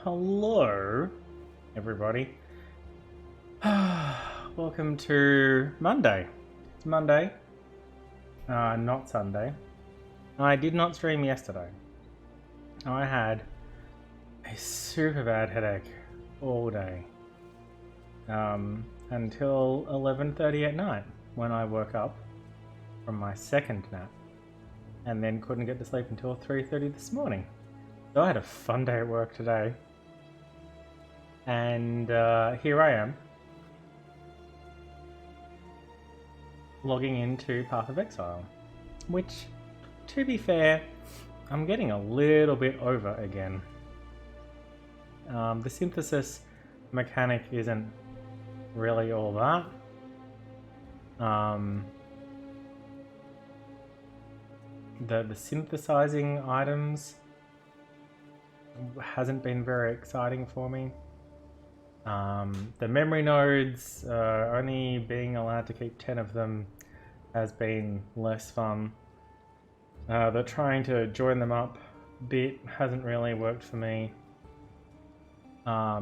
Hello, everybody. Welcome to Monday. It's Monday, not Sunday. I did not stream yesterday. I had a super bad headache all day until 11:30 at night when I woke up from my second nap and then couldn't get to sleep until 3:30 this morning. So I had a fun day at work today. And here I am, logging into Path of Exile, which, to be fair, I'm getting a little bit over again. The synthesis mechanic isn't really all that. The synthesizing items hasn't been very exciting for me. The memory nodes, only being allowed to keep 10 of them has been less fun. The trying to join them up bit hasn't really worked for me. I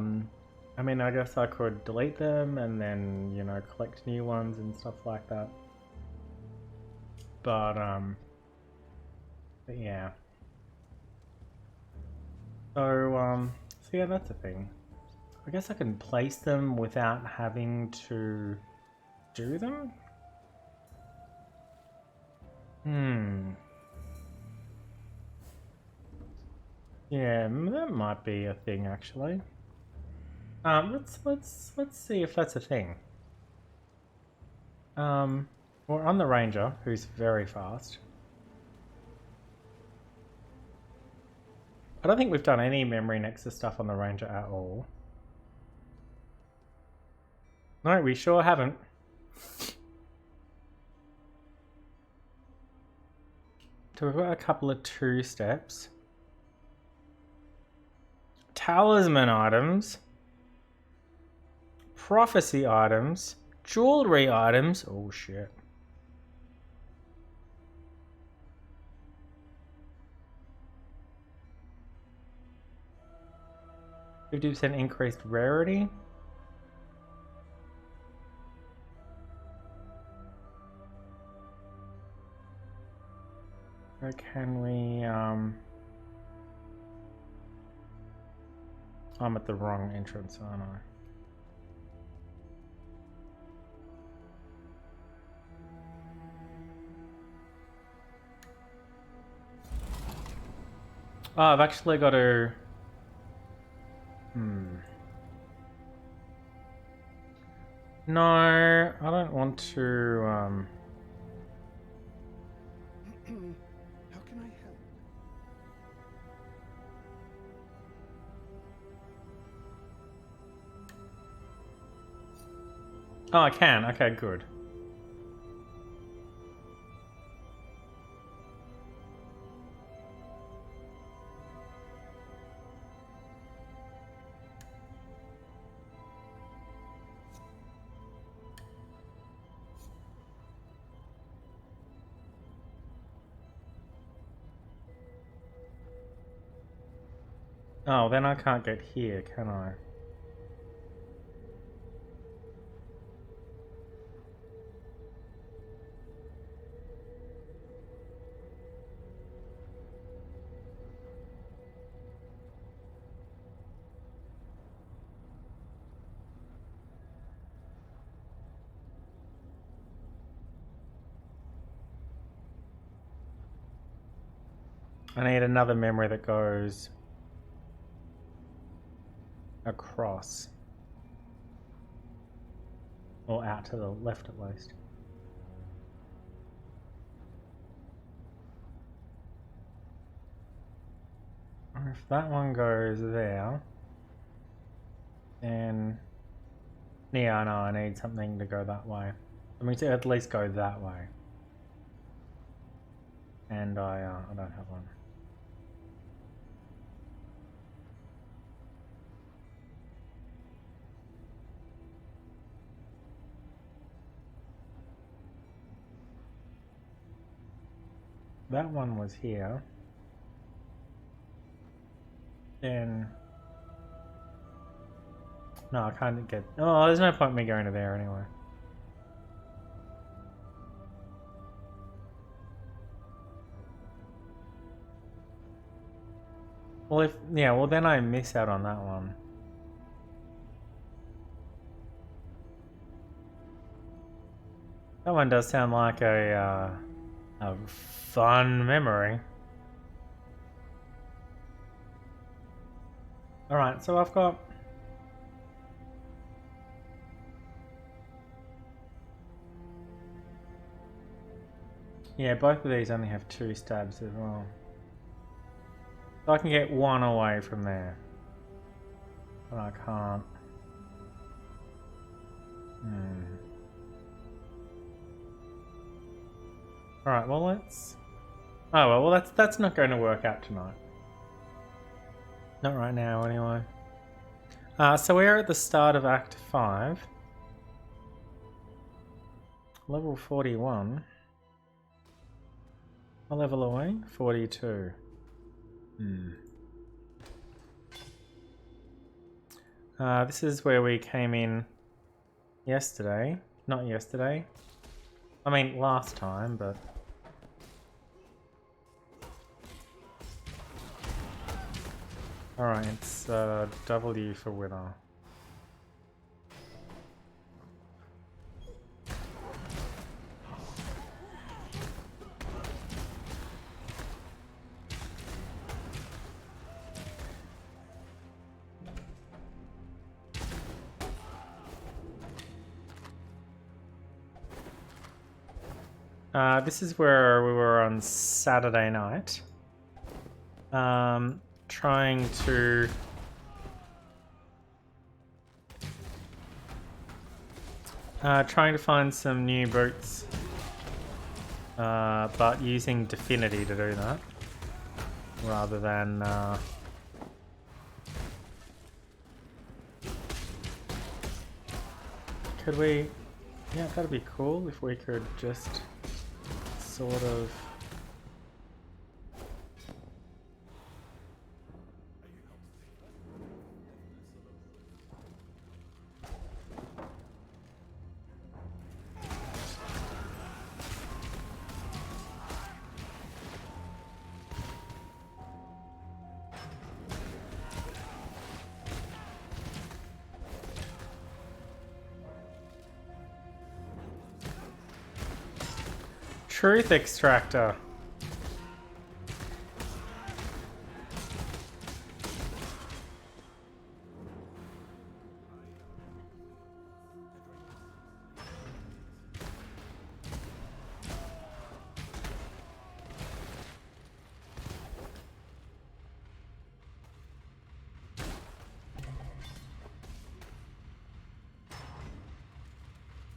mean, I guess I could delete them and then, you know, collect new ones and stuff like that. But yeah. So yeah, that's a thing. I guess I can place them without having to do them? Yeah, that might be a thing actually. Let's see if that's a thing. We're on the Ranger, who's very fast. I don't think we've done any memory nexus stuff on the Ranger at all. No, we sure haven't. So we've got a couple of 2 steps. Talisman items. Prophecy items. Jewelry items. Oh shit. 50% increased rarity. Or can we, I'm at the wrong entrance, aren't I? Oh, I've actually got to... No, I don't want to, How can I help? Oh, I can. Okay, good. Oh, then I can't get here, can I? I need another memory that goes across. Or out to the left at least. Or if that one goes there, then... Yeah, no, I need something to go that way. I mean, to at least go that way. And I don't have one. That one was here. Then No, I can't get... Oh, there's no point in me going to there anyway. Well, if... Yeah, well then I miss out on that one. That one does sound like a fun memory. Alright, so I've got... Yeah, both of these only have 2 stabs as well. So I can get 1 away from there. But I can't. Alright, well let's... Oh well, that's not going to work out tonight. Not right now, anyway. So we're at the start of Act 5. Level 41. What level are we? 42. This is where we came in yesterday. Not yesterday. I mean, last time, but... Alright, it's W for winner. This is where we were on Saturday night. Trying to find some new boots, but using Definity to do that rather than could we? Yeah, that'd be cool if we could just sort of. Truth extractor.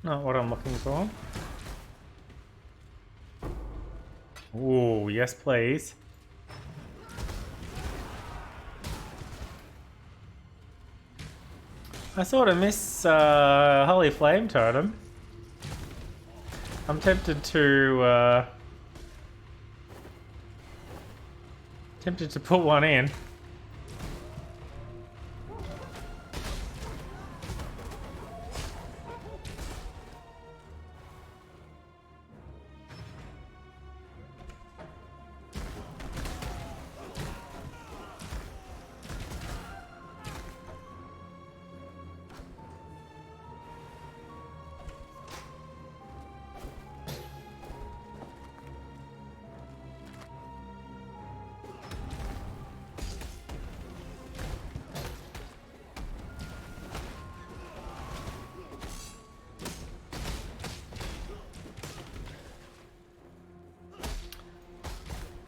Not what I'm looking for. Ooh, yes please. I sort of miss Holy Flame Totem. I'm tempted to put one in.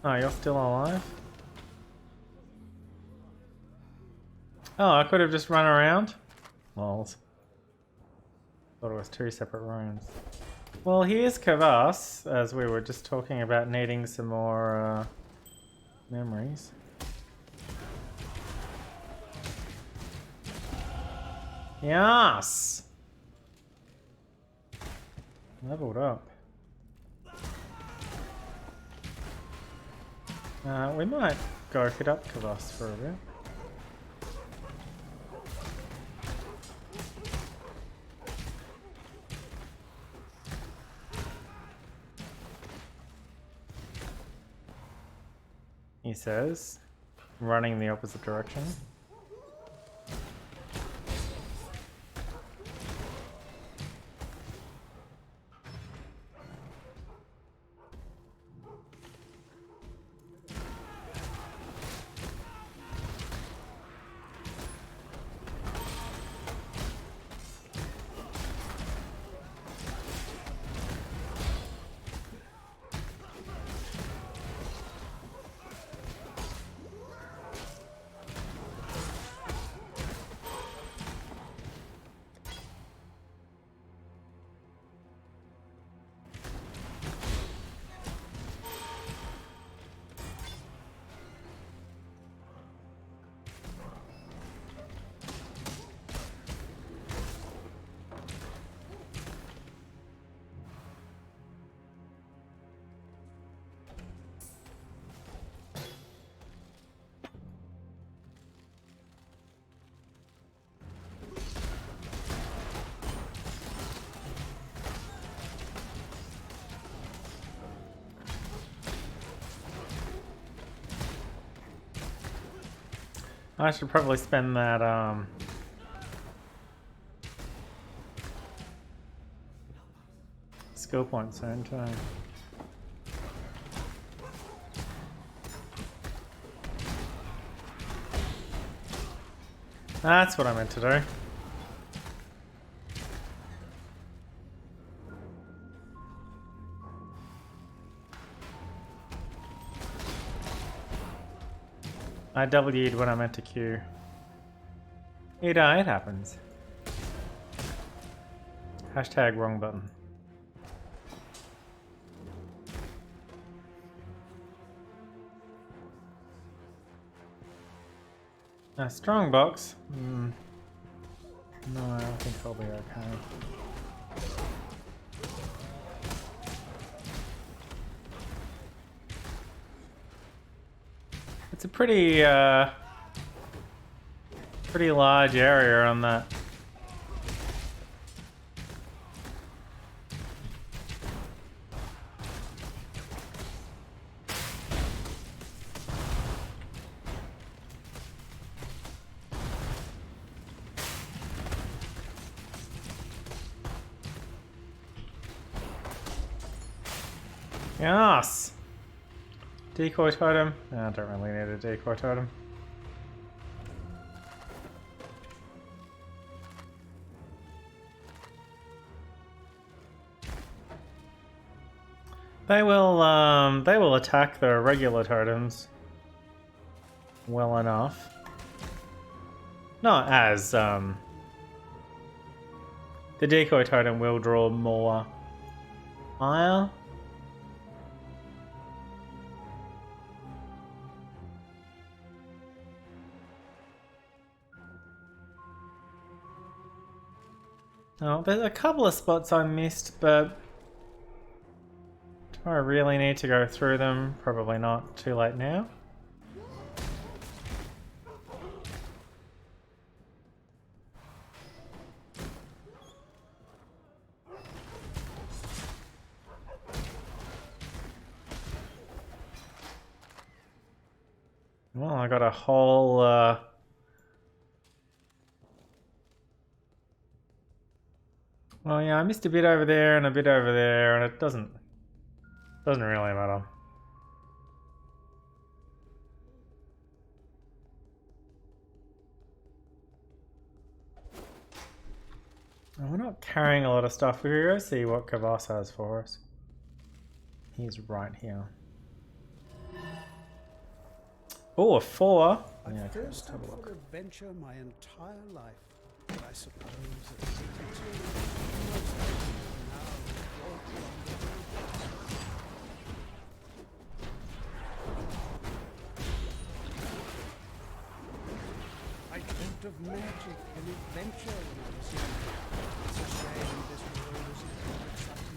Oh, you're still alive? Oh, I could have just run around? Lols. Thought it was 2 separate rooms. Well, here's Kavas, as we were just talking about needing some more memories. Yes! Leveled up. We might go hit up Kavas for a bit. he says, running in the opposite direction. I should probably spend that skill point soon too. That's what I meant to do. I W'd when I meant to Q. It happens. Hashtag wrong button. A strong box? No, I think I'll be okay. It's a pretty large area on that. Yes! Decoy totem? I don't really need a decoy totem. They will attack the regular totems well enough. Not as the decoy totem will draw more fire. Oh, there's a couple of spots I missed, but do I really need to go through them? Probably not. Too late now. Well, I got a whole well, yeah, I missed a bit over there and a bit over there, and it doesn't really matter. And we're not carrying a lot of stuff. We can go see what Kavas has for us. He's right here. Oh, a 4. I've Yeah, thirsted for adventure my entire life, but I suppose at 82, most now walk along the road. I dreamt of magic and adventure when I was young. It's a shame this world isn't more exciting.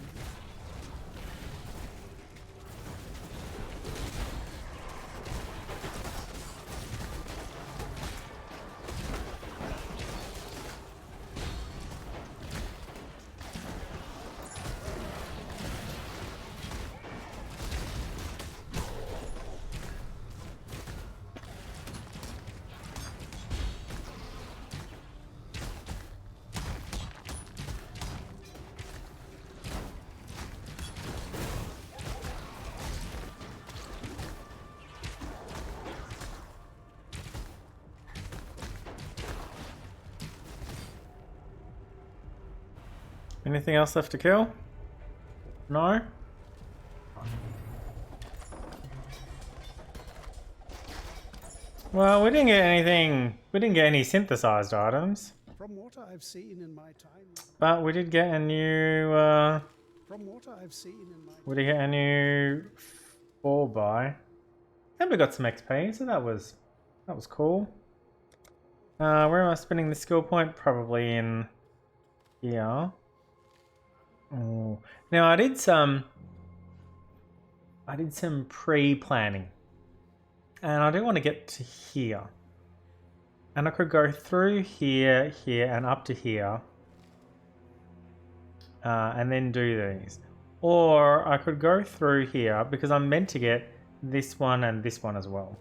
Anything else left to kill? No? Well, we didn't get anything. We didn't get any synthesized items. From what I've seen in my time, But we did get a new. from what I've seen in my We did get a new 4x. And we got some XP, so that was cool. Where am I spending the skill point? Probably in here. Oh. Now I did some pre-planning. And I do want to get to here. And I could go through here, here, and up to here. And then do these. Or I could go through here, because I'm meant to get this one and this one as well.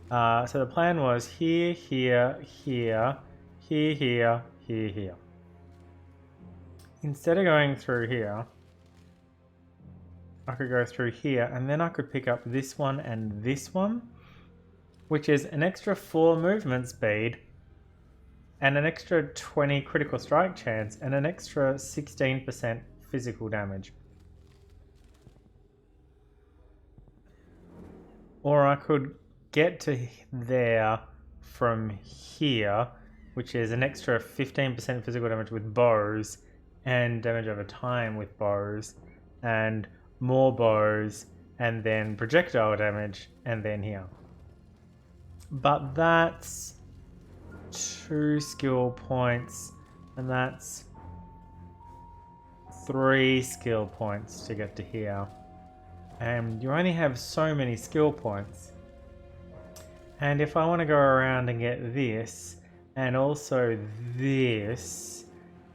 So the plan was here, here, here, here, here, here, here. Instead of going through here, I could go through here, and then I could pick up this one and this one, which is an extra 4 movement speed, and an extra 20 critical strike chance, and an extra 16% physical damage. Or I could get to there from here, which is an extra 15% physical damage with bows, and damage over time with bows, and more bows, and then projectile damage, and then here. But that's 2 skill points, and that's 3 skill points to get to here. And you only have so many skill points. And if I want to go around and get this, and also this,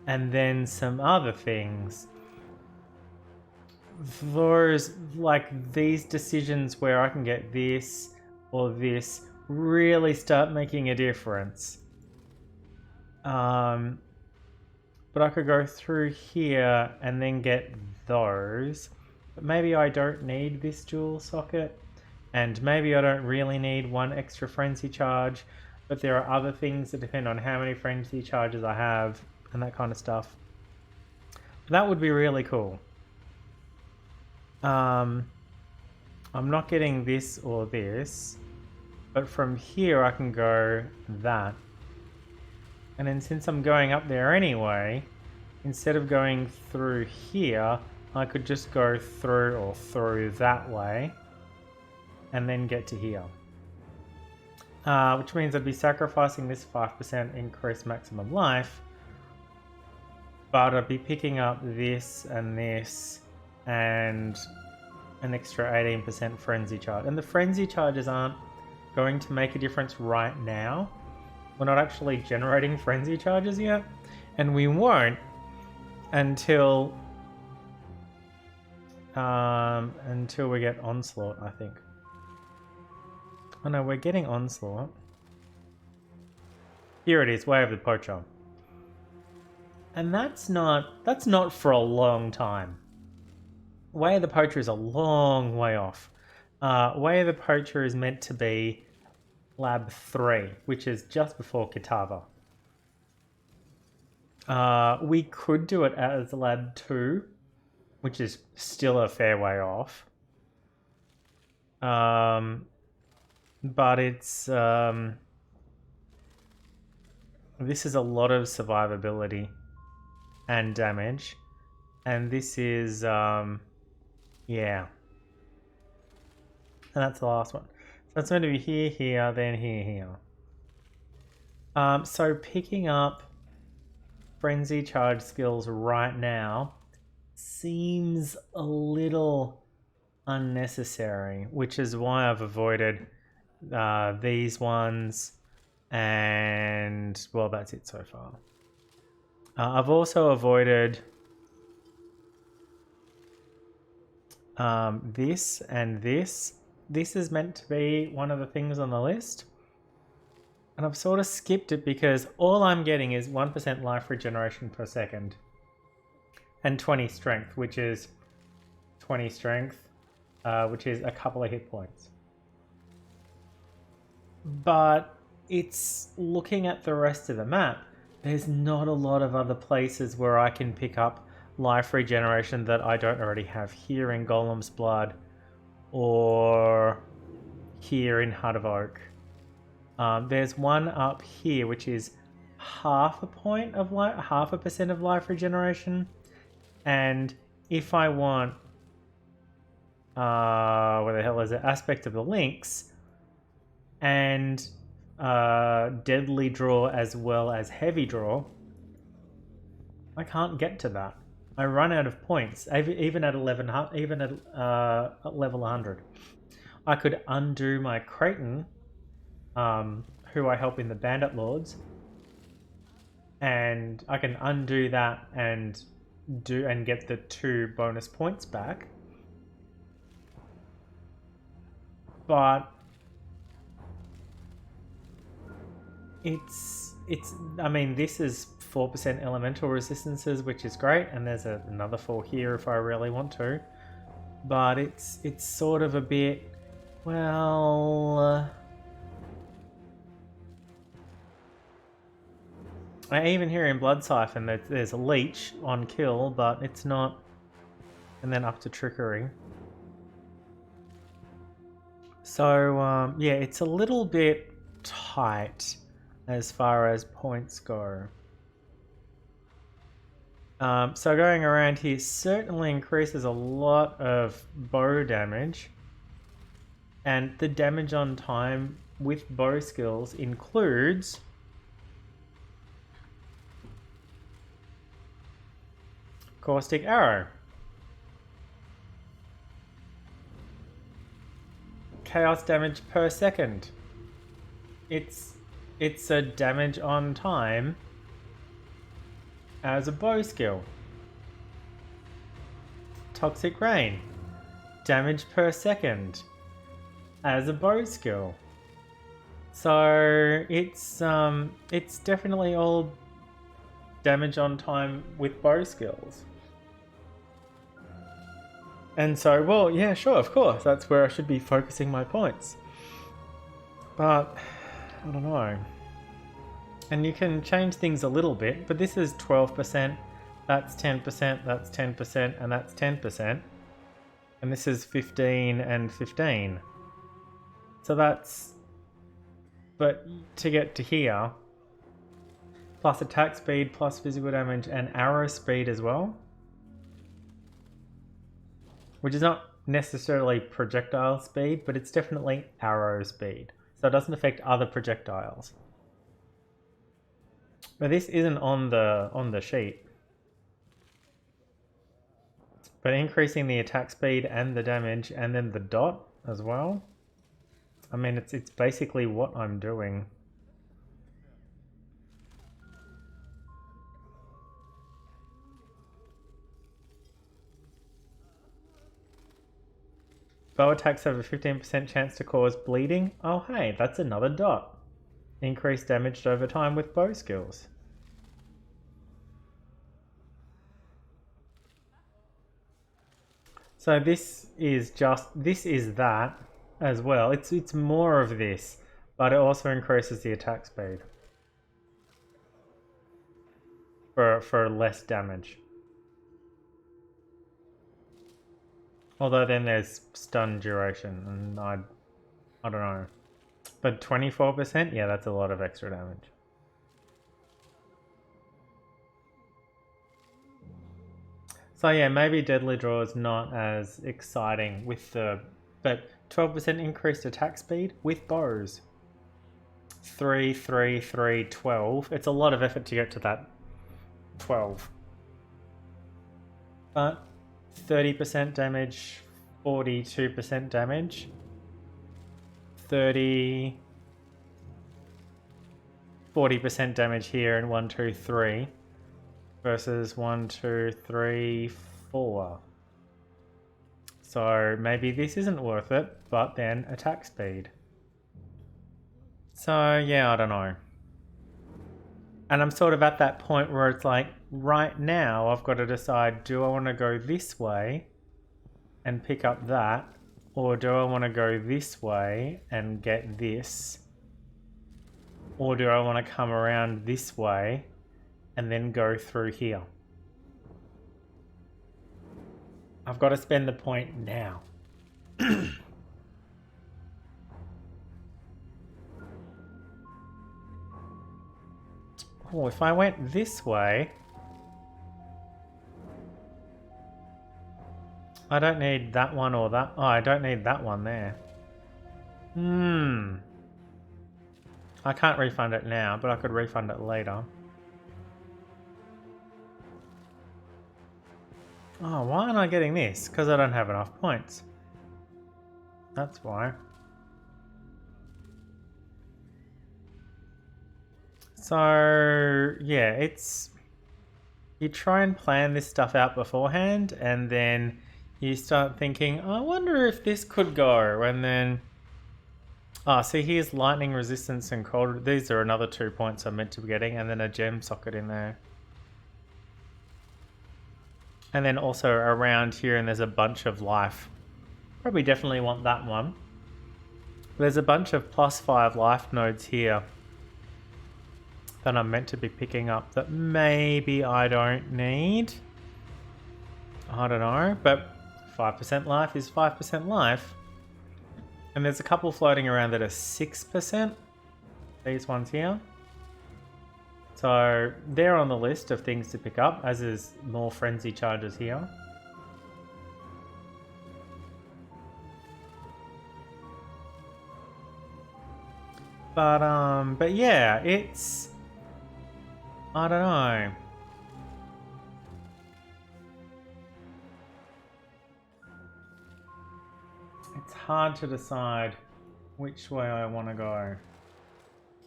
and then some other things, those, like these decisions where I can get this or this really start making a difference. But I could go through here and then get those. But maybe I don't need this dual socket, and maybe I don't really need 1 extra frenzy charge, but there are other things that depend on how many frenzy charges I have and that kind of stuff. That would be really cool. I'm not getting this or this, but from here I can go that. And then since I'm going up there anyway, instead of going through here, I could just go through or through that way and then get to here. Which means I'd be sacrificing this 5% increased maximum life, but I'd be picking up this and an extra 18% frenzy charge. And the frenzy charges aren't going to make a difference right now. We're not actually generating frenzy charges yet, and we won't until we get onslaught, I think. Oh no, we're getting onslaught. Here it is, Way of the Poacher. And that's not for a long time. Way of the Poacher is a long way off. Way of the Poacher is meant to be Lab 3, which is just before Kitava. We could do it as Lab 2, which is still a fair way off. But it's... this is a lot of survivability and damage. And this is... yeah. And that's the last one. So it's going to be here, here, then here, here. So picking up frenzy charge skills right now seems a little unnecessary, which is why I've avoided these ones, and well, that's it so far. I've also avoided this and this. This is meant to be one of the things on the list, and I've sort of skipped it because all I'm getting is 1% life regeneration per second and 20 strength, which is 20 strength, which is a couple of hit points. But it's looking at the rest of the map there's not a lot of other places where I can pick up life regeneration that I don't already have here in Golem's Blood or here in Heart of Oak. There's one up here which is half a point of life, 0.5% of life regeneration, and if I want, where the hell is it? Aspect of the Lynx and deadly draw as well as heavy draw, I can't get to that. I run out of points, even at 11, even at level 100. I could undo my Creighton, who I help in the Bandit Lords, and I can undo that and get the 2 bonus points back. But it's I mean, this is 4% elemental resistances, which is great, and there's another 4 here if I really want to. But it's sort of a bit, well, I even hear in Blood Siphon that there's a leech on kill, but it's not, and then up to trickery. So yeah, it's a little bit tight as far as points go. So going around here certainly increases a lot of bow damage, and the damage on time with bow skills includes Caustic Arrow, chaos damage per second. It's a damage on time as a bow skill. Toxic Rain, damage per second as a bow skill. So it's definitely all damage on time with bow skills. And so, well, yeah, sure, of course, that's where I should be focusing my points. But I don't know. And you can change things a little bit, but this is 12%, that's 10%, that's 10%, and that's 10%. And this is 15 and 15. So that's, but to get to here, plus attack speed, plus physical damage, and arrow speed as well. Which is not necessarily projectile speed, but it's definitely arrow speed. So it doesn't affect other projectiles. But this isn't on the sheet. But increasing the attack speed and the damage and then the dot as well. I mean, it's basically what I'm doing. Bow attacks have a 15% chance to cause bleeding. Oh hey, that's another dot. Increased damage over time with bow skills. So this is that as well. It's more of this, but it also increases the attack speed for less damage. Although then there's stun duration, and I don't know. But 24%? Yeah, that's a lot of extra damage. So yeah, maybe Deadly Draw is not as exciting with the... But 12% increased attack speed with bows. 3, 3, 3, 12. It's a lot of effort to get to that 12. But 30% damage, 42% damage, 30, 40% damage here, and 1, 2, 3 versus 1, 2, 3, 4. So maybe this isn't worth it, but then attack speed. So yeah, I don't know. And I'm sort of at that point where it's like, right now I've got to decide, do I want to go this way and pick up that, or do I want to go this way and get this, or do I want to come around this way and then go through here. I've got to spend the point now. Oh, if I went this way... I don't need that one or that... Oh, I don't need that one there. I can't refund it now, but I could refund it later. Oh, why aren't I getting this? Because I don't have enough points. That's why. So, yeah, it's... You try and plan this stuff out beforehand, and then you start thinking, I wonder if this could go, and then... Ah, see, here's lightning resistance and cold. These are another 2 points I'm meant to be getting, and then a gem socket in there. And then also around here, and there's a bunch of life. Probably definitely want that one. There's a bunch of +5 life nodes here that I'm meant to be picking up that maybe I don't need. I don't know, but 5% life is 5% life. And there's a couple floating around that are 6%. These ones here. So they're on the list of things to pick up, as is more frenzy charges here. But yeah, it's... I don't know. It's hard to decide which way I want to go.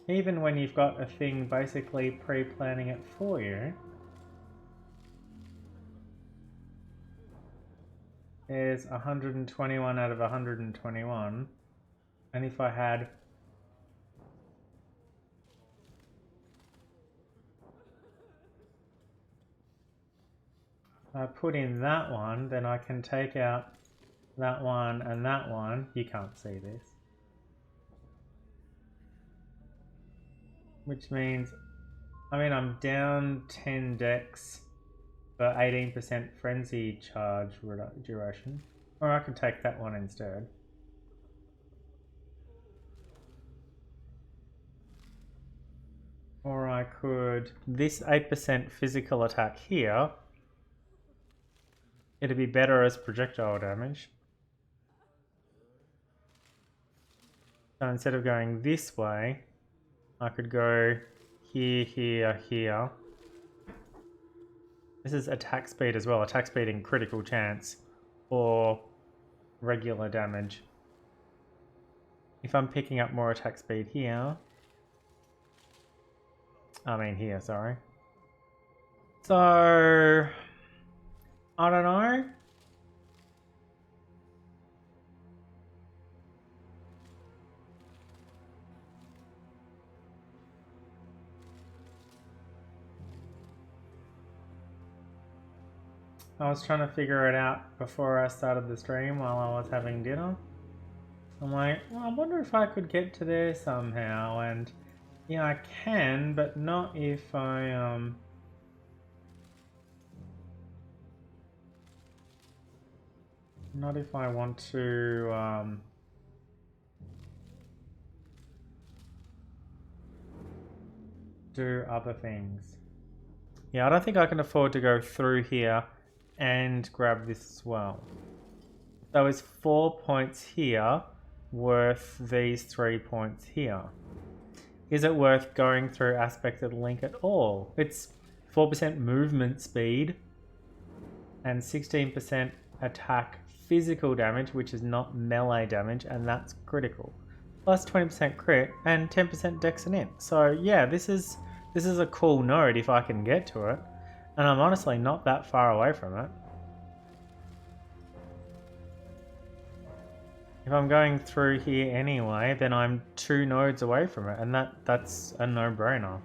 Even when you've got a thing basically pre-planning it for you. There's 121 out of 121. And if I had... I put in that one, then I can take out that one and that one. You can't see this. Which means, I mean, I'm down 10 decks for 18% frenzy charge duration. Or I could take that one instead. Or I could, this 8% physical attack here, it'd be better as projectile damage. So instead of going this way, I could go here, here, here. This is attack speed as well. Attack speed and critical chance, or regular damage. If I'm picking up more attack speed here, I mean here, sorry. So, I don't know. I was trying to figure it out before I started the stream while I was having dinner. I'm like, well, I wonder if I could get to there somehow, and yeah, I can, but not if I not if I want to do other things. Yeah, I don't think I can afford to go through here and grab this as well. So is 4 points here worth these 3 points here? Is it worth going through Aspected Link at all? It's 4% movement speed and 16% attack physical damage, which is not melee damage, and that's critical. Plus 20% crit and 10% dex and int. So yeah, this is a cool node if I can get to it. And I'm honestly not that far away from it. If I'm going through here anyway, then I'm 2 nodes away from it, and that's a no-brainer.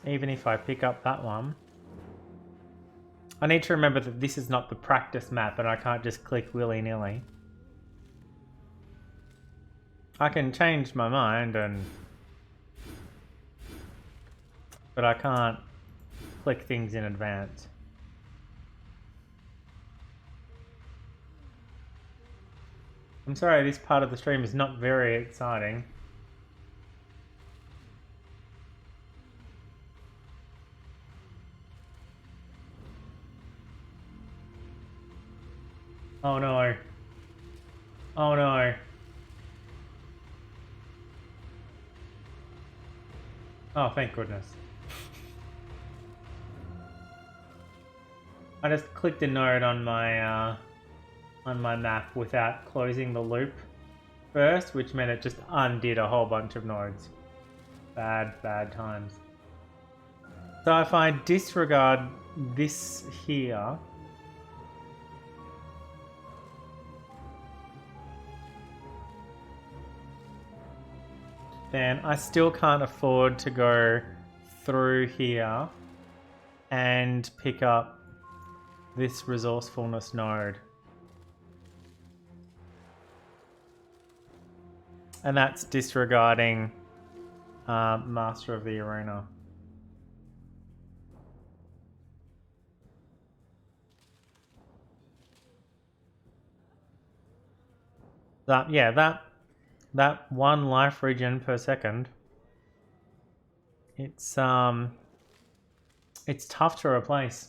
Even if I pick up that one. I need to remember that this is not the practice map, and I can't just click willy-nilly. I can change my mind and but I can't click things in advance. I'm sorry, this part of the stream is not very exciting. Oh no. Oh no. Oh, thank goodness. I just clicked a node on my map without closing the loop first, which meant it just undid a whole bunch of nodes. Bad times. So if I disregard this here, then I still can't afford to go through here and pick up this resourcefulness node. And that's disregarding Master of the Arena. That one life regen per second. It's tough to replace.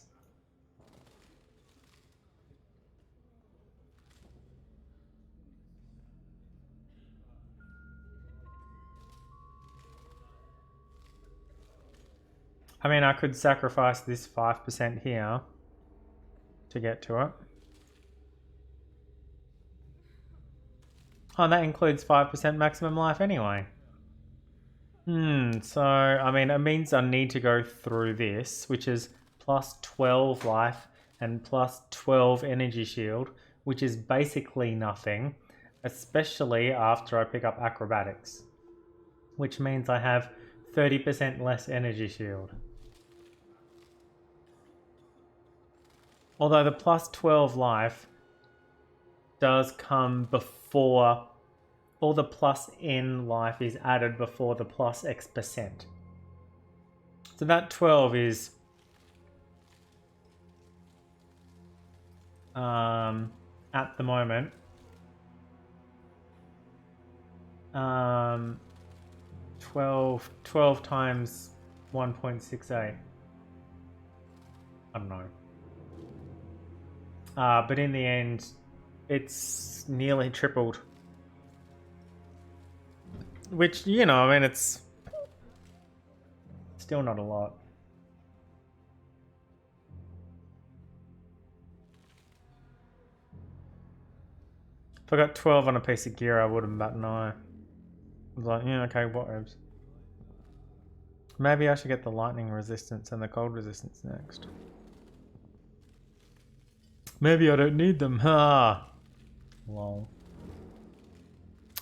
I mean, I could sacrifice this 5% here to get to it. Oh, that includes 5% maximum life anyway. So, I mean, it means I need to go through this, which is plus 12 life and plus 12 energy shield, which is basically nothing, especially after I pick up acrobatics, which means I have 30% less energy shield. Although the plus 12 life does come before, all the plus N life is added before the plus X%. So that 12 is at the moment 12 times 1.68. I don't know. But in the end, it's nearly tripled. Which, you know, I mean, it's still not a lot. If I got 12 on a piece of gear, I would have bat an eye. I was like, yeah, okay, whatevs. Maybe I should get the lightning resistance and the cold resistance next. Maybe I don't need them. Ha! Lol.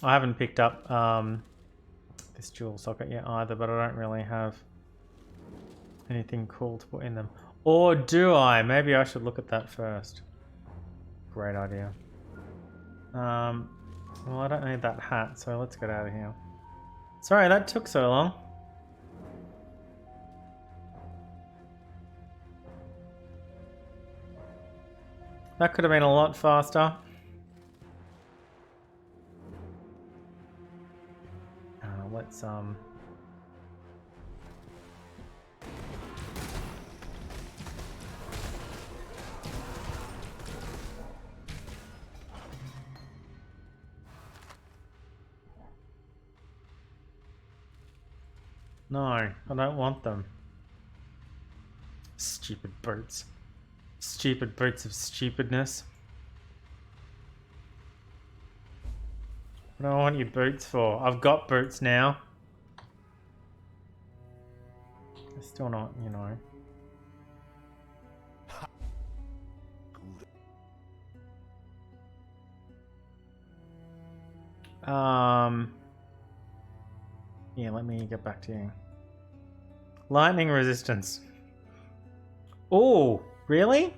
I haven't picked up this dual socket yet either, but I don't really have anything cool to put in them. Or do I? Maybe I should look at that first. Great idea. Well, I don't need that hat, so let's get out of here. Sorry, that took so long. That could have been a lot faster. Let's No, I don't want them. Stupid boots. Stupid boots of stupidness. What do I want your boots for? I've got boots now. They're still not, you know. Yeah, let me get back to you. Lightning resistance. Oh, really?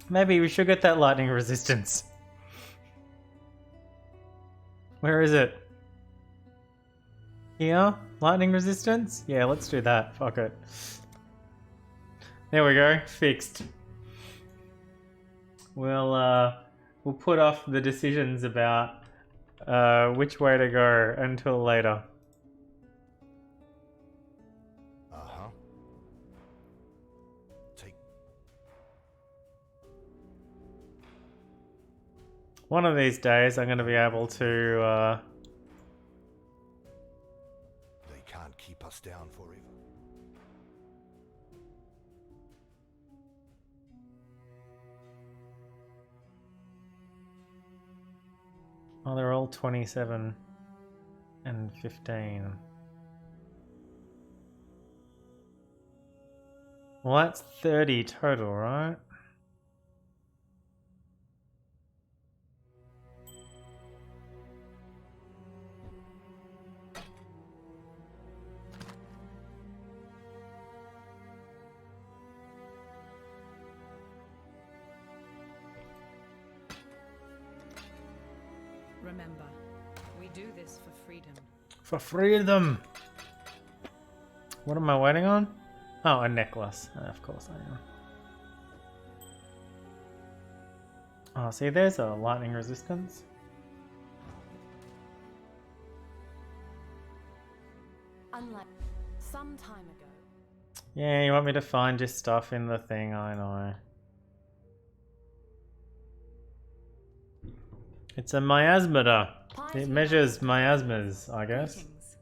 Maybe we should get that lightning resistance. Where is it? Here, lightning resistance? Yeah, let's do that. Fuck it. There we go, fixed. We'll put off the decisions about which way to go until later. One of these days I'm going to be able to They can't keep us down forever. oh, they're all 27 and 15. Well, that's 30 total, right? Remember, we do this for freedom. For freedom! What am I waiting on? Oh, a necklace. Of course I am. Oh, see, there's a lightning resistance. Unlike some time ago. Yeah, you want me to find your stuff in the thing, I know. It's a miasmeter. It measures miasmas, I guess. Greetings.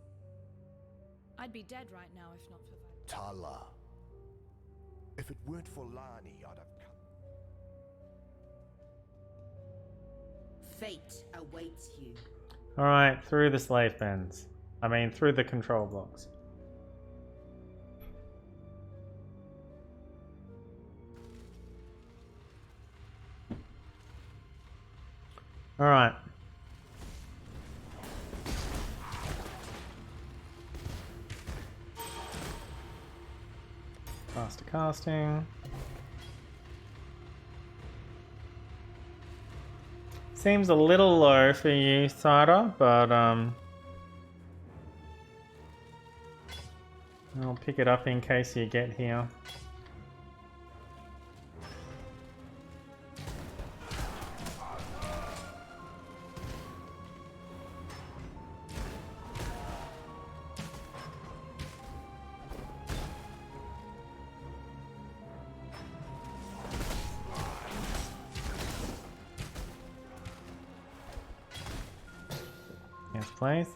I'd be dead right now if not for Tala. If it weren't for Lani, I'd have come. Fate awaits you. Alright, through the slave pens. I mean, through the control blocks. Alright. Faster casting. Seems a little low for you, Cider, but I'll pick it up in case you get here. Yes, please.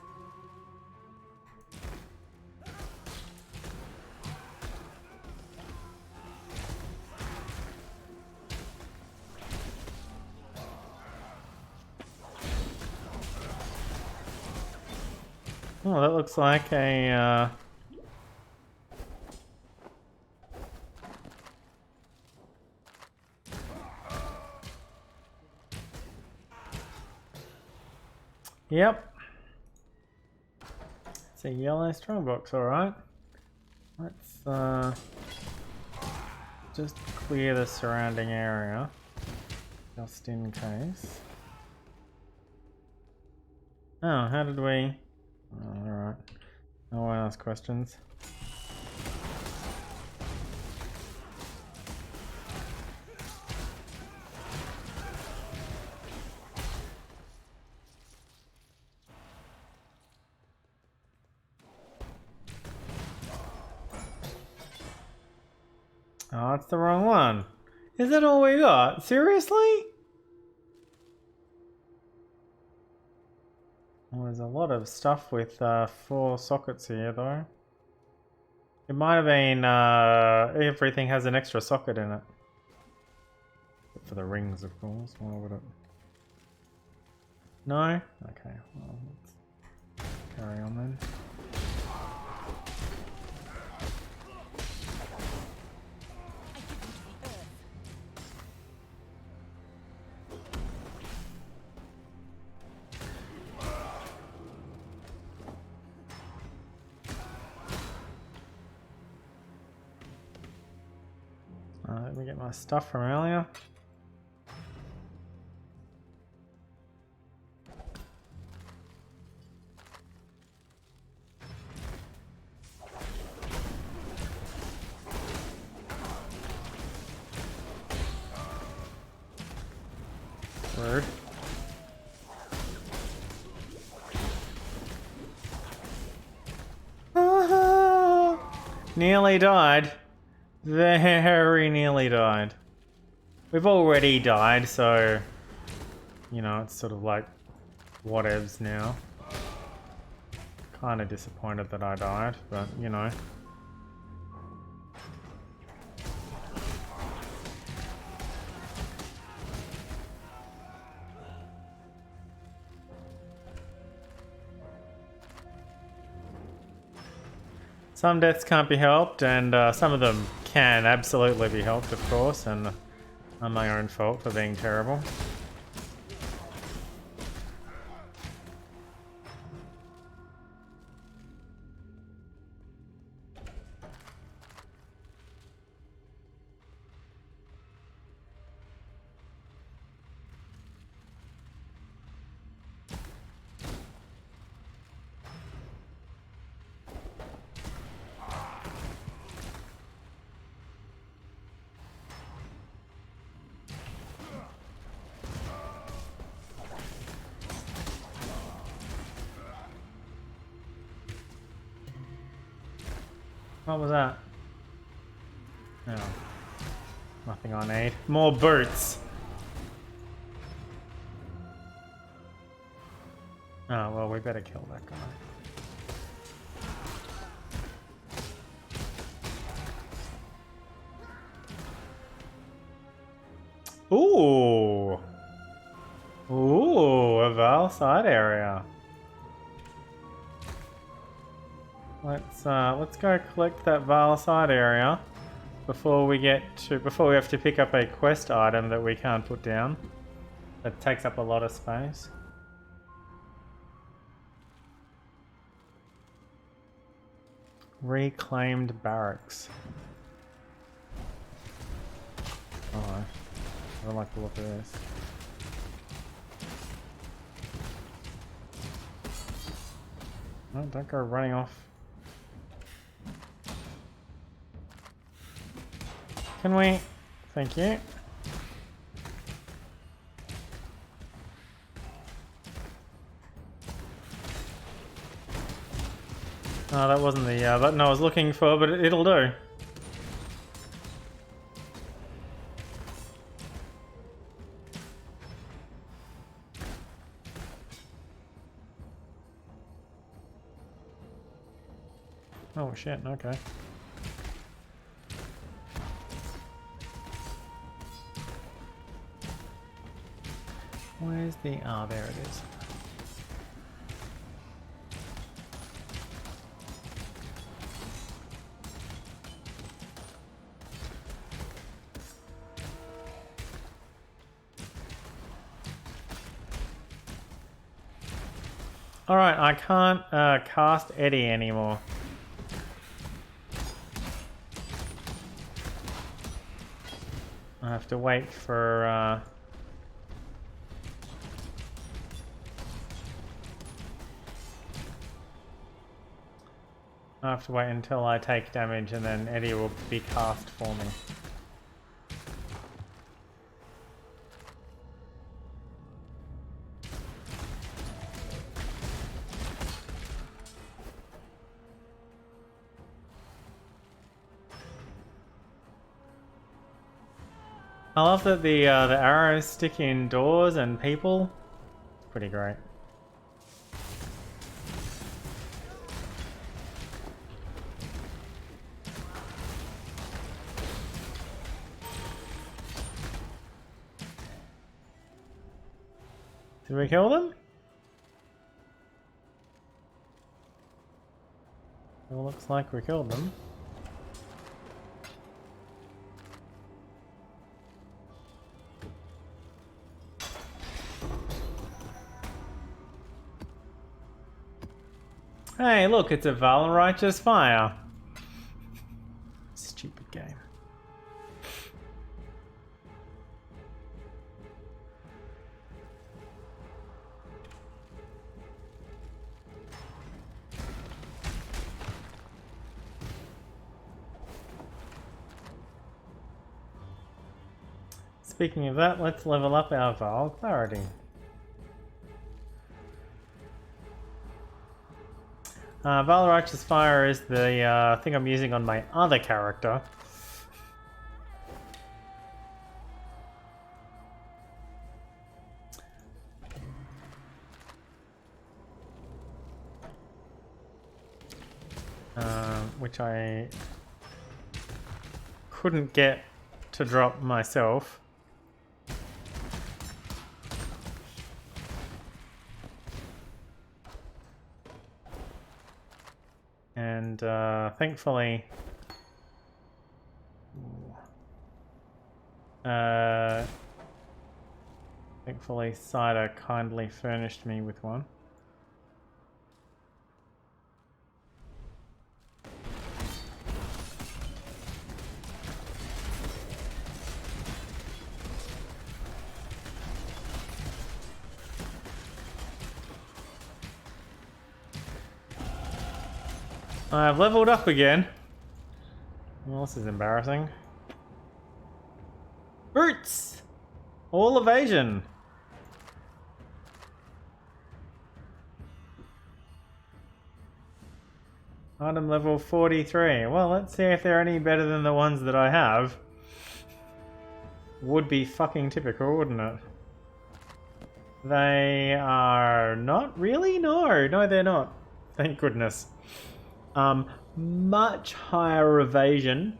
Oh, that looks like a Yep. It's a yellow strongbox, alright. Let's just clear the surrounding area. Just in case. Oh, how did we... Oh, alright. I won't ask questions. Oh, it's the wrong one. Is that all we got? Seriously? Well, there's a lot of stuff with 4 sockets here, though. It might have been everything has an extra socket in it. Except for the rings, of course. Why would it? No? Okay, well, let's carry on then. Let me get my stuff from earlier. Nearly died. Very nearly died. We've already died, so... You know, it's sort of like... whatevs now. Kinda disappointed that I died, but, you know. Some deaths can't be helped, and some of them can absolutely be helped, of course, and are my own fault for being terrible. What was that? Oh. Nothing I need. More boots! Oh, well, we better kill that guy. Ooh! Ooh, a Val side area. Let's go collect that Val side area before we have to pick up a quest item that we can't put down. That takes up a lot of space. Reclaimed barracks. Oh, I don't like the look of this. No, don't go running off. Can we? Thank you. Oh, that wasn't the button I was looking for, but it'll do. Oh shit, okay. Where's the... ah, there it is. Alright, I can't cast Eddie anymore. I have to wait for... I have to wait until I take damage and then Eddie will be cast for me. I love that the arrows stick in doors and people. It's pretty great. Did we kill them? It looks like we killed them. Hey, look, it's a Val Righteous Fire. Stupid game. Speaking of that, let's level up our Val Clarity. Valorach's Fire is the thing I'm using on my other character. Which I couldn't get to drop myself. And thankfully, Cider kindly furnished me with one. I've leveled up again. Well, this is embarrassing. Boots! All evasion. Item level 43. Well, let's see if they're any better than the ones that I have. Would be fucking typical, wouldn't it? They are not really? No, they're not. Thank goodness. Much higher evasion.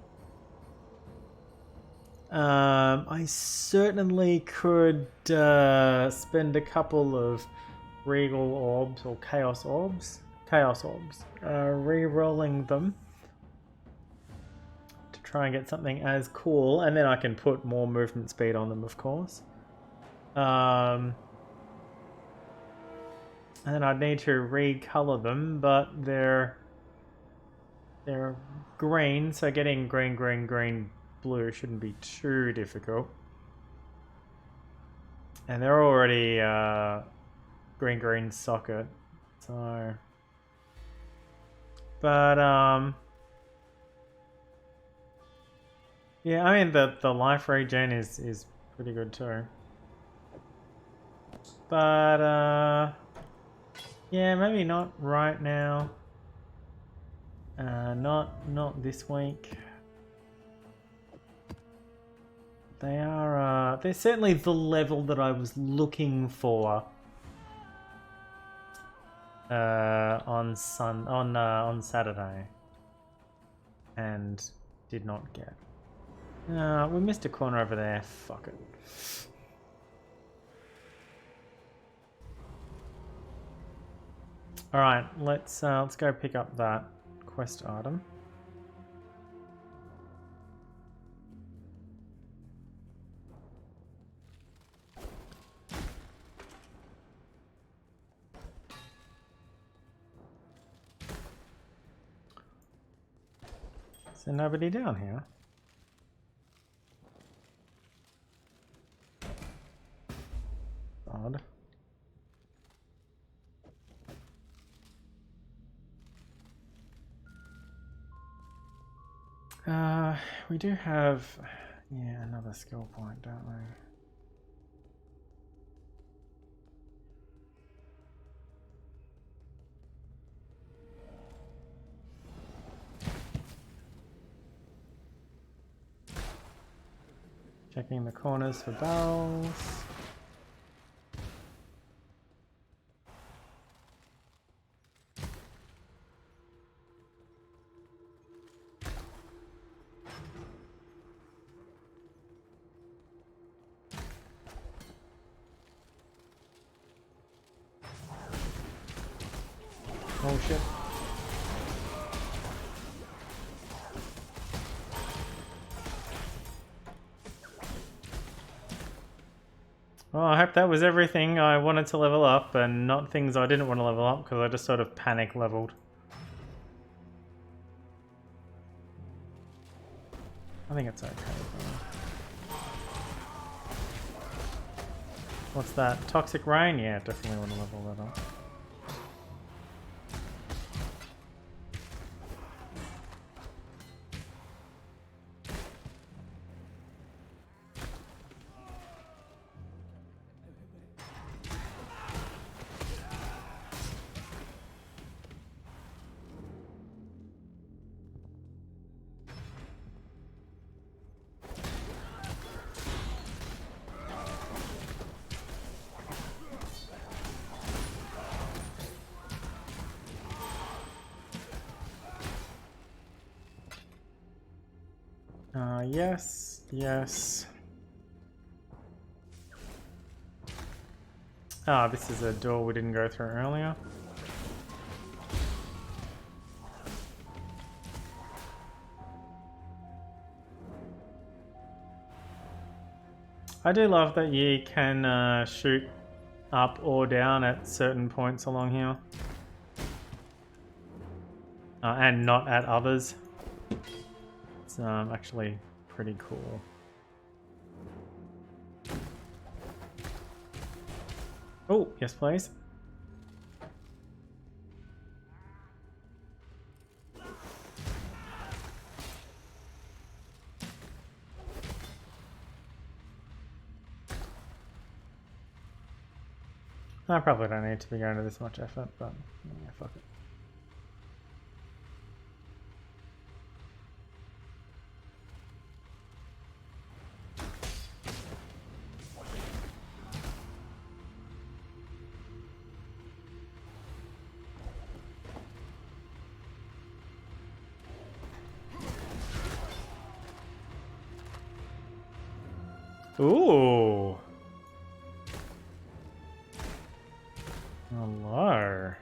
I certainly could spend a couple of Regal Orbs or Chaos Orbs. Re-rolling them to try and get something as cool, and then I can put more movement speed on them, of course. And then I'd need to recolor them, but they're green, so getting green, blue shouldn't be too difficult. And they're already green socket, so. But yeah, I mean the life regen is pretty good too. But yeah, maybe not right now. Not this week. They are they're certainly the level that I was looking for on Saturday and did not get. We missed a corner over there. Fuck it. All right, let's go pick up that quest item. Is there nobody down here? Odd. We do have, yeah, another skill point, don't we? Checking the corners for barrels. Oh shit. Well, I hope that was everything I wanted to level up and not things I didn't want to level up because I just sort of panic leveled. I think it's okay. What's that? Toxic Rain? Yeah, definitely want to level that up. Yes, yes. Ah, this is a door we didn't go through earlier. I do love that you can shoot up or down at certain points along here. And not at others. It's actually pretty cool. Oh, yes please. I probably don't need to be going to this much effort, but yeah, fuck it. Ooh. Hello.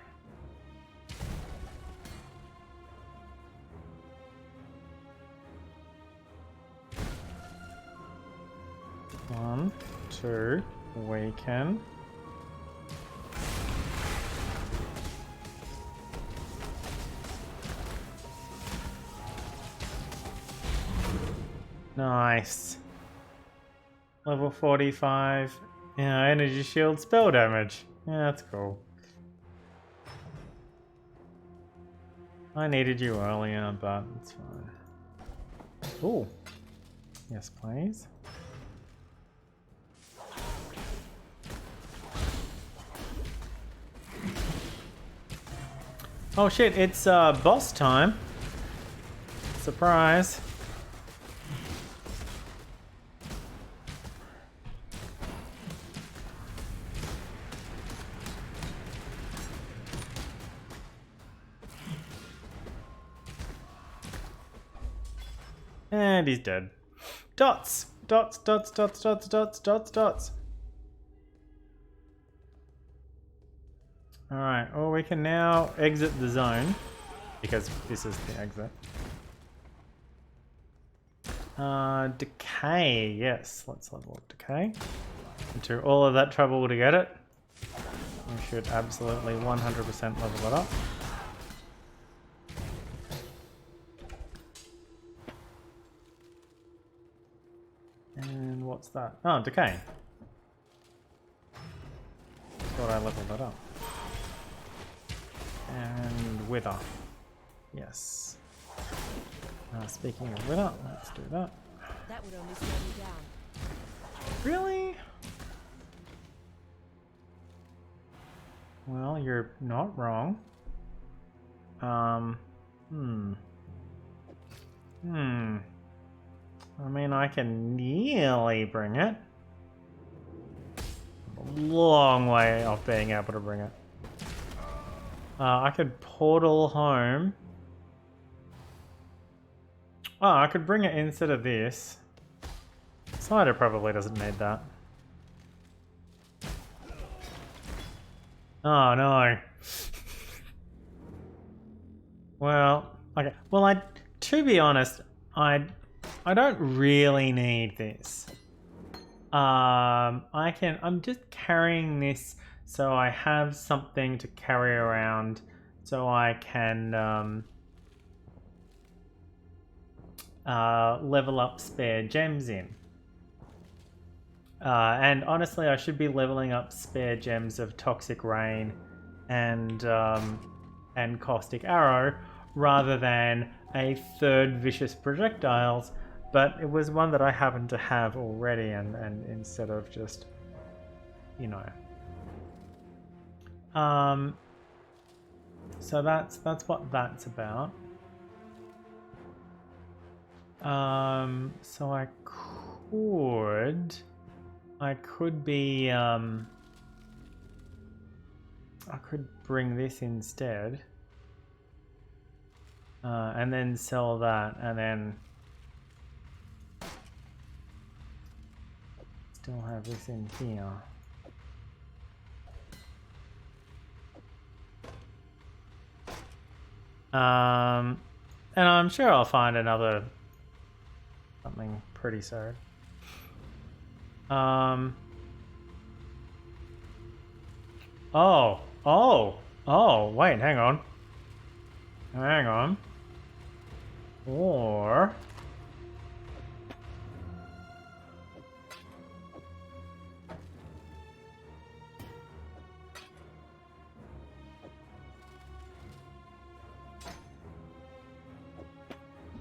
One, two, weaken. Nice. Level 45. Yeah, energy shield spell damage. Yeah, that's cool. I needed you earlier, but it's fine. Ooh. Yes, please. Oh shit, it's boss time. Surprise. And he's dead. Dots! Dots, dots, dots, dots, dots, dots, dots. Alright, well we can now exit the zone. Because this is the exit. Decay, yes. Let's level up Decay. Into all of that trouble to get it. We should absolutely 100% level it up. And what's that? Oh, Decay. Thought I leveled that up. And Wither. Yes. Speaking of Wither, let's do that. That would only slow me down. Really? Well, you're not wrong. I mean, I can nearly bring it. A long way off being able to bring it. I could portal home. Oh, I could bring it instead of this. Slider probably doesn't need that. Oh no. Well, okay. Well, to be honest, I don't really need this. I'm just carrying this so I have something to carry around so I can level up spare gems in. And honestly, I should be leveling up spare gems of Toxic Rain and Caustic Arrow rather than a third Vicious Projectiles, but it was one that I happened to have already, and instead of just, you know. So that's what that's about. So I could be I could bring this instead, and then sell that, and then Still have this in here. And I'm sure I'll find another something pretty soon. Wait, hang on. Hang on. Or...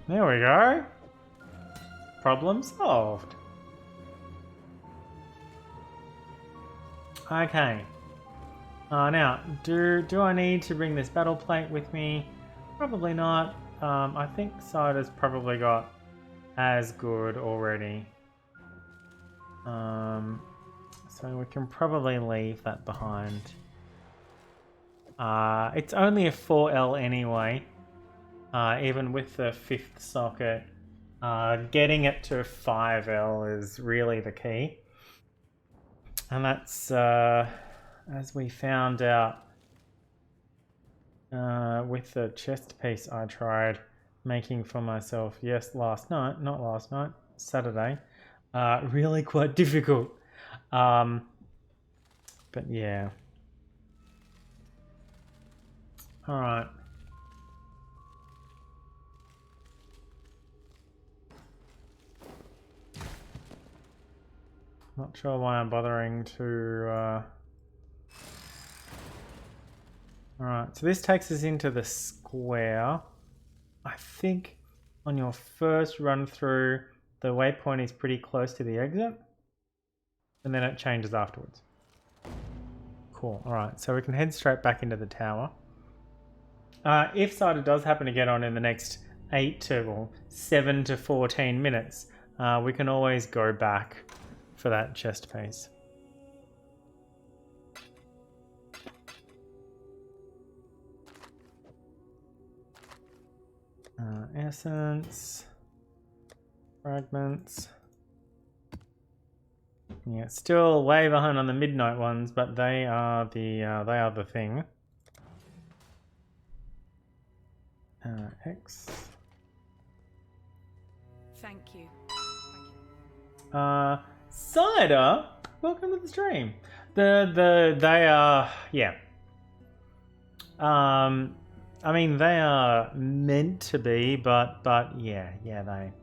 There we go. Problem solved. Okay. Now, do I need to bring this battle plate with me? Probably not. I think Cider's probably got as good already. So we can probably leave that behind. It's only a 4L anyway. Even with the 5th socket. Getting it to 5L is really the key. And that's, as we found out with the chest piece I tried making for myself, Saturday, really quite difficult. But yeah. Alright. Not sure why I'm bothering to... Alright, so this takes us into the square. I think on your first run through, the waypoint is pretty close to the exit. And then it changes afterwards. Cool, alright, so we can head straight back into the tower. If Cider does happen to get on in the next 7 to 14 minutes, we can always go back for that chest piece. Essence, fragments. Yeah, still way behind on the midnight ones, but they are the thing. X. Thank you. Cider, welcome to the stream. They are, yeah. I mean, they are meant to be, but yeah, they are.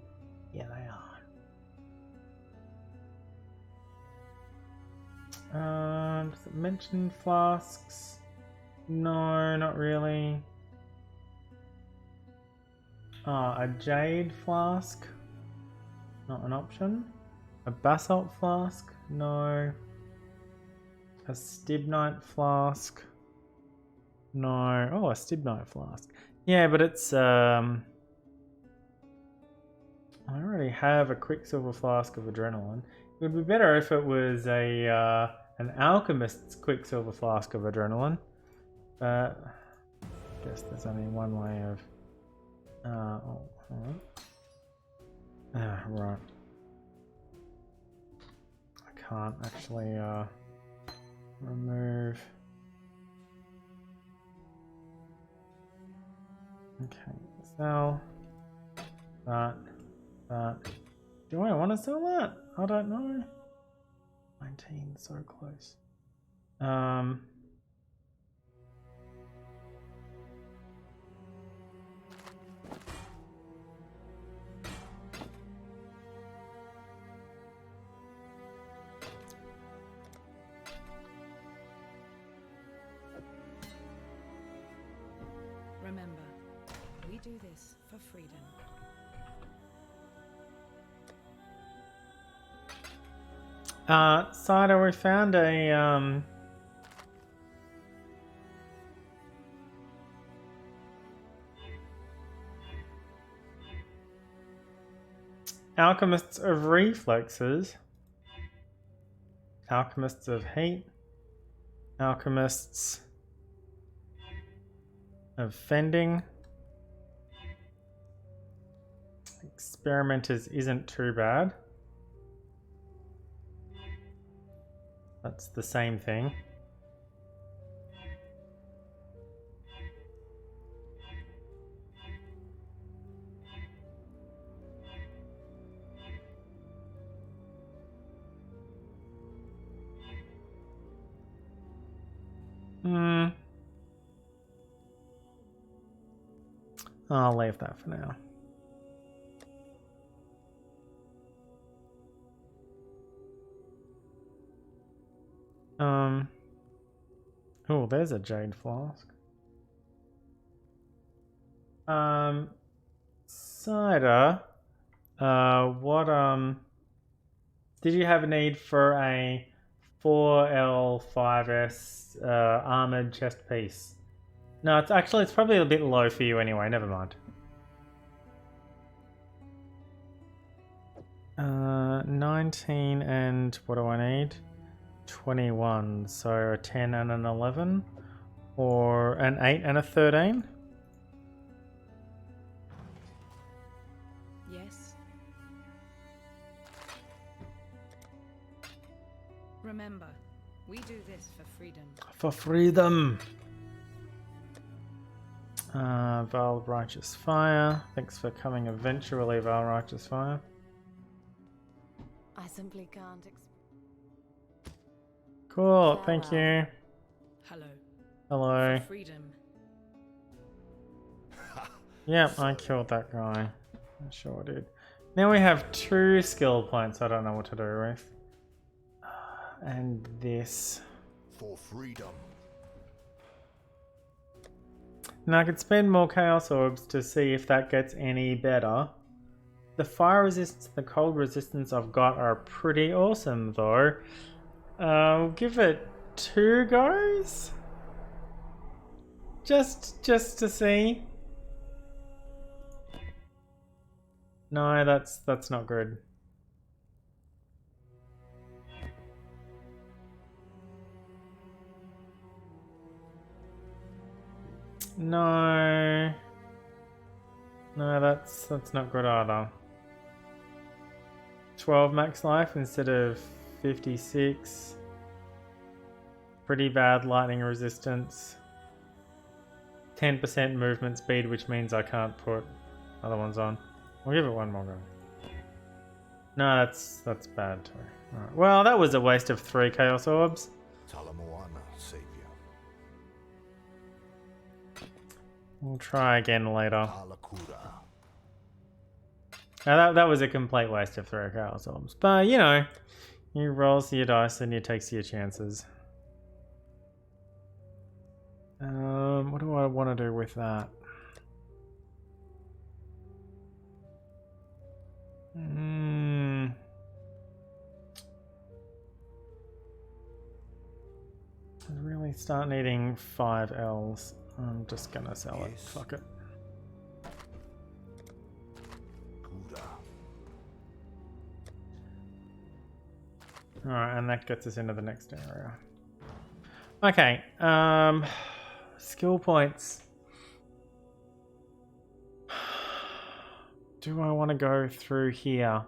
Does it mention flasks? No, not really. A jade flask? Not an option. A basalt flask? No. A stibnite flask? No. Oh, a stibnite flask. Yeah, but it's I already have a quicksilver flask of adrenaline. It would be better if it was a an alchemist's quicksilver flask of adrenaline. But I guess there's only one way of right. I can't actually remove. Okay, sell that. Do I want to sell that? I don't know. 19, so close. Remember, we do this for freedom. Cider, we found a alchemists of reflexes, alchemists of heat, alchemists of fending. Experimenters isn't too bad. That's the same thing. I'll leave that for now. Oh, there's a jade flask. Cider. What did you have a need for a 4L5S armored chest piece? No, it's probably a bit low for you anyway, never mind. 19 and what do I need? 21, so a 10 and an 11? Or an 8 and a 13? Yes. Remember, we do this for freedom. For freedom! Val Righteous Fire. Thanks for coming eventually, Val Righteous Fire. I simply can't Cool, thank you. Hello. Hello. For freedom. Yep, I killed that guy. I sure did. Now we have 2 skill points I don't know what to do with. And this. For freedom. Now I could spend more Chaos Orbs to see if that gets any better. The fire resistance and the cold resistance I've got are pretty awesome though. I'll give it 2 goes? Just to see. No, that's not good. No. No, that's not good either. 12 max life instead of 56. Pretty bad lightning resistance. 10% movement speed, which means I can't put other ones on. I'll give it one more go. No, that's bad too. Right. Well, that was a waste of 3 Chaos Orbs. Talamoana, savior. We'll try again later. Alakura. Now that was a complete waste of 3 Chaos Orbs. But, you know, you roll your dice and you take your chances. What do I want to do with that? I really start needing 5 Ls. I'm just gonna sell it. Fuck it. Alright, and that gets us into the next area. Okay, skill points. Do I want to go through here?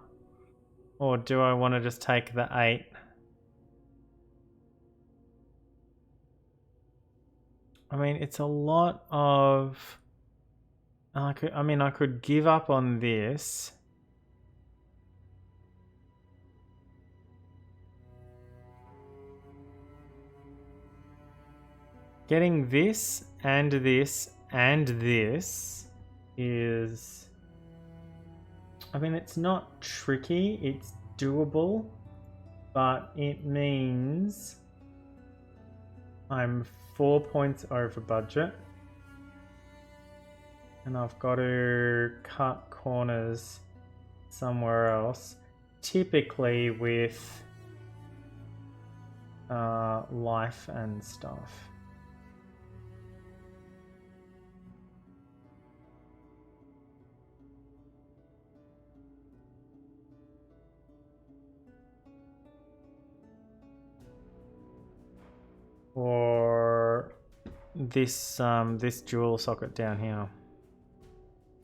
Or do I want to just take the 8? I mean, it's a lot of... I could give up on this. Getting this and this and this is... I mean, it's not tricky, it's doable, but it means I'm 4 points over budget. And I've got to cut corners somewhere else, typically with life and stuff. Or this this dual socket down here,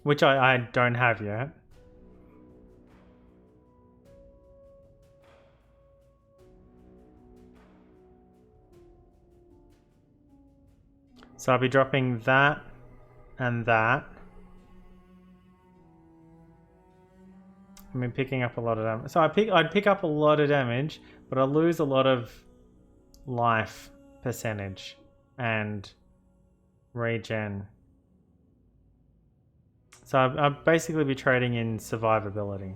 which I don't have yet. So I'll be dropping that and that. I mean, picking up a lot of damage. So I'd pick up a lot of damage, but I'll lose a lot of life percentage and regen. So I'll basically be trading in survivability.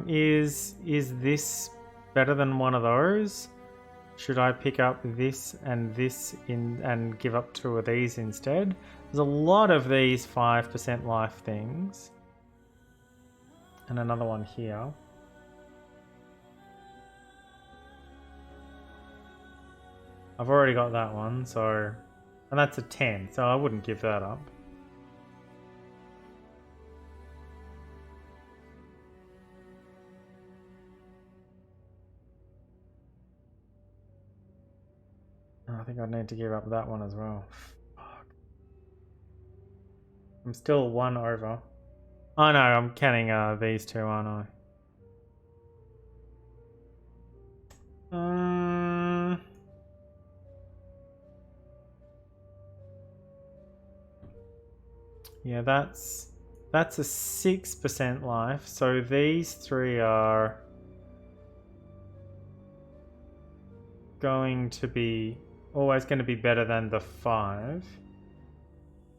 Is this better than one of those? Should I pick up this and this in and give up 2 of these instead? There's a lot of these 5% life things. And another one here. I've already got that one, so... And that's a 10, so I wouldn't give that up. I think I'd need to give up that one as well. Fuck. I'm still 1 over. Oh no, I'm counting these 2, aren't I? Yeah, that's a 6% life. So these 3 are always going to be better than the 5.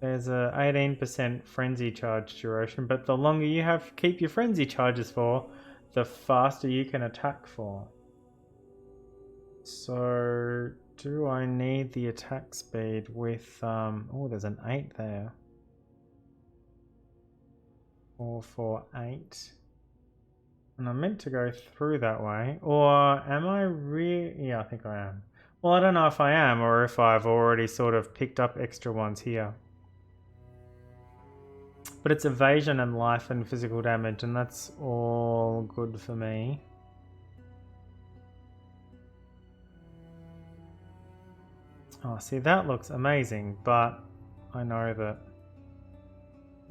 There's a 18% frenzy charge duration, but the longer you keep your frenzy charges for, the faster you can attack for. So do I need the attack speed with oh, there's an 8 there. 4, 4, 8. And I'm meant to go through that way. Or am I yeah, I think I am. Well, I don't know if I am or if I've already sort of picked up extra ones here. But it's evasion and life and physical damage, and that's all good for me. Oh, see, that looks amazing, but I know that...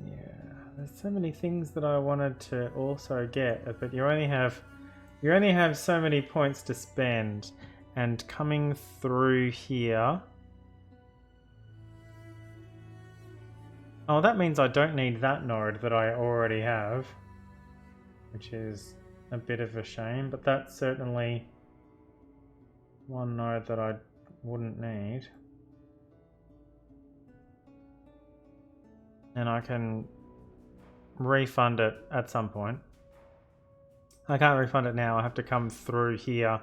Yeah, there's so many things that I wanted to also get, but you only have so many points to spend, and coming through here... Oh, that means I don't need that node that I already have, which is a bit of a shame, but that's certainly one node that I wouldn't need. And I can refund it at some point. I can't refund it now, I have to come through here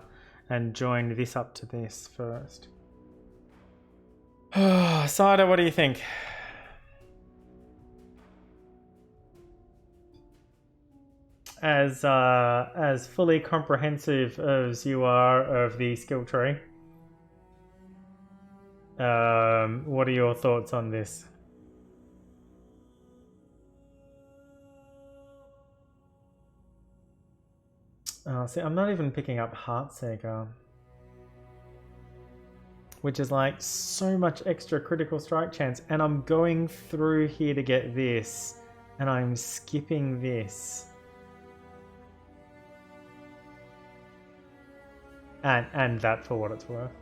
and join this up to this first. Cider, what do you think? As fully comprehensive as you are of the skill tree, what are your thoughts on this? See, I'm not even picking up Heartseeker, which is like so much extra critical strike chance, and I'm going through here to get this, and I'm skipping this. And that for what it's worth.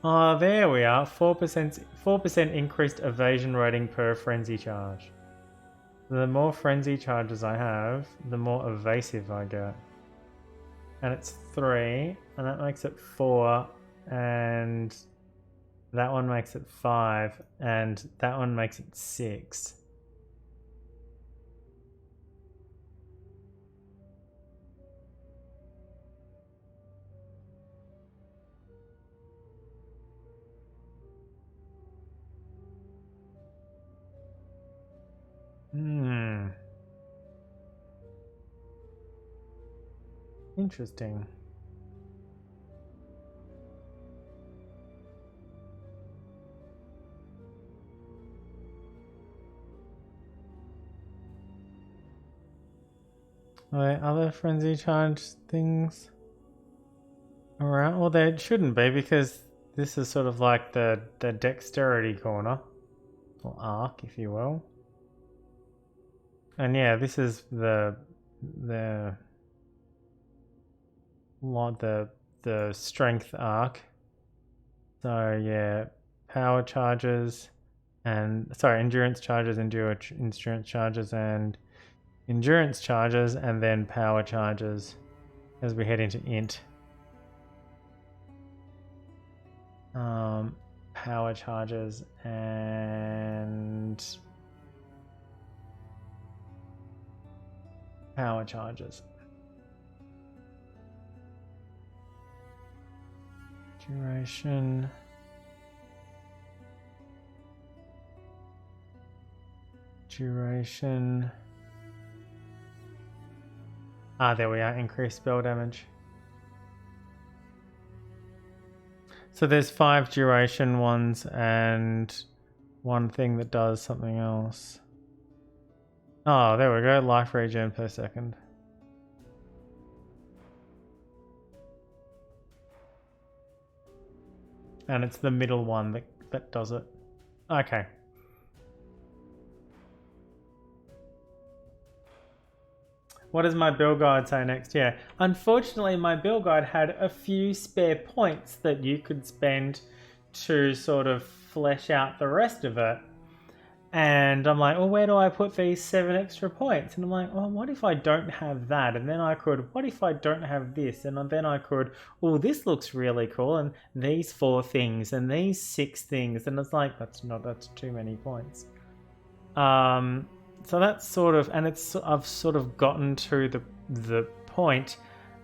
Oh, there we are. 4% increased evasion rating per frenzy charge. The more frenzy charges I have, the more evasive I get. And it's 3, and that makes it 4, and that one makes it 5, and that one makes it 6. Interesting. Are there other frenzy charge things around? Well, there shouldn't be, because this is sort of like the dexterity corner, or arc, if you will. And yeah, this is the the strength arc. So yeah, power charges and endurance charges, endurance charges, and endurance charges, and then power charges as we head into int. Power charges and power charges. Duration. Duration. There we are. Increased spell damage. So there's 5 duration ones and one thing that does something else. Oh, there we go. Life regen per second. And it's the middle one that does it. Okay. What does my build guide say next? Yeah, unfortunately my build guide had a few spare points that you could spend to sort of flesh out the rest of it. And I'm like, well, where do I put these 7 extra points? And I'm like, oh, what if I don't have that? And then I could, what if I don't have this? And then I could, oh, this looks really cool. And these 4 things and these 6 things. And it's like, that's too many points. So that's sort of, and I've sort of gotten to the point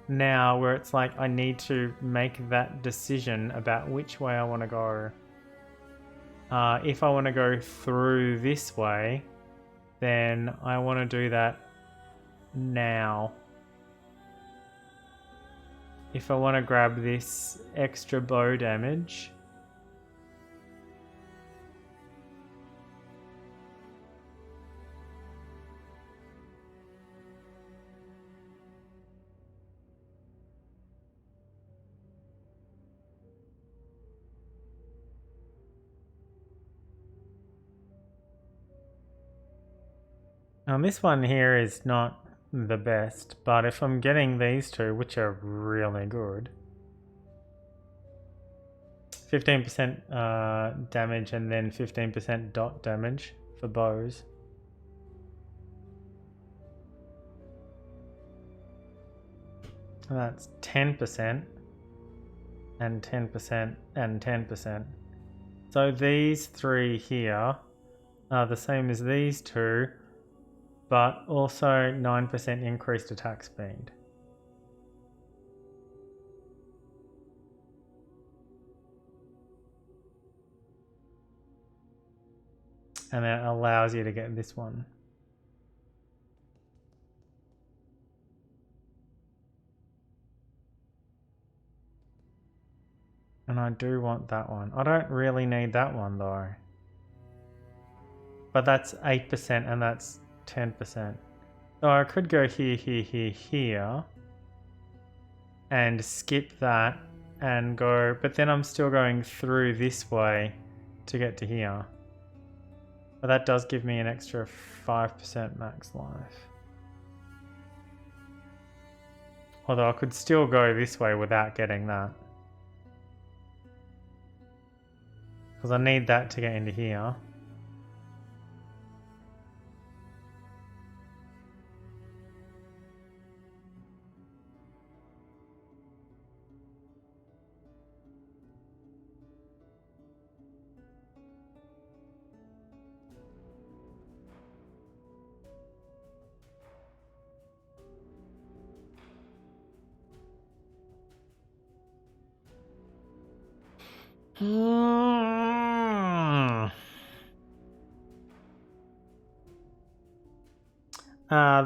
now where it's like I need to make that decision about which way I want to go. If I want to go through this way, then I want to do that now. If I want to grab this extra bow damage, now this one here is not the best, but if I'm getting these two, which are really good, 15% damage and then 15% dot damage for bows. And that's 10% and 10% and 10%. So these 3 here are the same as these 2, but also 9% increased attack speed. And then it allows you to get this one. And I do want that one. I don't really need that one though. But that's 8% and that's 10%. So I could go here, and skip that and go, but then I'm still going through this way to get to here. But that does give me an extra 5% max life. Although I could still go this way without getting that. Because I need that to get into here.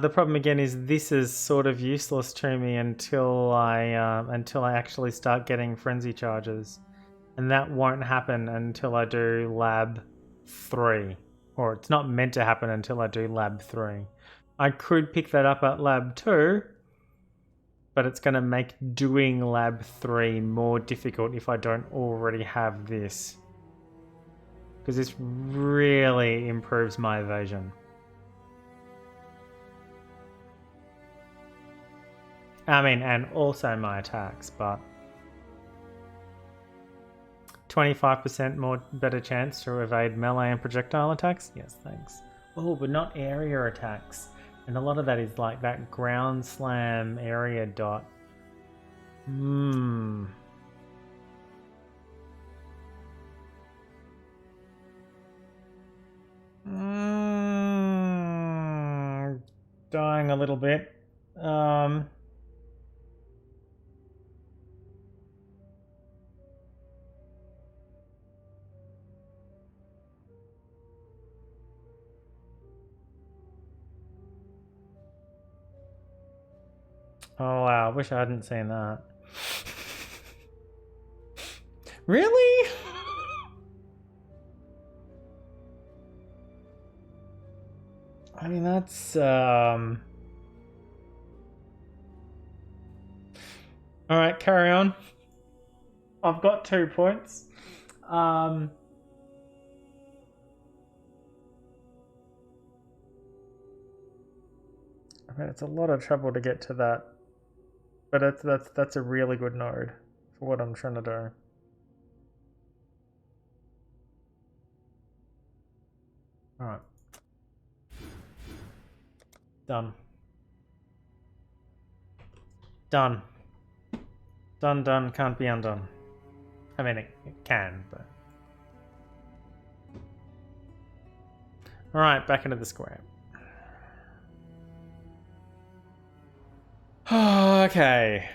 The problem again is this is sort of useless to me until I actually start getting frenzy charges, and that won't happen until I do lab 3, or it's not meant to happen until I do lab 3. I could pick that up at lab 2, but it's going to make doing lab 3 more difficult if I don't already have this, because this really improves my evasion. I mean, and also my attacks, but 25% more better chance to evade melee and projectile attacks? Yes, thanks. Oh, but not area attacks. And a lot of that is like that ground slam area dot. Dying a little bit. I Oh wow, I wish I hadn't seen that. Really? I mean, that's Alright, carry on. I've got 2 points. I mean, it's a lot of trouble to get to that. But that's a really good node for what I'm trying to do. Alright. Done. Done. Done, can't be undone. I mean, it can, but... Alright, back into the square. Okay.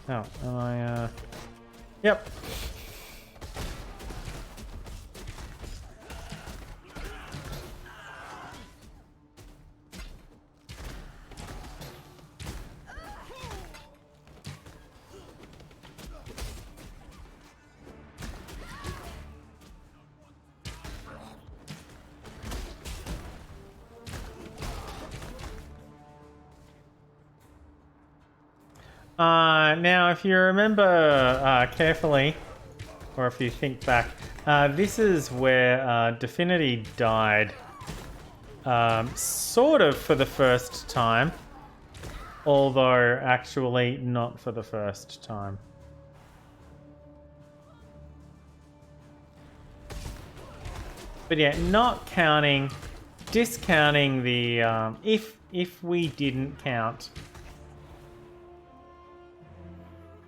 Oh, am I, Yep. Now, if you remember carefully, or if you think back, this is where Definity died, sort of for the first time, although actually not for the first time. But yeah, not counting, discounting the if we didn't count.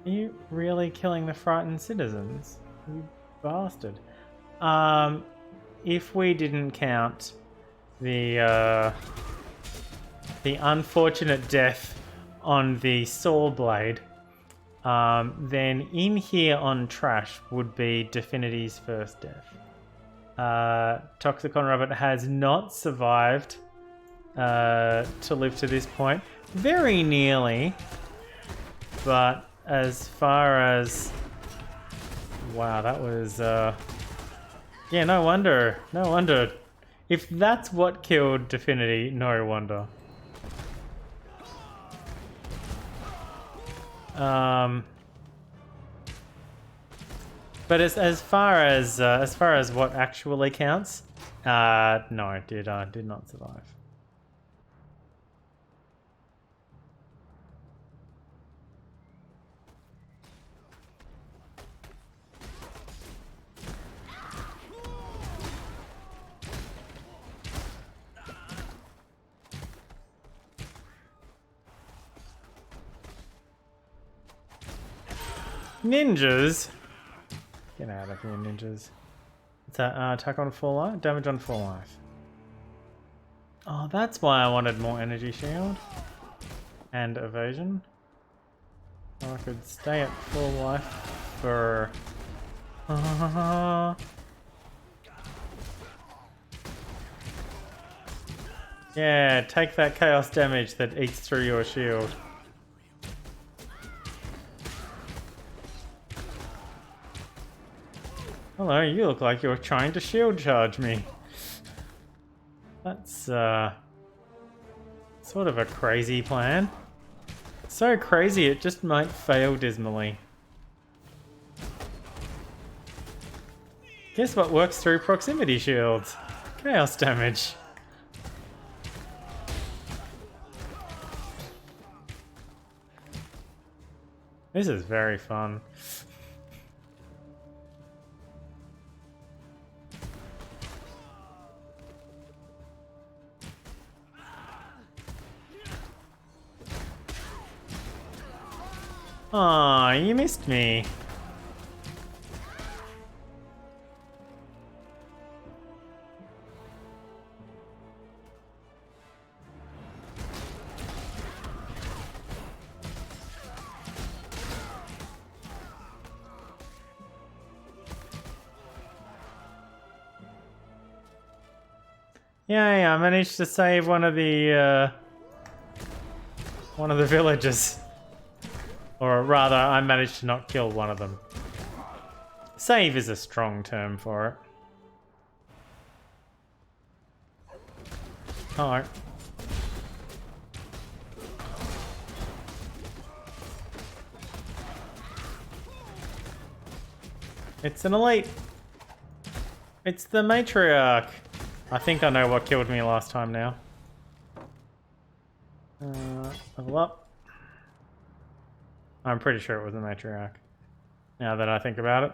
Are you really killing the frightened citizens? You bastard. If we didn't count the unfortunate death on the saw blade, then in here on trash would be Definity's first death. Toxicon Rabbit has not survived to live to this point. Very nearly, but as far as... Wow, that was... Yeah, no wonder. No wonder. If that's what killed Definity, no wonder. But as far as what actually counts, no, did not survive. Ninjas? Get out of here, ninjas. It's a attack on full life, damage on full life. Oh, that's why I wanted more energy shield. And evasion. So I could stay at full life for... Yeah, take that chaos damage that eats through your shield. Hello, you look like you're trying to shield charge me. That's, sort of a crazy plan. So crazy it just might fail dismally. Guess what works through proximity shields? Chaos damage. This is very fun. Aw, you missed me. Yay, I managed to save one of the villagers. Or rather, I managed to not kill one of them. Save is a strong term for it. Alright. It's an elite. It's the matriarch. I think I know what killed me last time now. Level up. I'm pretty sure it was a matriarch. Now that I think about it.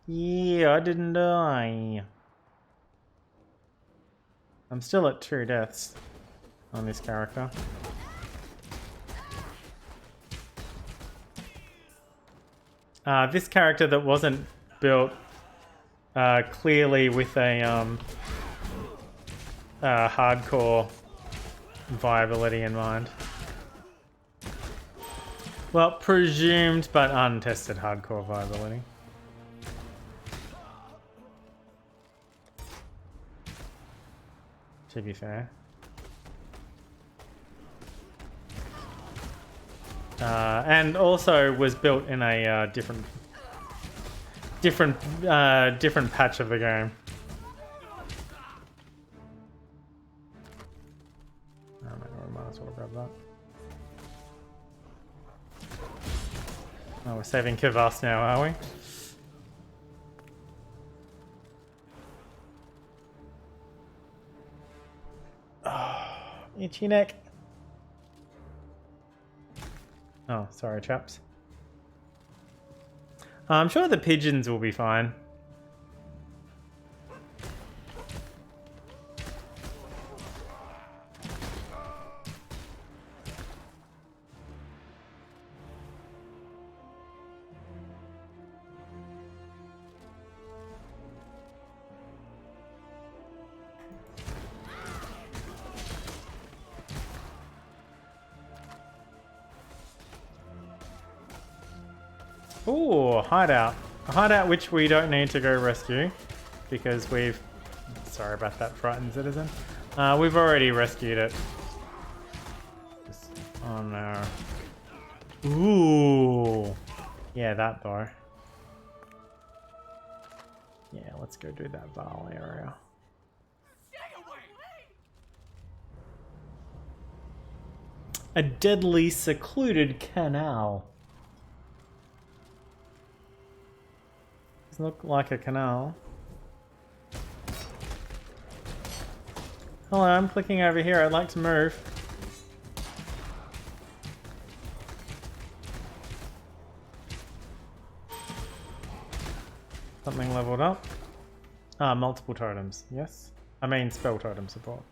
Yeah, I didn't die. I'm still at 2 deaths on this character. This character that wasn't built clearly with a hardcore viability in mind. Well, presumed but untested hardcore viability. To be fair. And also was built in a different patch of the game. I might as well grab that. Oh, we're saving Kivas now, are we? Oh, itchy neck. Oh, sorry, chaps. I'm sure the pigeons will be fine. Ooh, hideout. A hideout which we don't need to go rescue because we've... Sorry about that, frightened citizen. We've already rescued it. Oh no. Ooh. Yeah, that though. Yeah, let's go do that Val area. A deadly secluded canal. Doesn't look like a canal. Hello, I'm clicking over here. I'd like to move. Something leveled up. Ah, multiple totems. Yes. I mean spell totem support.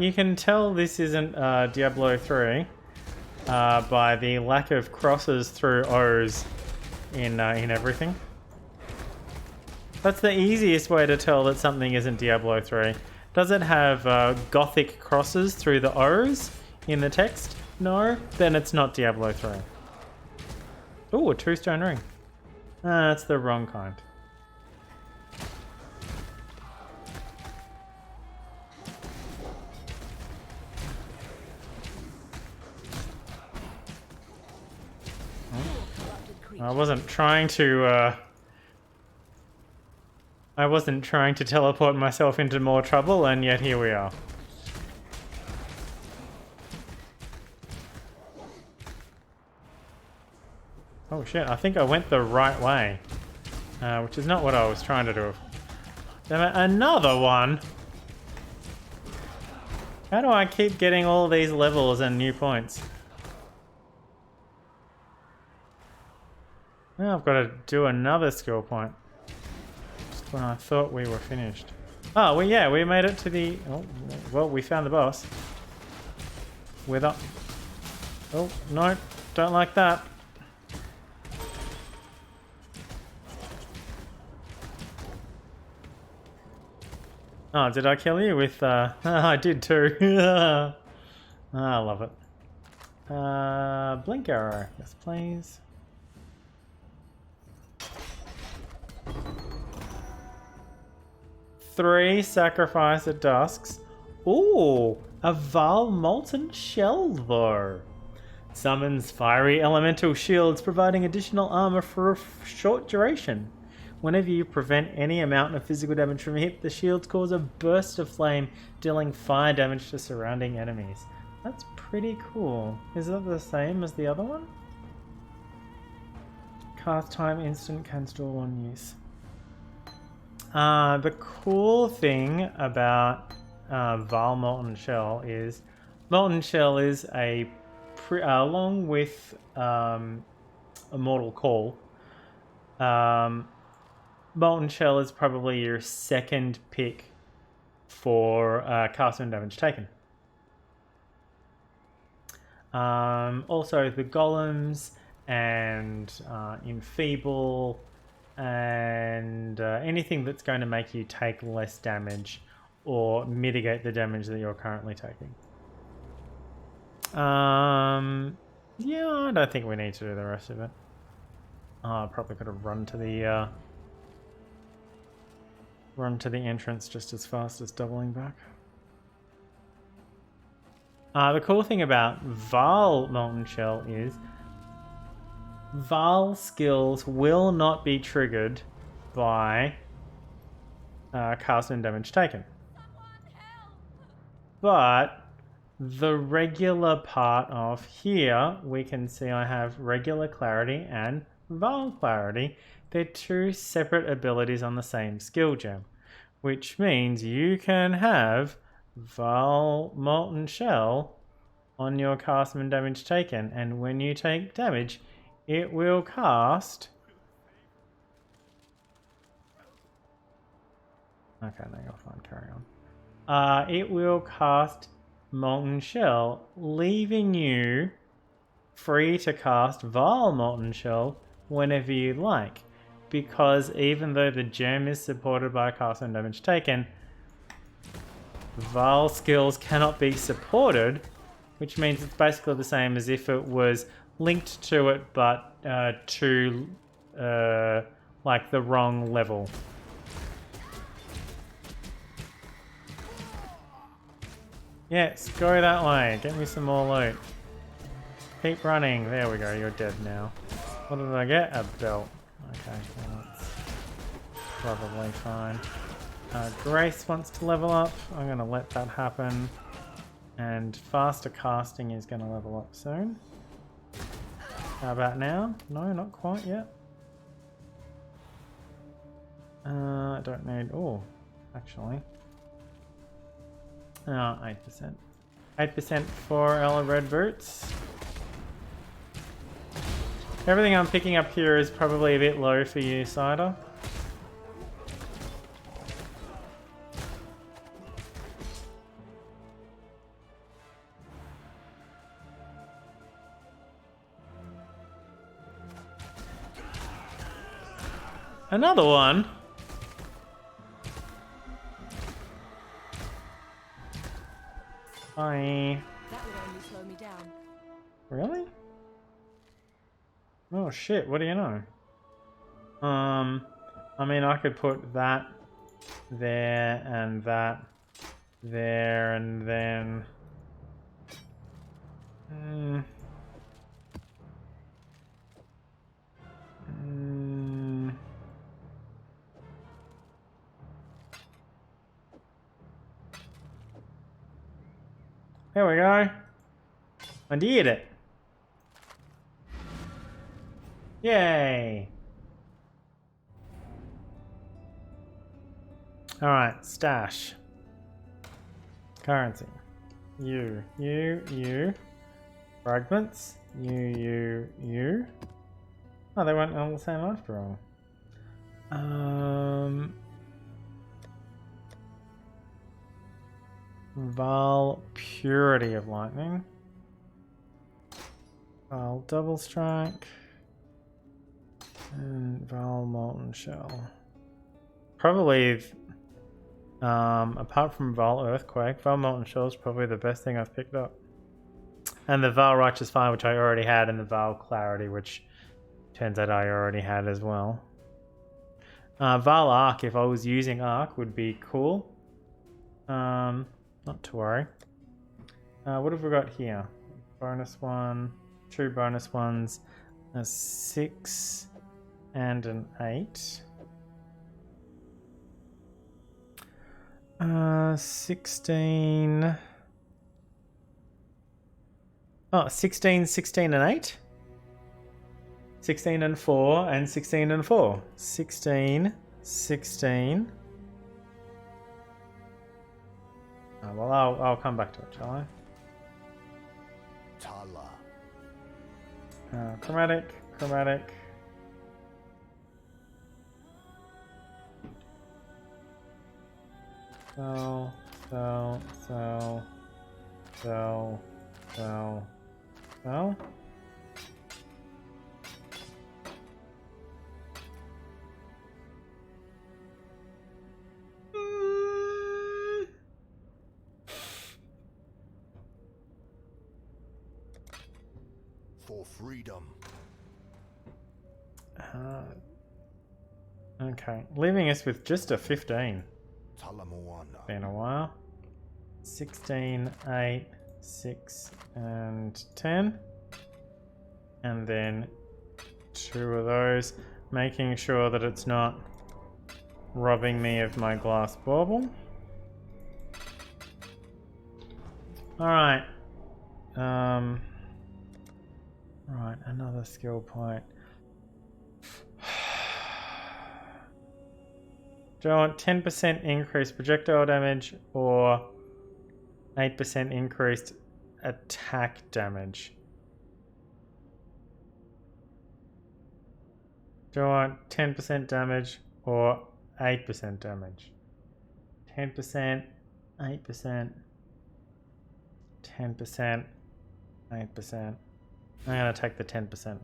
You can tell this isn't Diablo 3 by the lack of crosses through O's in everything. That's the easiest way to tell that something isn't Diablo 3. Does it have gothic crosses through the O's in the text? No? Then it's not Diablo 3. Ooh, a 2-stone ring. That's the wrong kind. I wasn't trying to teleport myself into more trouble, and yet here we are. Oh shit, I think I went the right way. Which is not what I was trying to do. Damn it, another one! How do I keep getting all these levels and new points? Now I've got to do another skill point. Just when I thought we were finished. Oh, well, yeah, we made it to the... Oh, well, we found the boss. With up. Oh, no, don't like that. Oh, did I kill you with... I did too. I love it. Blink arrow. Yes, please. Three sacrifice at dusks. Ooh, a Val Molten Shell though. Summons fiery elemental shields, providing additional armor for a short duration. Whenever you prevent any amount of physical damage from a hit, the shields cause a burst of flame, dealing fire damage to surrounding enemies. That's pretty cool. Is that the same as the other one? Cast time instant, can store one use. The cool thing about Val Molten Shell is Molten Shell is along with Immortal Call. Molten Shell is probably your second pick for cast and damage taken. Also the golems and enfeeble and anything that's going to make you take less damage or mitigate the damage that you're currently taking. Yeah, I don't think we need to do the rest of it. I probably could have run to the entrance just as fast as doubling back. The cool thing about Val Molten Shell is Val skills will not be triggered by cast and damage taken. But the regular part of here, we can see I have regular clarity and Val clarity. They're two separate abilities on the same skill gem, which means you can have Val Molten Shell on your cast and damage taken, and when you take damage, it will cast... Okay, no, you're fine, carry on. It will cast Molten Shell, leaving you free to cast Val Molten Shell whenever you like. Because even though the gem is supported by cast and damage taken, Val skills cannot be supported, which means it's basically the same as if it was linked to it, but to like the wrong level. Yes, go that way. Get me some more loot. Keep running. There we go. You're dead now. What did I get? A belt. Okay, well, that's probably fine. Grace wants to level up. I'm going to let that happen. And faster casting is going to level up soon. How about now? No, not quite yet. I don't need... Oh, actually. 8%. 8% for Ella Red Boots. Everything I'm picking up here is probably a bit low for you, Cider. Another one? Hi. That would only slow me down. Really? Oh shit, what do you know? I mean, I could put that there and that there and then... There we go. I did it. Yay! Alright, stash. Currency. You. Fragments. You. Oh, they weren't all the same after all. Val Purity of Lightning. Val Double Strike. And Val Molten Shell. Probably, apart from Val Earthquake, Val Molten Shell is probably the best thing I've picked up. And the Val Righteous Fire, which I already had, and the Val Clarity, which turns out I already had as well. Val Arc, if I was using Arc, would be cool. Not to worry. What have we got here? Bonus one, 2 bonus ones, a 6 and an 8. 16. Oh, 16, 16 and 8. 16 and 4 and 16 and 4. 16, 16. Oh, well, I'll come back to it, shall I? Tala. Chromatic. Sell. 'For freedom. Okay, leaving us with just a 15. Talamoana. Been a while. 16, 8, 6, and 10. And then 2 of those, making sure that it's not robbing me of my glass bauble. Alright. Right, another skill point. Do I want 10% increased projectile damage or 8% increased attack damage? Do I want 10% damage or 8% damage? 10%, 8%, 10%, 8%. I'm gonna take the 10%.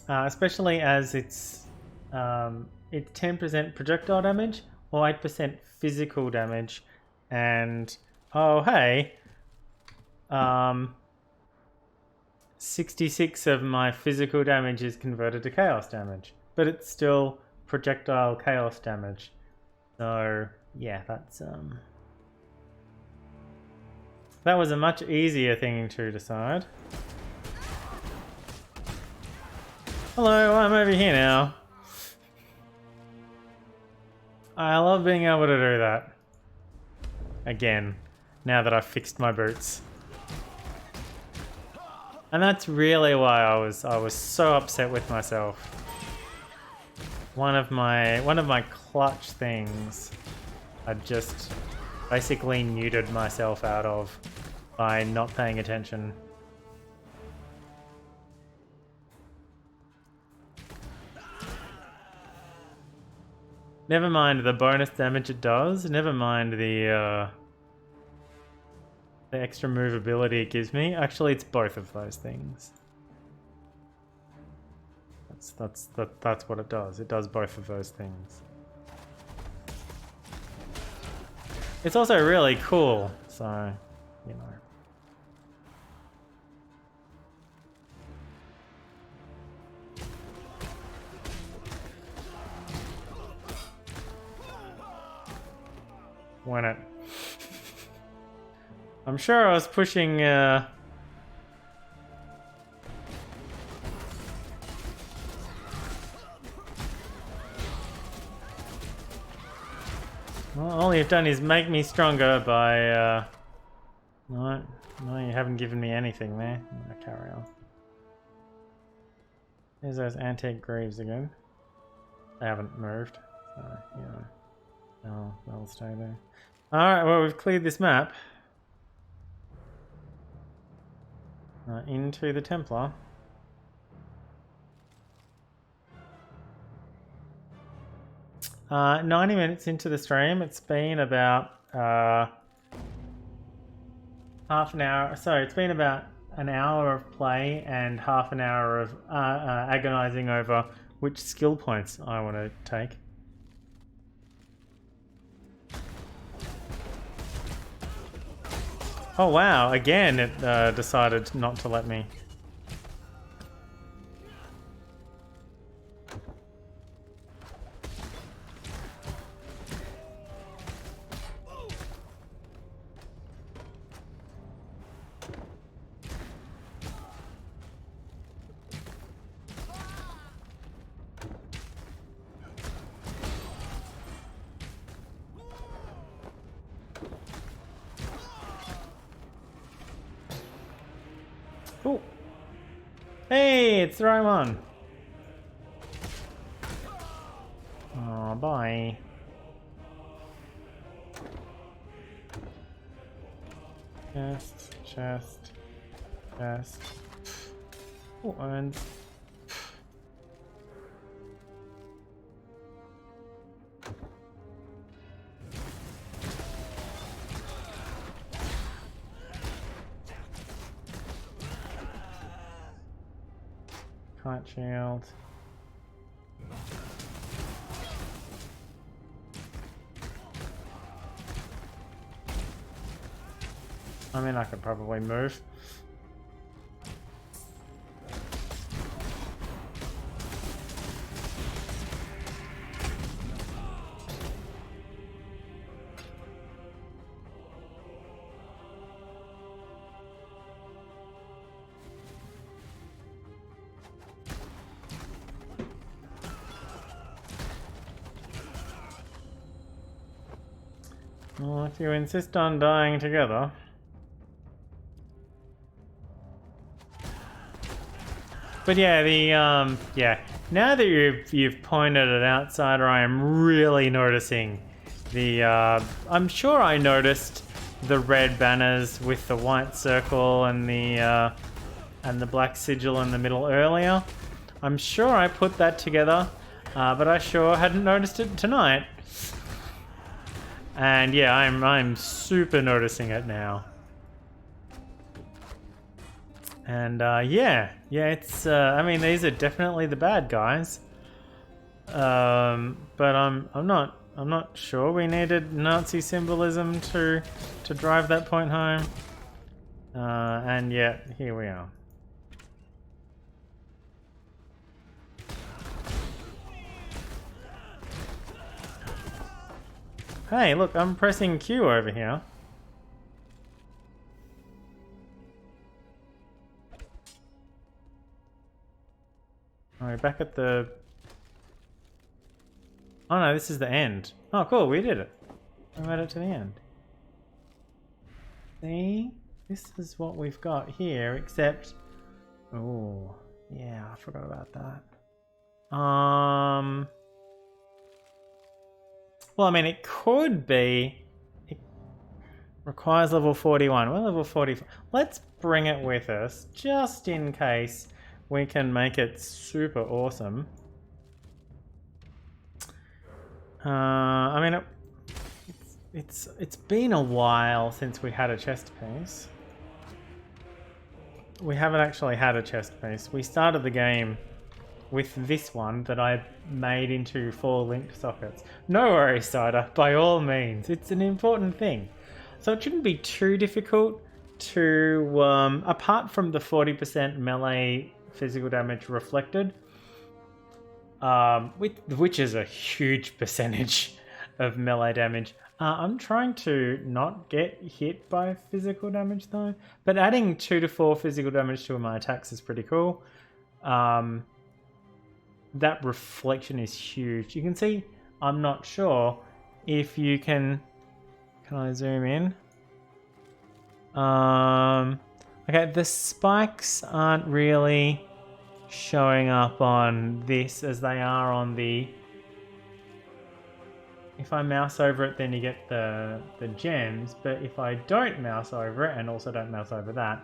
Especially as it's 10% projectile damage or 8% physical damage, and oh hey, 66 of my physical damage is converted to chaos damage, but it's still projectile chaos damage. So yeah, that was a much easier thing to decide. Hello, I'm over here now. I love being able to do that. Again, now that I've fixed my boots. And that's really why I was so upset with myself. One of my clutch things I just basically neutered myself out of by not paying attention. Never mind the bonus damage it does. Never mind the extra movability it gives me. Actually, it's both of those things. That's what it does. It does both of those things. It's also really cool, so you know. Win it. I'm sure I was pushing well, all you've done is make me stronger by right. No, you haven't given me anything there. I'll carry on. There's those antique graves again. They haven't moved. So, yeah. Oh, they'll stay there. Alright, well, we've cleared this map. Into the Templar. 90 minutes into the stream. It's been about half an hour. Sorry, it's been about an hour of play and half an hour of agonizing over which skill points I want to take. Oh wow, again it decided not to let me. Oh, hey, it's the right one. Oh, bye. Chest. Oh, and kite shield. I mean, I could probably move. Well, if you insist on dying together. But yeah, now that you've pointed it outsider, I am really noticing the I'm sure I noticed the red banners with the white circle and the black sigil in the middle earlier. I'm sure I put that together, but I sure hadn't noticed it tonight. And yeah, I'm super noticing it now. And yeah, it's I mean, these are definitely the bad guys. But I'm not sure we needed Nazi symbolism to drive that point home. And yet here we are. Hey, look, I'm pressing Q over here. Alright, back at the... Oh no, this is the end. Oh cool, we did it. We made it to the end. See? This is what we've got here, except... Oh, yeah, I forgot about that. Well, I mean, it could be... It requires level 41. We're level 45. Let's bring it with us, just in case we can make it super awesome. I mean, it's been a while since we had a chest piece. We haven't actually had a chest piece. We started the game with this one that I made into 4 linked sockets. No worries, Cider, by all means. It's an important thing. So it shouldn't be too difficult to, apart from the 40% melee physical damage reflected, which is a huge percentage of melee damage. I'm trying to not get hit by physical damage though, but adding 2 to 4 physical damage to my attacks is pretty cool. That reflection is huge. You can see, I'm not sure if you can I zoom in? Okay, the spikes aren't really showing up on this as they are on the... If I mouse over it, then you get the gems, but if I don't mouse over it, and also don't mouse over that,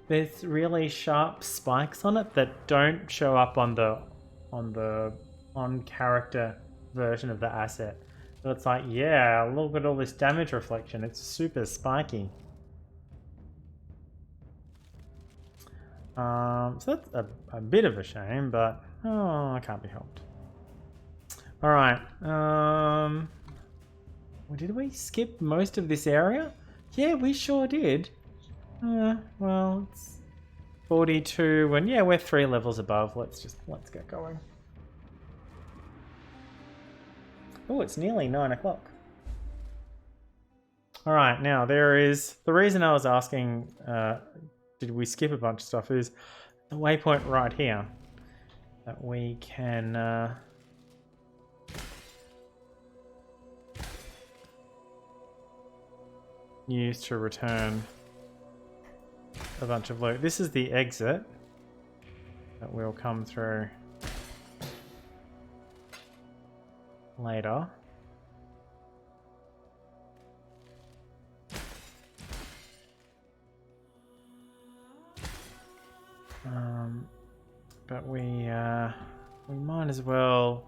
there's really sharp spikes on it that don't show up on the on-character version of the asset. So it's like, yeah, look at all this damage reflection. It's super spiky. So that's a bit of a shame, but oh, I can't be helped. All right. Did we skip most of this area? Yeah, we sure did. Well, it's 42, and yeah, we're 3 levels above. Let's get going. Oh, it's nearly 9 o'clock. All right, now there is the reason I was asking. Did we skip a bunch of stuff? Is the waypoint right here that we can. Use to return a bunch of loot. This is the exit that we'll come through later. But we might as well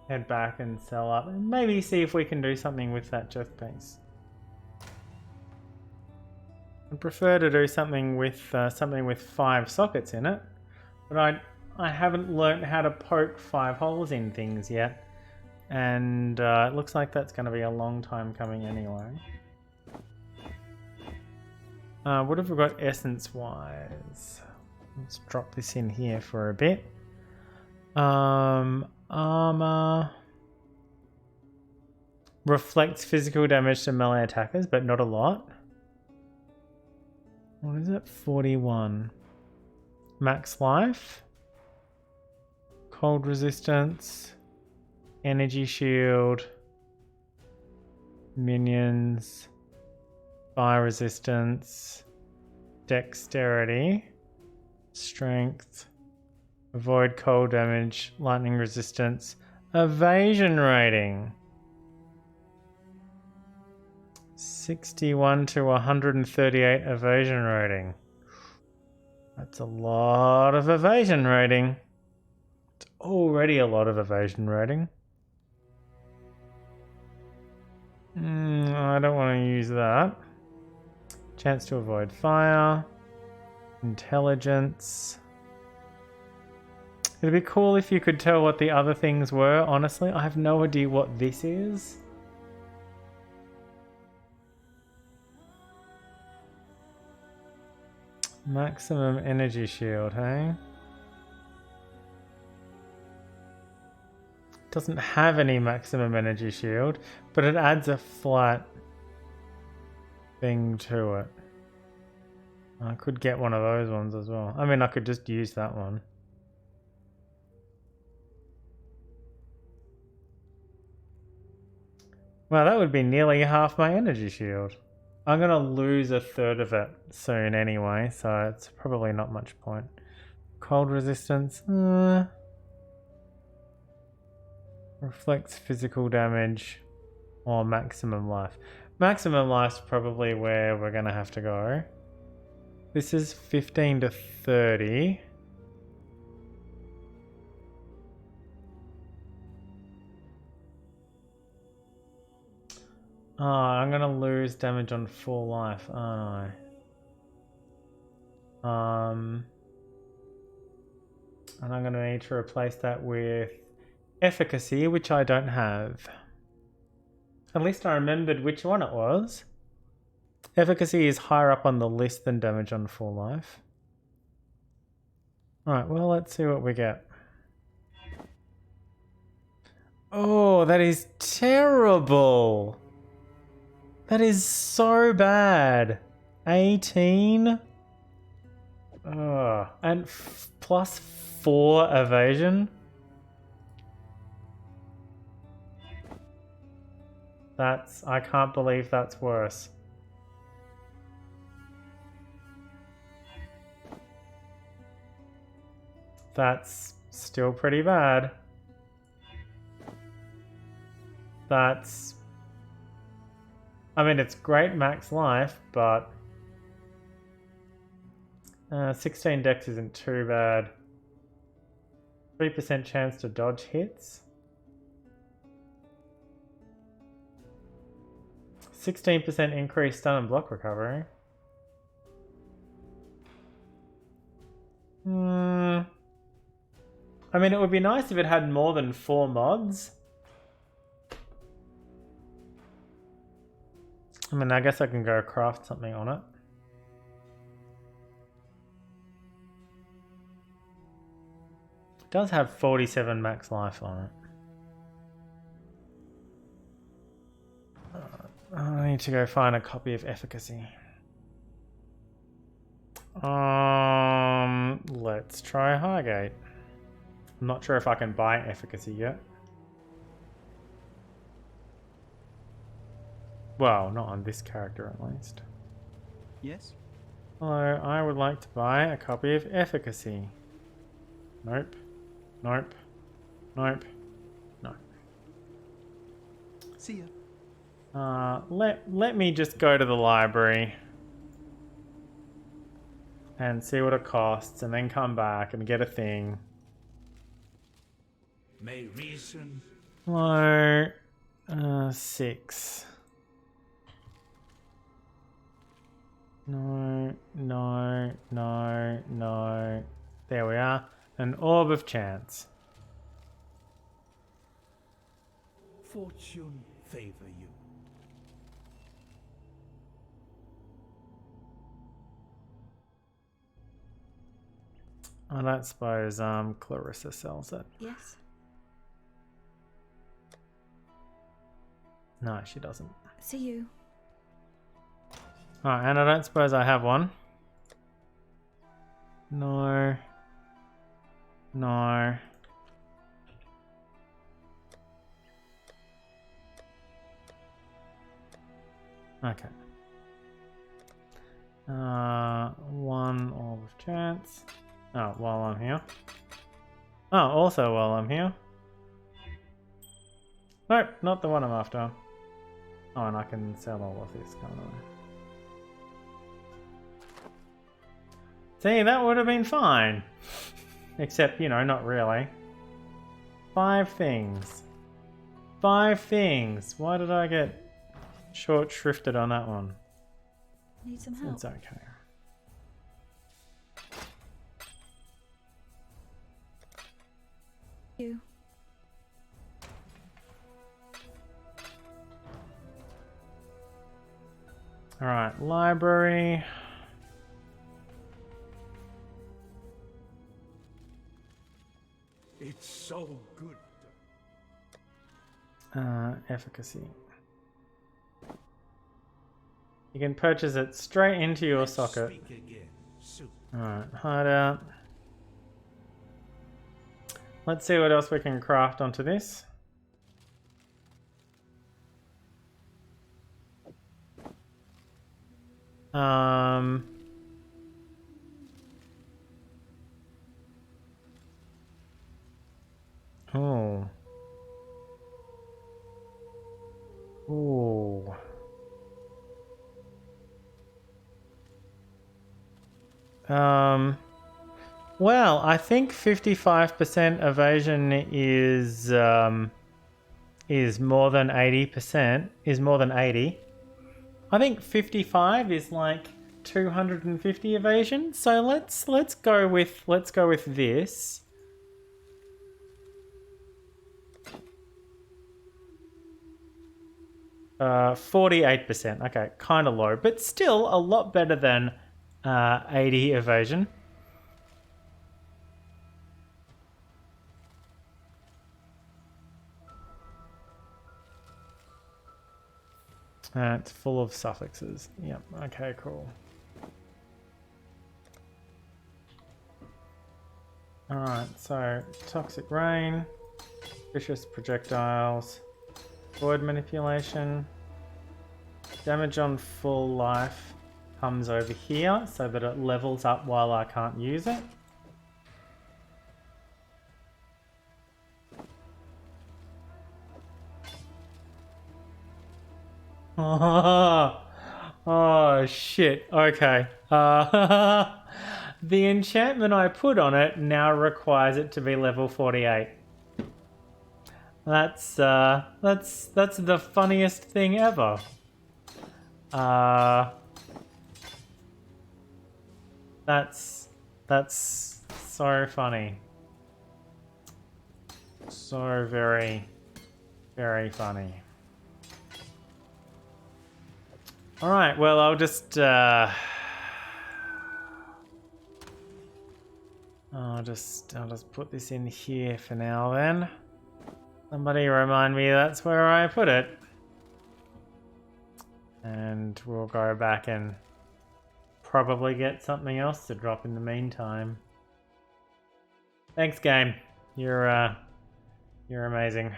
head back and sell up and maybe see if we can do something with that chest piece. I'd prefer to do something with 5 sockets in it, but I haven't learnt how to poke 5 holes in things yet, and it looks like that's going to be a long time coming anyway. What have we got essence wise? Let's drop this in here for a bit. Armor reflects physical damage to melee attackers, but not a lot. What is it? 41. Max life. Cold resistance. Energy shield. Minions. Fire resistance. Dexterity. Strength. Avoid cold damage. Lightning resistance. Evasion rating. 61 to 138 evasion rating. That's a lot of evasion rating. It's already a lot of evasion rating. I don't want to use that. Chance to avoid fire. Intelligence. It'd be cool if you could tell what the other things were, honestly. I have no idea what this is. Maximum energy shield, hey? Doesn't have any maximum energy shield, but it adds a flat thing to it. I could get one of those ones as well. I mean, I could just use that one. Well, that would be nearly half my energy shield. I'm going to lose a third of it soon anyway, so it's probably not much point. Cold resistance. Reflects physical damage or maximum life. Maximum life's probably where we're going to have to go. This is 15 to 30. Oh, I'm going to lose damage on full life, aren't I? And I'm going to need to replace that with efficacy, which I don't have. At least I remembered which one it was. Efficacy is higher up on the list than damage on full life. Alright, well, let's see what we get. Oh, that is terrible! That is so bad. 18. And plus 4 evasion. I can't believe that's worse. That's still pretty bad. That's... I mean, it's great max life, but... 16 dex isn't too bad. 3% chance to dodge hits. 16% increased stun and block recovery. I mean, it would be nice if it had more than 4 mods. I mean, I guess I can go craft something on it. It does have 47 max life on it. I need to go find a copy of efficacy. Let's try Highgate. I'm not sure if I can buy efficacy yet. Well, not on this character at least. Yes? Hello, I would like to buy a copy of efficacy. Nope. Nope. Nope. No. See ya. Let me just go to the library and see what it costs and then come back and get a thing. May reason. Hello. 6. No, no, no, no. There we are. An orb of chance. Fortune favor you. I don't suppose Clarissa sells it. Yes. No, she doesn't. See you. Alright, and I don't suppose I have one. No. No. Okay. 1 orb of chance. Oh, while I'm here. Oh, also while I'm here. Nope, not the one I'm after. Oh, and I can sell all of this, can't I? See, that would have been fine. Except, you know, not really. 5 things. 5 things. Why did I get short shrifted on that one? Need some help. It's okay. You. Alright, library. It's so good. Efficacy. You can purchase it straight into your socket. Speak again soon. Alright, hideout. Let's see what else we can craft onto this. Oh. Ooh. Well, I think 55% evasion is more than 80%. Is more than 80. I think 55 is like 250 evasion. So let's go with this. Uh, 48%. Okay, kind of low, but still a lot better than 80 evasion. It's full of suffixes. Yep, okay, cool. Alright, so Toxic Rain, Vicious Projectiles, Void Manipulation, damage on full life comes over here so that it levels up while I can't use it. Oh shit. Okay. The enchantment I put on it now requires it to be level 48. That's the funniest thing ever. That's so funny. So very, very funny. Alright, well I'll just I'll just put this in here for now then. Somebody remind me that's where I put it. And we'll go back and probably get something else to drop in the meantime. Thanks, game. You're amazing.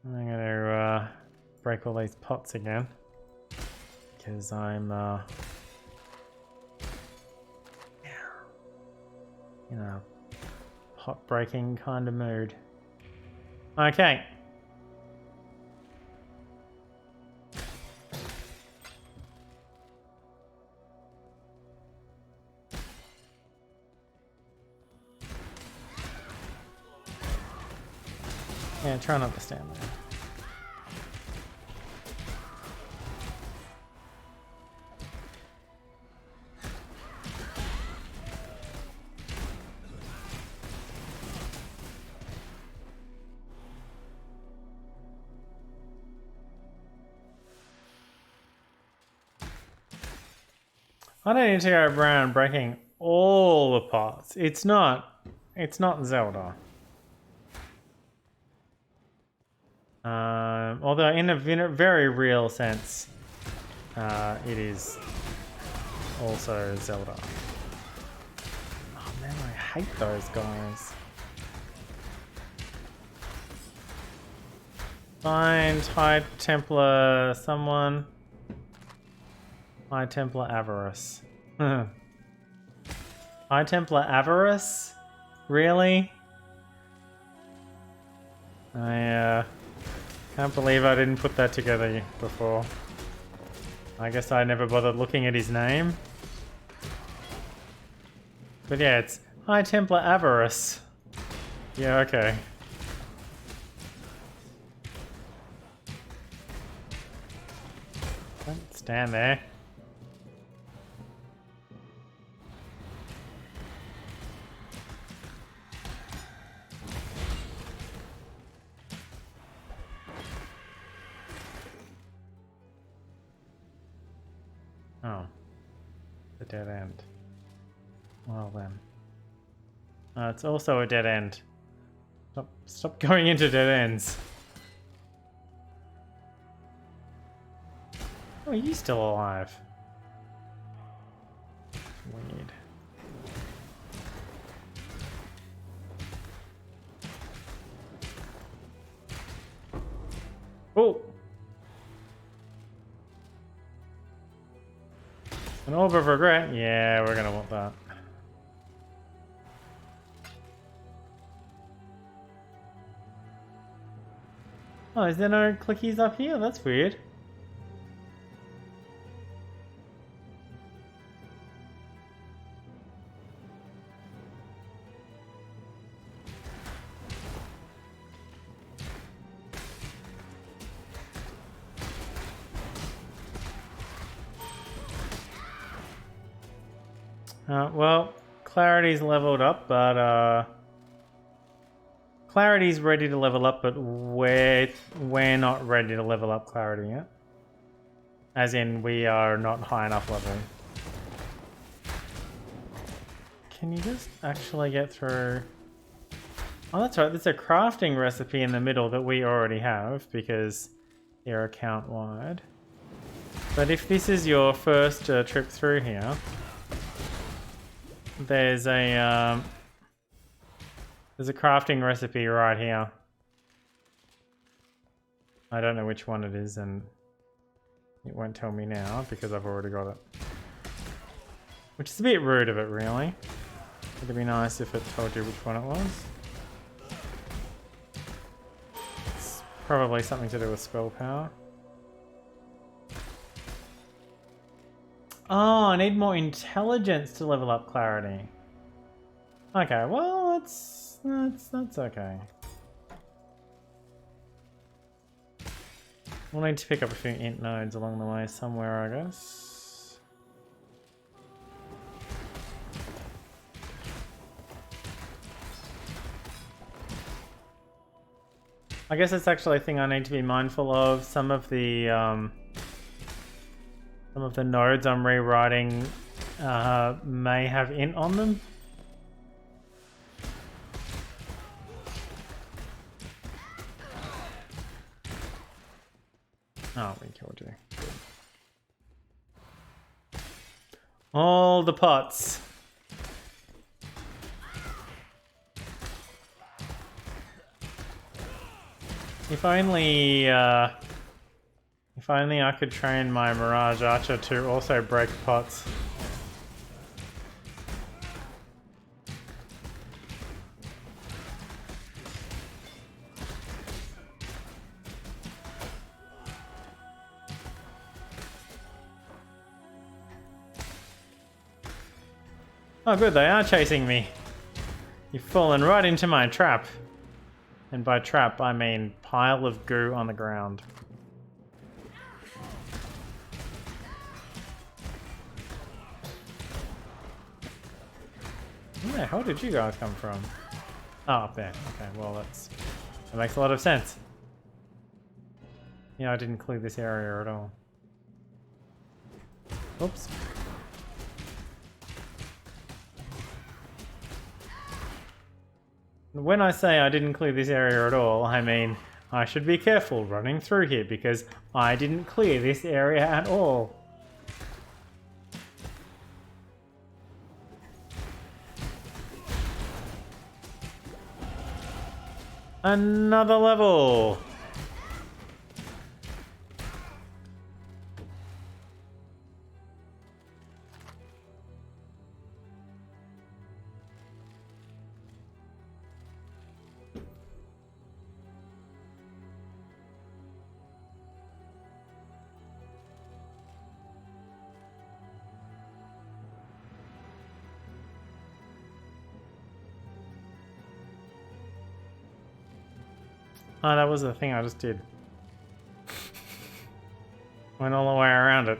I'm gonna break all these pots again because I'm in a pot breaking kind of mood. Okay. Yeah, try not to stand there. I don't need to go around breaking all the pots. It's not Zelda. Although in a very real sense, it is also Zelda. Oh man, I hate those guys. Find High Templar someone. High Templar Avarice. High Templar Avarice? Really? I can't believe I didn't put that together before. I guess I never bothered looking at his name. But yeah, it's High Templar Avarice. Yeah, okay. Don't stand there. Oh. The dead end. Well then. It's also a dead end. Stop going into dead ends. Oh, you still alive. Weird. Oh! An orb of regret? Yeah, we're gonna want that. Oh, is there no clickies up here? That's weird. Well, Clarity's leveled up, but Clarity's ready to level up, but we're not ready to level up Clarity yet. As in, we are not high enough level. Can you just actually get through? Oh, that's right. There's a crafting recipe in the middle that we already have because they're account wide. But if this is your first trip through here, there's a crafting recipe right here. I don't know which one it is, and it won't tell me now because I've already got it. Which is a bit rude of it, really. It'd be nice if it told you which one it was. It's probably something to do with spell power. Oh, I need more intelligence to level up clarity. Okay, well, that's okay. We'll need to pick up a few int nodes along the way somewhere, I guess. I guess it's actually a thing I need to be mindful of. Some of the nodes I'm rewriting may have int on them. Oh, we killed you. All the pots. If only I could train my Mirage Archer to also break pots. Oh good, they are chasing me. You've fallen right into my trap. And by trap, I mean pile of goo on the ground. Where the hell did you guys come from? Oh, up there. Okay, well that makes a lot of sense. Yeah, I didn't clear this area at all. Oops. When I say I didn't clear this area at all, I mean I should be careful running through here because I didn't clear this area at all. Another level! Oh, that was the thing I just did. Went all the way around it.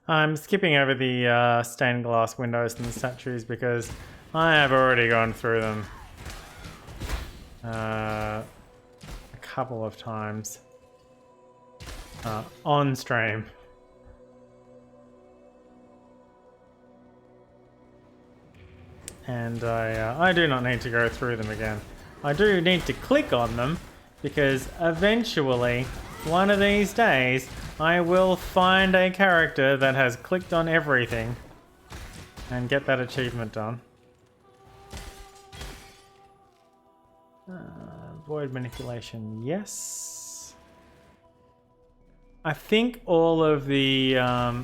I'm skipping over the stained glass windows and the statues because I have already gone through them a couple of times on stream. And I do not need to go through them again. I do need to click on them because eventually, one of these days, I will find a character that has clicked on everything and get that achievement done. Void manipulation, yes. I think all of the... I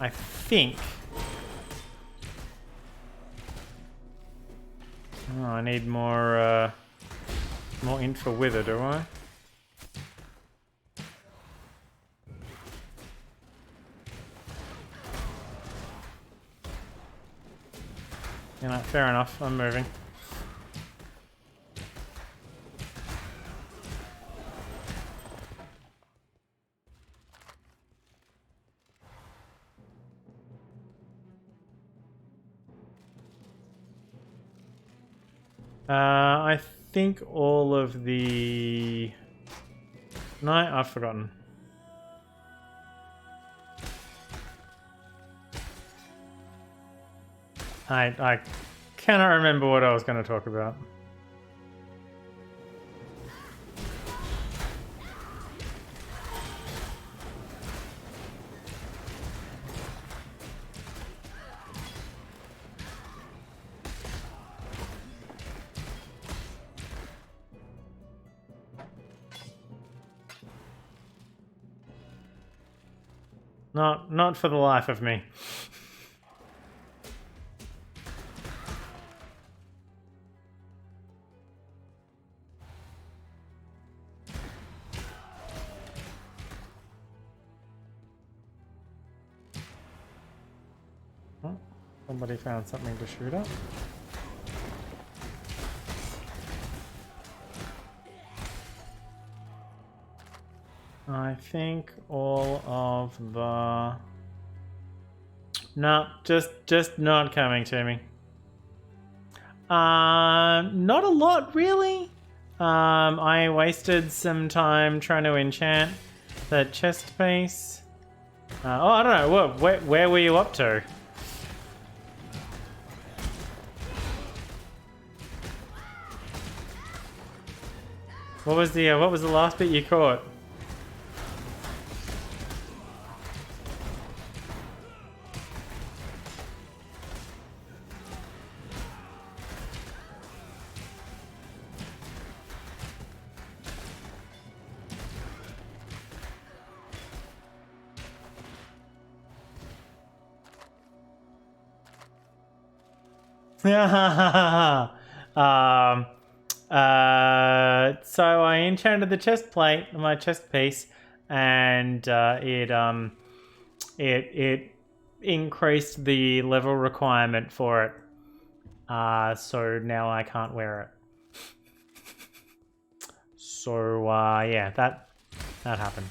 think... Oh, I need more int for wither, do I? Yeah, fair enough. I'm moving. I think all of the... No, I've forgotten. I cannot remember what I was going to talk about. Not for the life of me. Oh, somebody found something to shoot at. I think all of the... No, just not coming to me. Not a lot, really. I wasted some time trying to enchant that chest piece. Oh, I don't know. Where were you up to? What was the last bit you caught? So I enchanted the chest plate, my chest piece, and it increased the level requirement for it. So now I can't wear it. So yeah, that happened.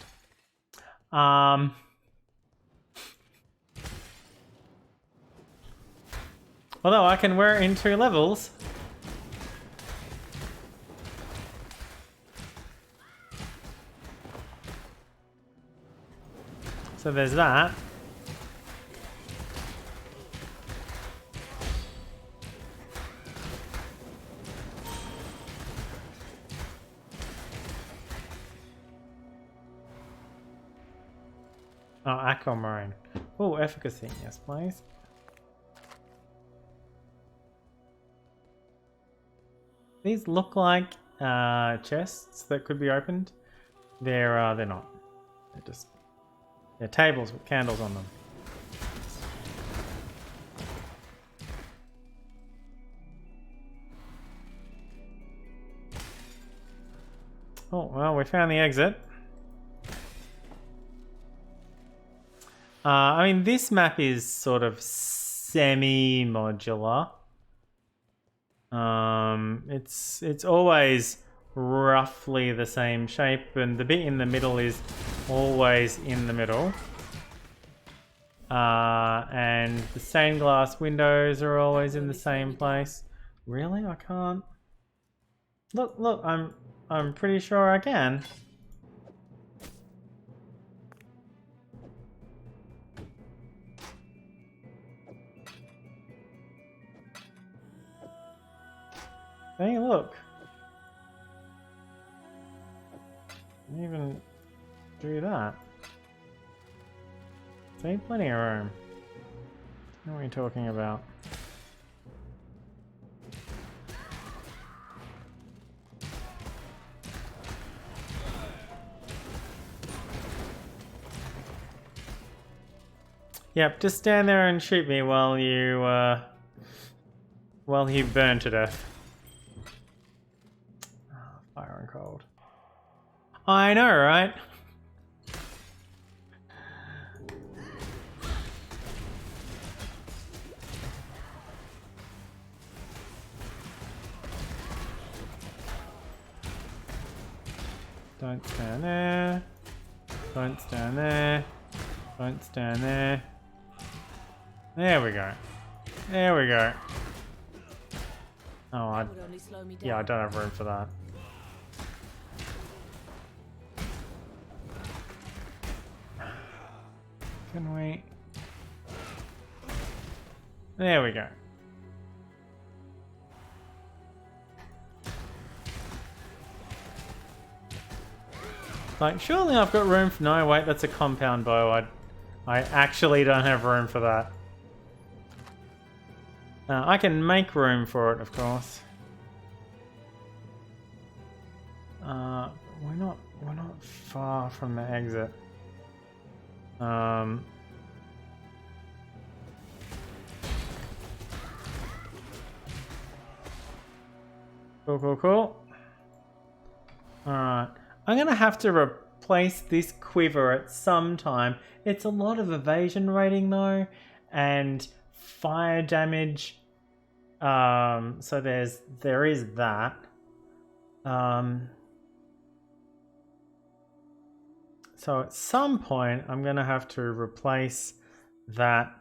Although I can wear it in 2 levels. So there's that. Oh, aquamarine. Oh, efficacy. Yes, please. These look like chests that could be opened. They're not. They're tables with candles on them. Oh well, we found the exit. I mean, this map is sort of semi-modular. It's always roughly the same shape, and the bit in the middle is always in the middle. And the stained glass windows are always in the same place. Really? I can't. Look, I'm pretty sure I can. Hey, look. Didn't even do that. See, plenty of room. What are we talking about? Yep, just stand there and shoot me while you burn to death. Fire and cold. I know, right? Don't stand there. Don't stand there. Don't stand there. There we go. There we go. Oh, That would only slow me down. yeah, I don't have room for that. Can we? There we go. Like, surely I've got room for... No, wait, that's a compound bow. I actually don't have room for that. I can make room for it, of course. We're not far from the exit. Cool. Alright. I'm gonna have to replace this quiver at some time. It's a lot of evasion rating though, and fire damage. So there is that. So at some point I'm gonna have to replace that.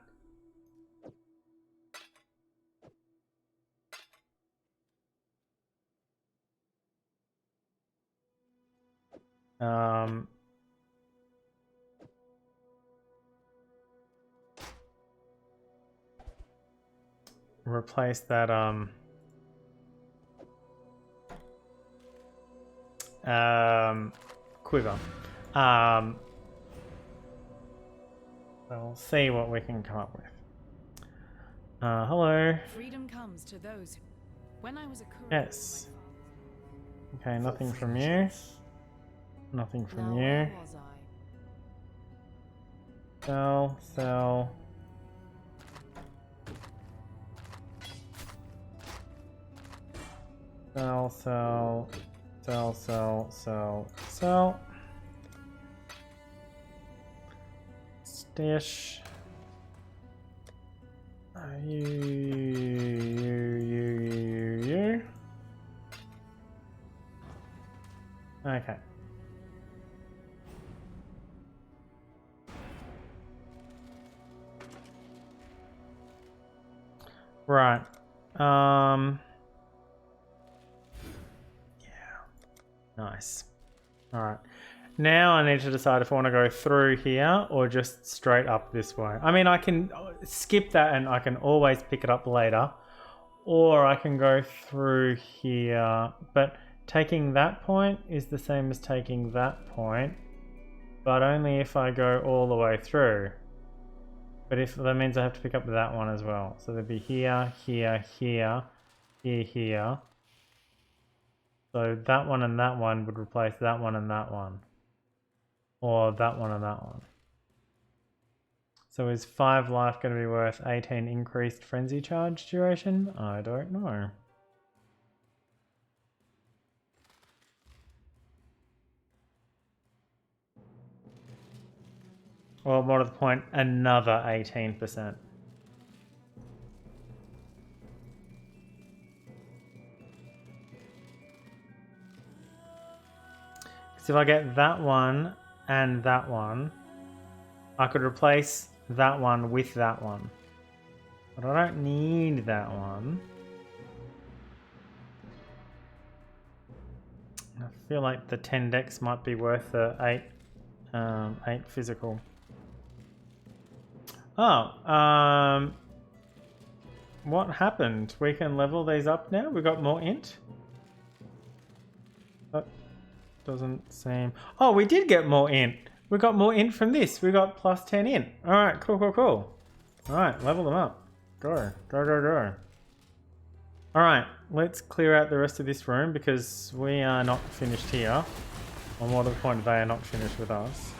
Replace that quiver. We'll see what we can come up with. Hello. Freedom comes to those who... When I was a courier... Yes. Okay, nothing from you. Nothing from you. Where was I? Sell. Sell. Stash. You. Okay. Right. Yeah. Nice. All right. Now I need to decide if I want to go through here or just straight up this way. I mean, I can skip that and I can always pick it up later, or I can go through here, but taking that point is the same as taking that point, but only if I go all the way through. But if that means I have to pick up that one as well. So there'd be here. So that one and that one would replace that one and that one. Or that one and that one. So is 5 life going to be worth 18 increased frenzy charge duration? I don't know. Well, more to the point, another 18%. Because if I get that one and that one, I could replace that one with that one. But I don't need that one. I feel like the 10 dex might be worth the 8 physical. Oh, what happened? We can level these up now? We got more int? That doesn't seem... Oh, we did get more int. We got more int from this. We got plus 10 int. Alright, cool. Alright, level them up. Go. Alright, let's clear out the rest of this room because we are not finished here. Or more to the point, they are not finished with us.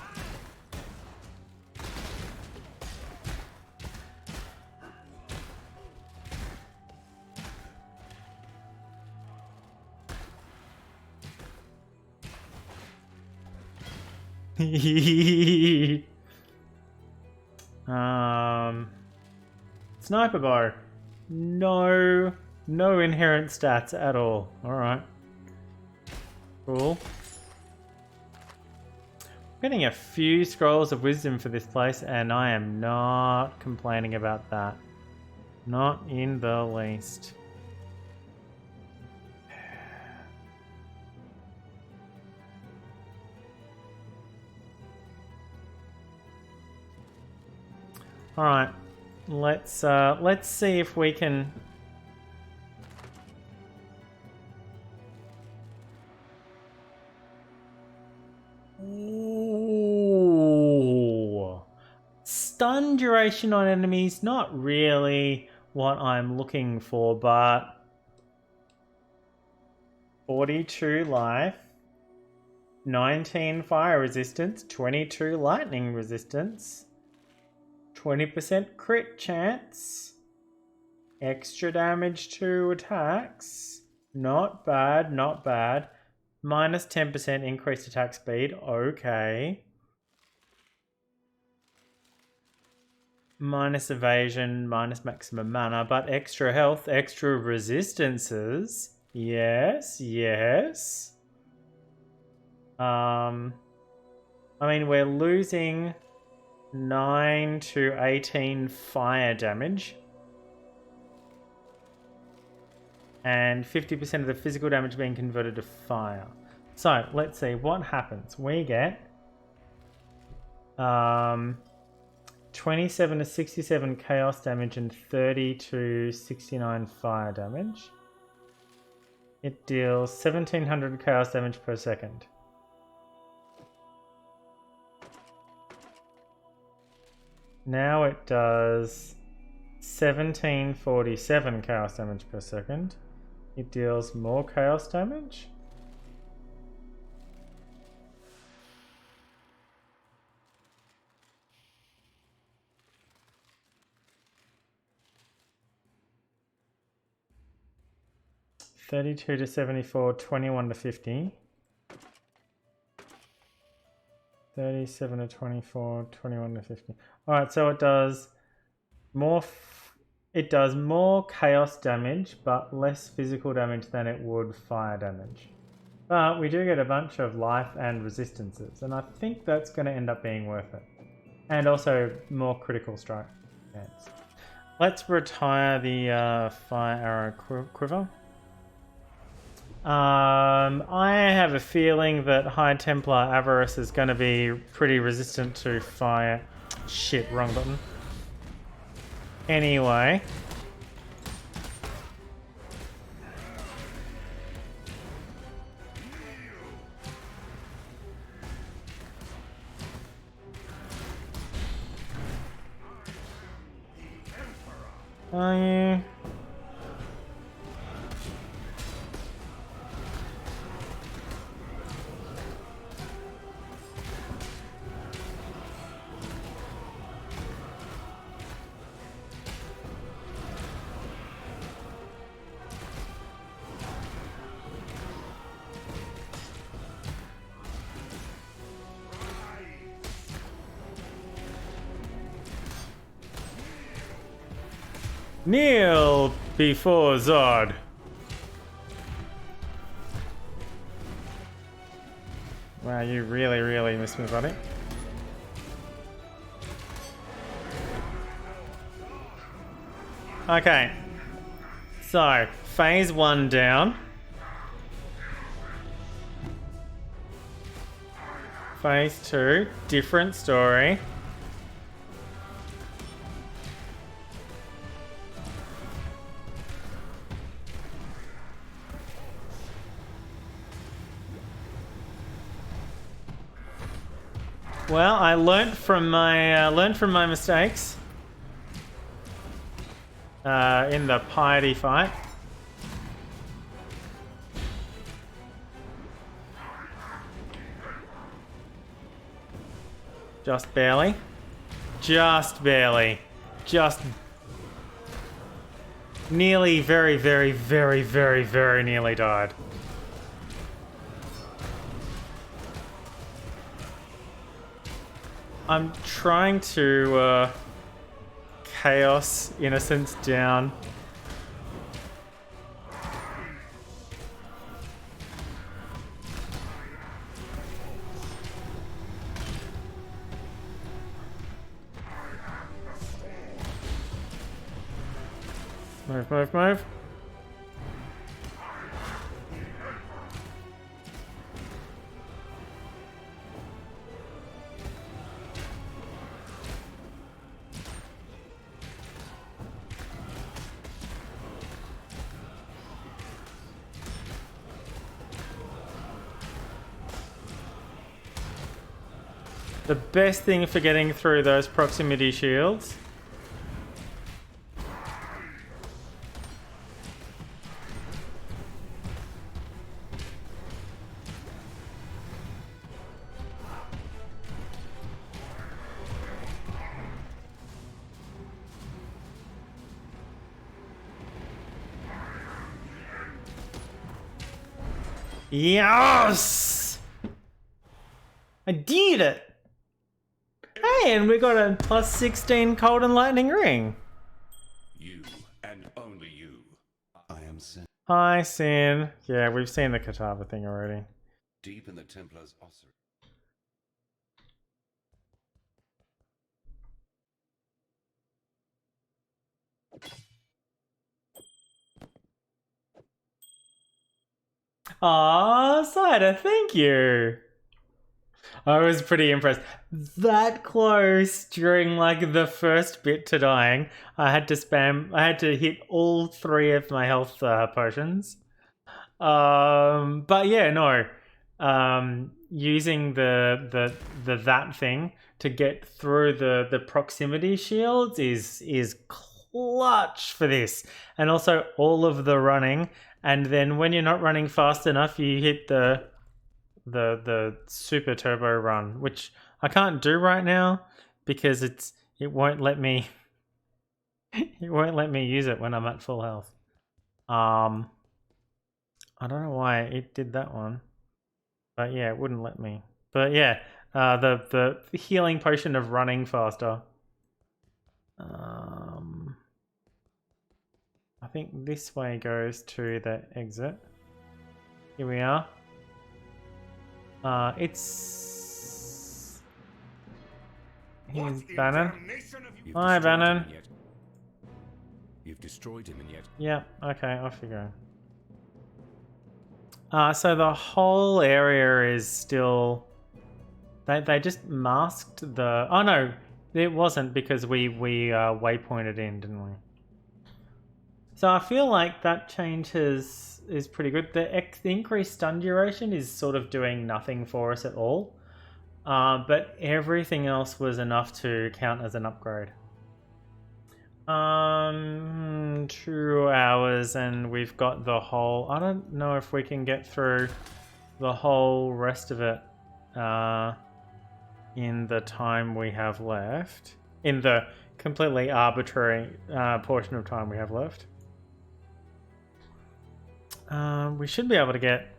Sniper bow. No inherent stats at all. Alright. Cool. I'm getting a few scrolls of wisdom for this place and I am not complaining about that. Not in the least. All right, let's see if we can. Ooh. Stun duration on enemies, not really what I'm looking for, but 42 life, 19 fire resistance, 22 lightning resistance, 20% crit chance, extra damage to attacks. Not bad, not bad. Minus 10% increased attack speed. Okay. Minus evasion, minus maximum mana, but extra health, extra resistances. Yes, yes. I mean, we're losing 9 to 18 fire damage. And 50% of the physical damage being converted to fire. So, let's see what happens. We get 27 to 67 chaos damage and 30 to 69 fire damage. It deals 1700 chaos damage per second. Now it does 1747 chaos damage per second. It deals more chaos damage. $32 to $74, $21 to $50. 37 to 24, 21 to 50. Alright, so it does more chaos damage, but less physical damage than it would fire damage. But we do get a bunch of life and resistances, and I think that's going to end up being worth it. And also more critical strike chance. Let's retire the fire arrow quiver. I have a feeling that High Templar Avarice is going to be pretty resistant to fire. Shit, wrong button. Anyway. Are you? Kneel before Zod. Wow, you really missed me, buddy. Okay. So, phase 1 down. Phase 2, different story. Well, I learnt from my mistakes in the piety fight. Just barely. Just barely. Just nearly, very nearly died. I'm trying to chaos innocence down. Move. the best thing for getting through those proximity shields. Yes! I did it! Hey, and we got a plus 16 cold and lightning ring. You and only you. I am sent Hi, Sin. Yeah, we've seen the Katava thing already. deep in the Templar's ossuary. Aw, Cider, thank you. I was pretty impressed. That close during like the first bit to dying. I had to hit all 3 of my health potions. But yeah, no. Using the that thing to get through the proximity shields is clutch for this. And also all of the running, and then when you're not running fast enough, you hit the super turbo run, which I can't do right now because it won't let me use it when I'm at full health. I don't know why it did that one, but yeah, it wouldn't let me. But yeah, the healing potion of running faster. I think this way goes to the exit. Here we are. It's... Here's Bannon. You've Hi, destroyed Bannon. him and yet- You've destroyed him and yet. Yeah, okay, off you go. So the whole area is still... They just masked the... Oh no, it wasn't because we waypointed in, didn't we? So I feel like that change is pretty good. The increased stun duration is sort of doing nothing for us at all. But everything else was enough to count as an upgrade. 2 hours and we've got the whole... I don't know if we can get through the whole rest of it in the time we have left. In the completely arbitrary portion of time we have left. We should be able to get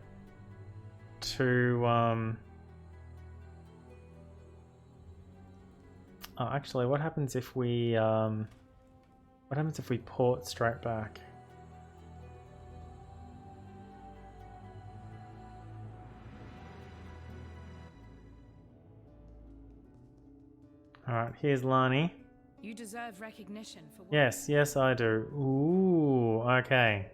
to... Oh, actually, what happens if we... What happens if we port straight back? Alright, here's Lani. You deserve recognition for what Yes, I do. Ooh, okay.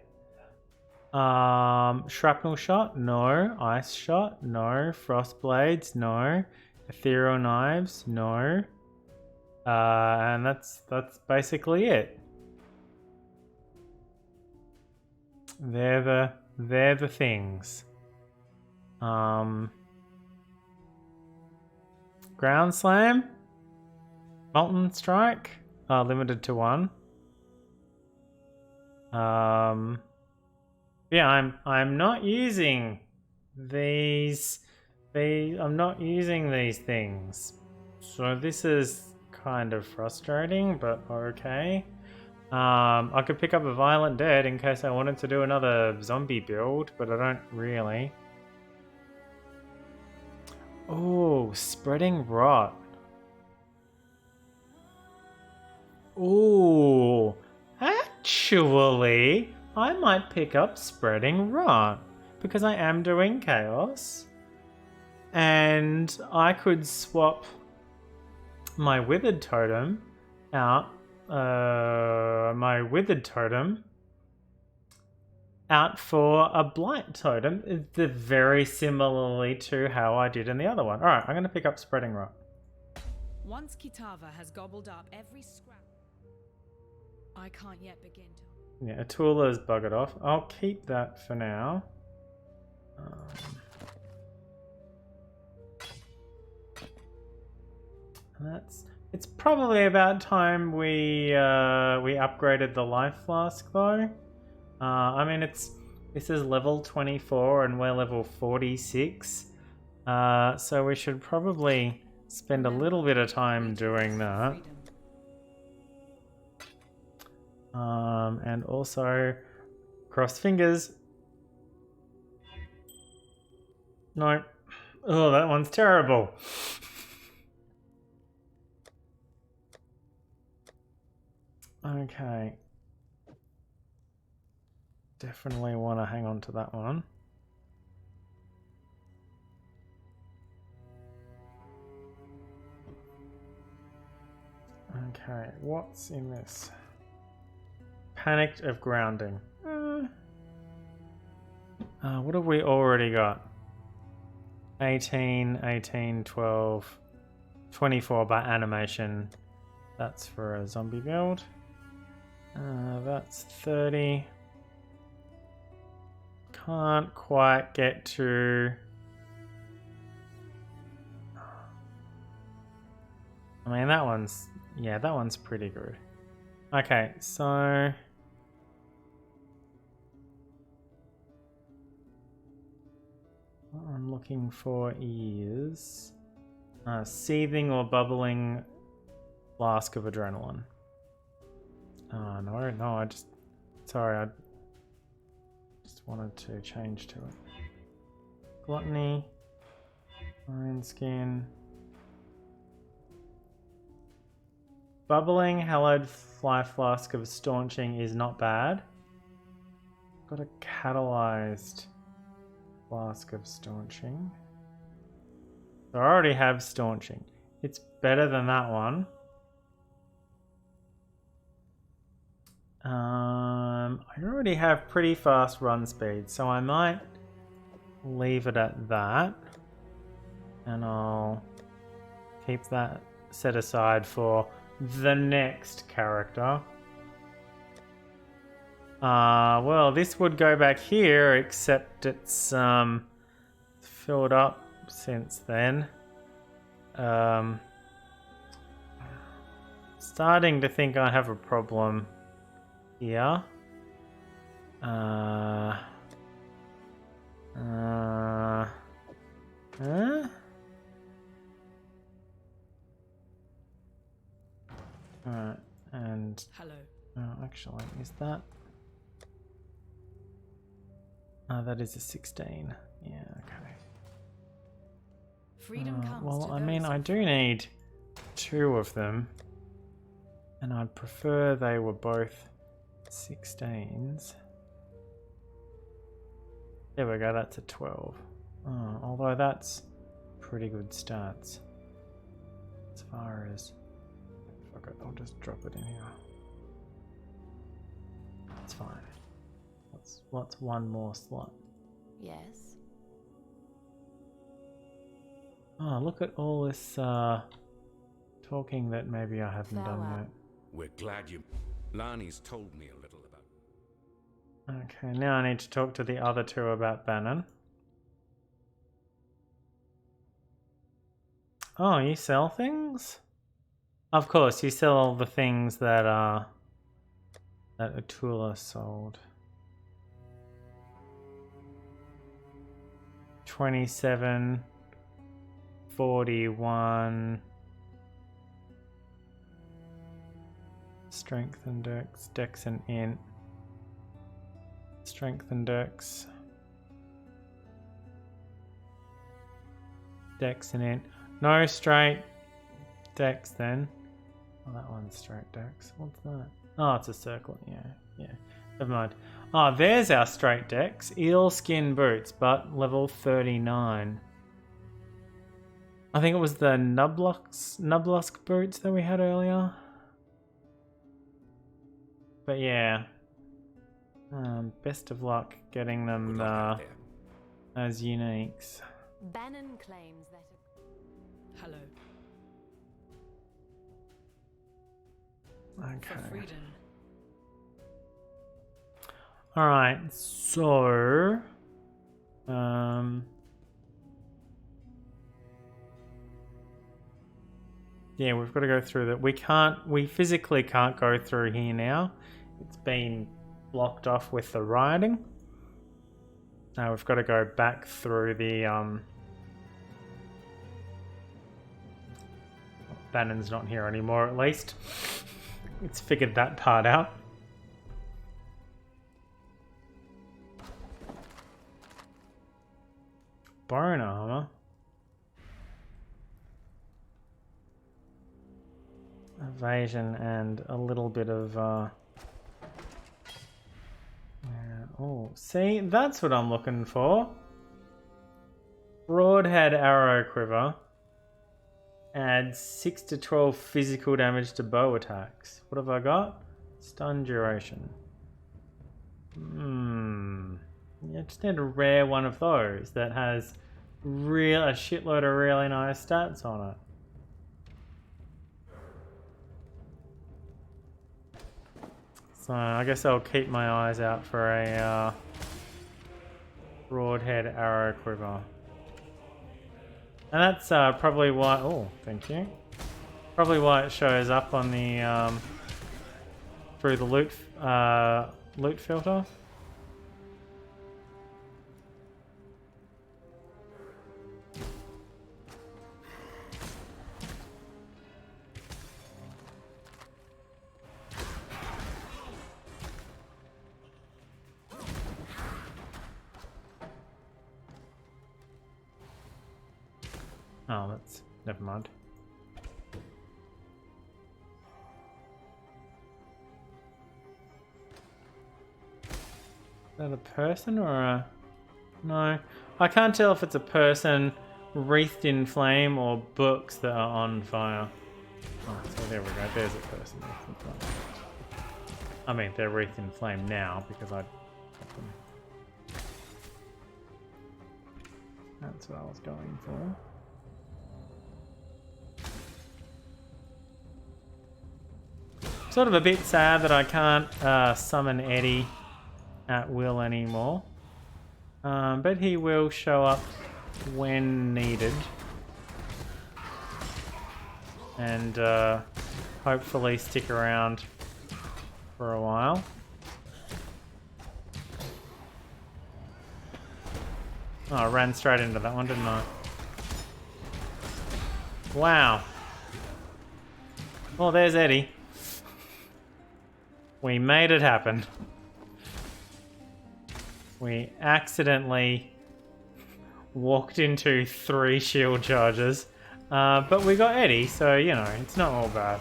Shrapnel shot? No. Ice shot? No. Frost blades? No. Ethereal knives? No. And that's basically it. They're the things. Ground slam? Molten strike? Limited to 1. Yeah, I'm not using these. I'm not using these things. So this is kind of frustrating, but okay. I could pick up a Violent Dead in case I wanted to do another zombie build, but I don't really. Oh, Spreading Rot. Oh, actually, I might pick up Spreading Rot because I am doing Chaos. And I could swap my Withered Totem out. My Withered Totem out for a Blight Totem, very similarly to how I did in the other one. Alright, I'm going to pick up Spreading Rot. Once Kitava has gobbled up every scrap, I can't yet begin to. Yeah, Atula's buggered off. I'll keep that for now. It's probably about time we upgraded the life flask though. I mean this is level 24 and we're level 46. So we should probably spend a little bit of time doing that. And also cross fingers. No. Oh, that one's terrible. Okay. Definitely want to hang on to that one. Okay, what's in this? Panicked of grounding. What have we already got? 18, 18, 12, 24 by animation. That's for a zombie build. That's 30. Can't quite get to... I mean, that one's... Yeah, that one's pretty good. Okay, so... What I'm looking for is... seething or bubbling flask of adrenaline. No, I just... Sorry, I just wanted to change to it. Gluttony. Iron skin. Bubbling hallowed life flask of staunching is not bad. Got a catalyzed flask of staunching. So I already have staunching. It's better than that one. I already have pretty fast run speed, so I might leave it at that. And I'll keep that set aside for the next character. Well, this would go back here, except it's filled up since then. Starting to think I have a problem here. Alright, and... Hello. Oh, actually, is that... that is a 16. Yeah, okay. Freedom comes well, to I mean, those I who do need 2 of them. And I'd prefer they were both 16s. There we go, that's a 12. Although that's pretty good stats. As far as... Fuck it, I'll just drop it in here. That's fine. What's one more slot? Yes. Oh, look at all this talking that maybe I haven't done Farewell. yet. We're glad you... Lani's told me a little about... Okay, now I need to talk to the other 2 about Bannon. Oh, you sell things? Of course, you sell all the things that Atula sold. 27, 41. Strength and Dex, Dex and Int. Strength and Dex. Dex and Int. No straight Dex then. Oh, that one's straight Dex. What's that? Oh, it's a circle. Yeah. Never mind. Oh, there's our straight Dex. Eel skin boots, but level 39. I think it was the Nublusk boots that we had earlier. But yeah. Best of luck getting them Good luck out there. as uniques. Bannon claims that. Hello. Okay. For freedom. Alright, so... Yeah, we've got to go through that. We physically can't go through here now. It's been blocked off with the rioting. Now we've got to go back through the Bannon's not here anymore, at least. It's figured that part out. Bone armor. Evasion and a little bit of oh, see, that's what I'm looking for. Broadhead arrow quiver adds 6 to 12 physical damage to bow attacks. What have I got? Stun duration. Yeah, just need a rare one of those that has a shitload of really nice stats on it. So I guess I'll keep my eyes out for a broadhead arrow quiver. And that's probably why... Oh, thank you. Probably why it shows up on the... through the loot filter. Oh, that's... never mind. Is that a person or a... No. I can't tell if it's a person wreathed in flame or books that are on fire. Oh, so there we go. There's a person wreathed in flame. I mean, they're wreathed in flame now because I... That's what I was going for. Sort of a bit sad that I can't summon Eddie at will anymore. But he will show up when needed. And hopefully stick around for a while. Oh, I ran straight into that one, didn't I? Wow. Well, there's Eddie. We made it happen. We accidentally walked into 3 shield charges, but we got Eddie, so, you know, it's not all bad.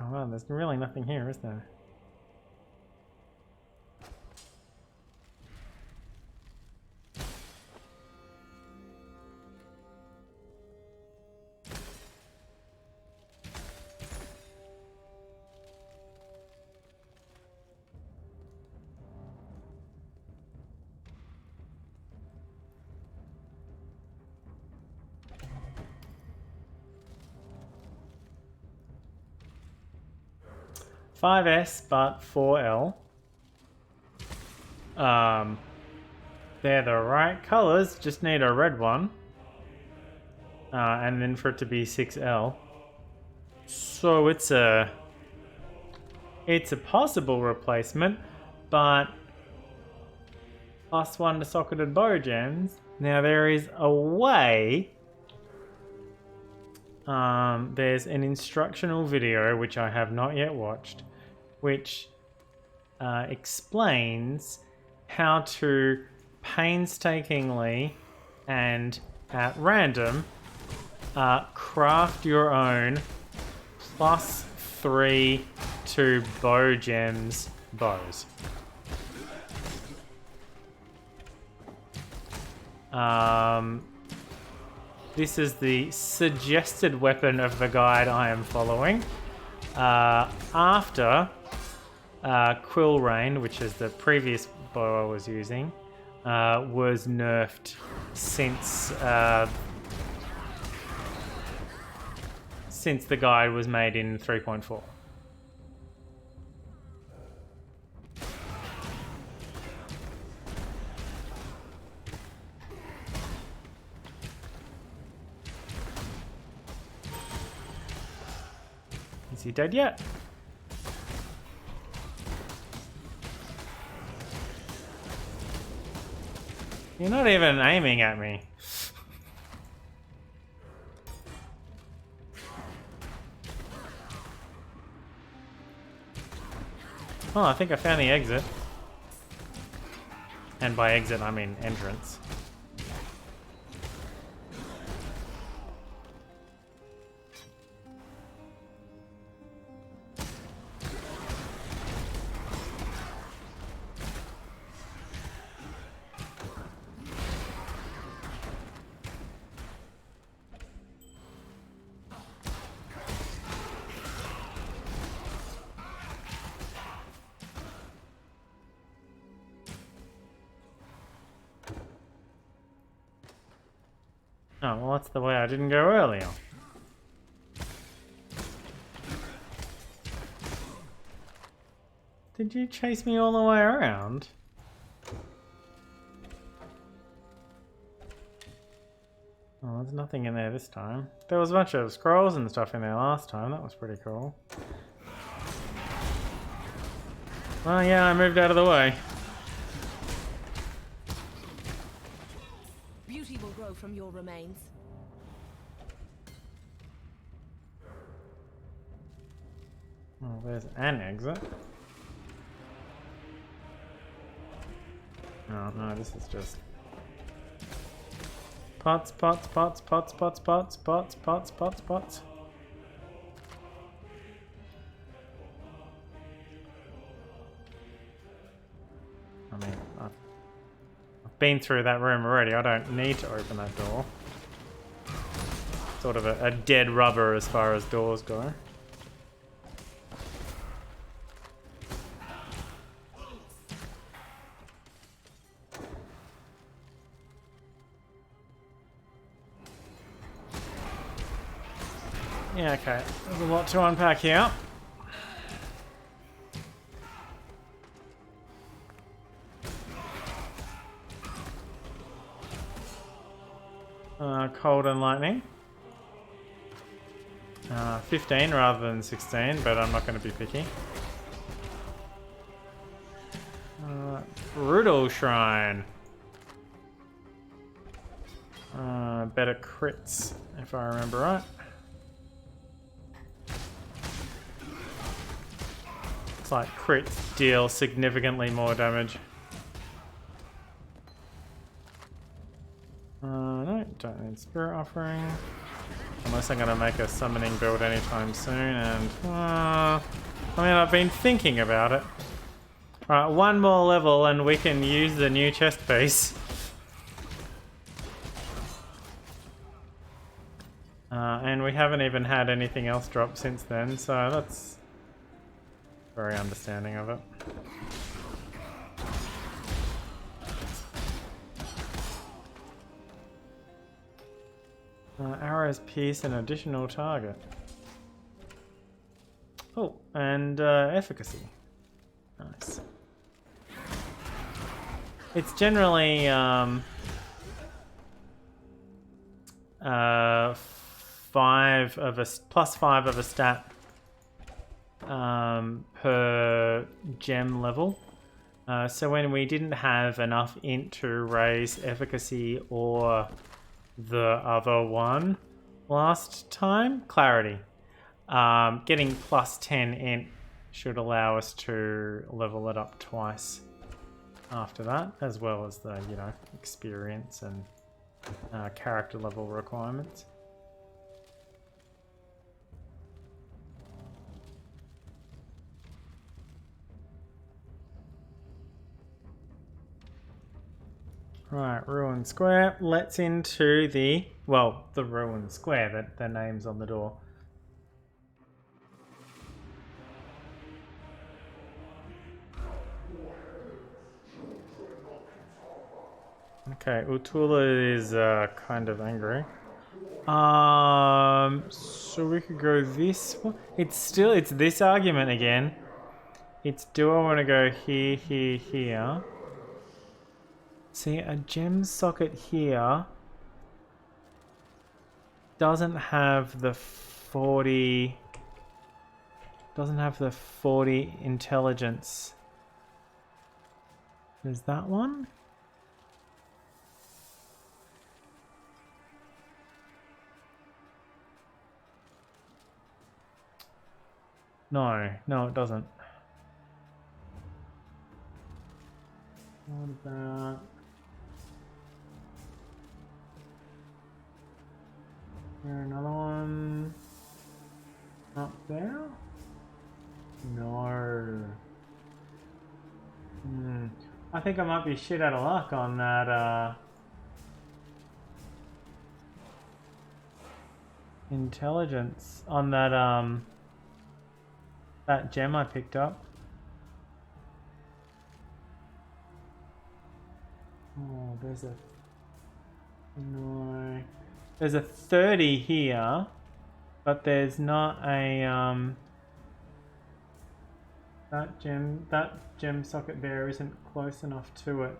Oh wow, there's really nothing here, is there? $5S, but $4L. They're the right colors, just need a red one. And then for it to be 6L. So it's a possible replacement, but +1 to socketed bow gems. Now there is a way. There's an instructional video which I have not yet watched, which explains how to painstakingly and at random craft your own +3 to bow gems bows. This is the suggested weapon of the guide I am following. After Quill Rain, which is the previous bow I was using, was nerfed since the guide was made in 3.4. Is he dead yet? You're not even aiming at me. Oh, I think I found the exit. And by exit, I mean entrance. Oh, well, that's the way I didn't go earlier. Did you chase me all the way around? Oh, there's nothing in there this time. There was a bunch of scrolls and stuff in there last time. That was pretty cool. Oh yeah, I moved out of the way. Beauty will grow from your remains. Oh, there's an exit. Oh no, this is just pots, pots, pots, pots, pots, pots, pots, pots, pots, pots. I mean, I've been through that room already. I don't need to open that door. Sort of a dead rubber as far as doors go. Yeah, okay. There's a lot to unpack here. Cold and lightning. 15 rather than 16, but I'm not going to be picky. Brutal Shrine. Better crits, if I remember right. Looks like crits deal significantly more damage. No, don't need Spirit Offering. Unless I'm going to make a summoning build anytime soon, and... I mean, I've been thinking about it. Alright, one more level and we can use the new chest piece. And we haven't even had anything else drop since then, so that's very understanding of it. Arrows pierce an additional target. Oh, and efficacy. Nice. It's generally +5 of a stat per gem level. So when we didn't have enough int to raise efficacy or the other one last time, clarity, getting +10 int should allow us to level it up twice after that, as well as the, you know, experience and character level requirements. Right, Ruin Square. Let's into the, well, the Ruin Square, that the name's on the door. Okay, Utula is kind of angry. So we could go this one. It's this argument again. It's do I want to go here, here, here? See, a gem socket here doesn't have the 40 intelligence. There's that one. No, it doesn't. What about... Is there another one up there? No. I think I might be shit out of luck on that intelligence, on that that gem I picked up. Oh, there's a... No. There's a 30 here, but there's not a that gem socket there isn't close enough to it.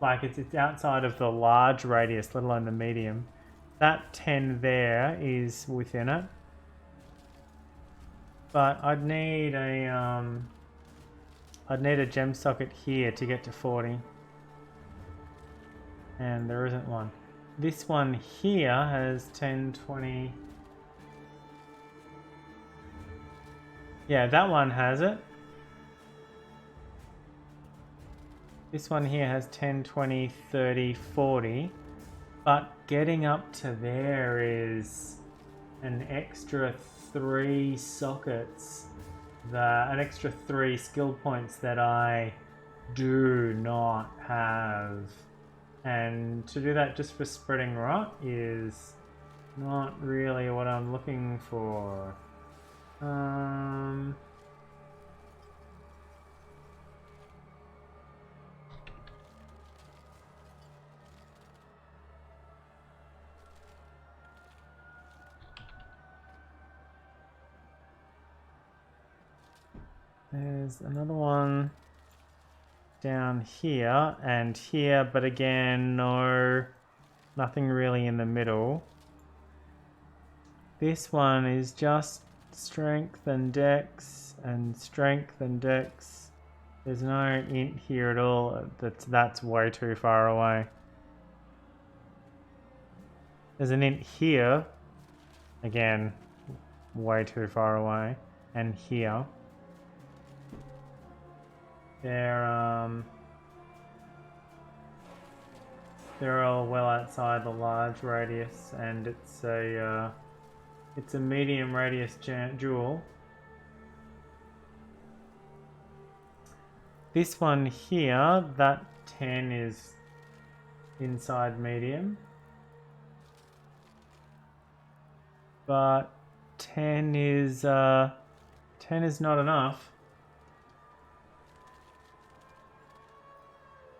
Like it's outside of the large radius, let alone the medium. That 10 there is within it. But I'd need a gem socket here to get to 40. And there isn't one. This one here has 10, 20. Yeah, that one has it. This one here has 10, 20, 30, 40. But getting up to there is an extra 3 sockets. An extra 3 skill points that I do not have. And to do that just for spreading rot is not really what I'm looking for. There's another one down here and here, but again, nothing really in the middle. This one is just strength and dex and strength and dex. There's no int here at all. That's way too far away. There's an int here. Again, way too far away. And here. They're all well outside the large radius, and it's a medium radius jewel. This one here, that 10 is inside medium, but 10 is not enough.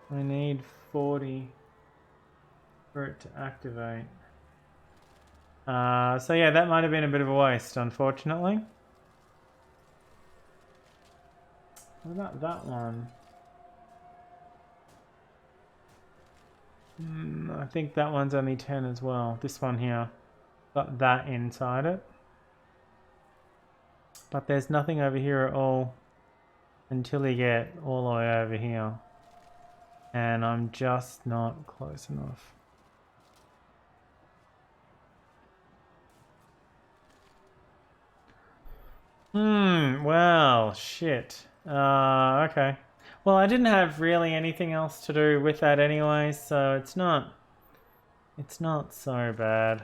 I need 40 for it to activate. So yeah, that might have been a bit of a waste, unfortunately. What about that one? I think that one's only 10 as well. This one here. Got that inside it. But there's nothing over here at all until you get all the way over here. And I'm just not close enough. Well, shit. Okay. Well, I didn't have really anything else to do with that anyway, so it's not so bad.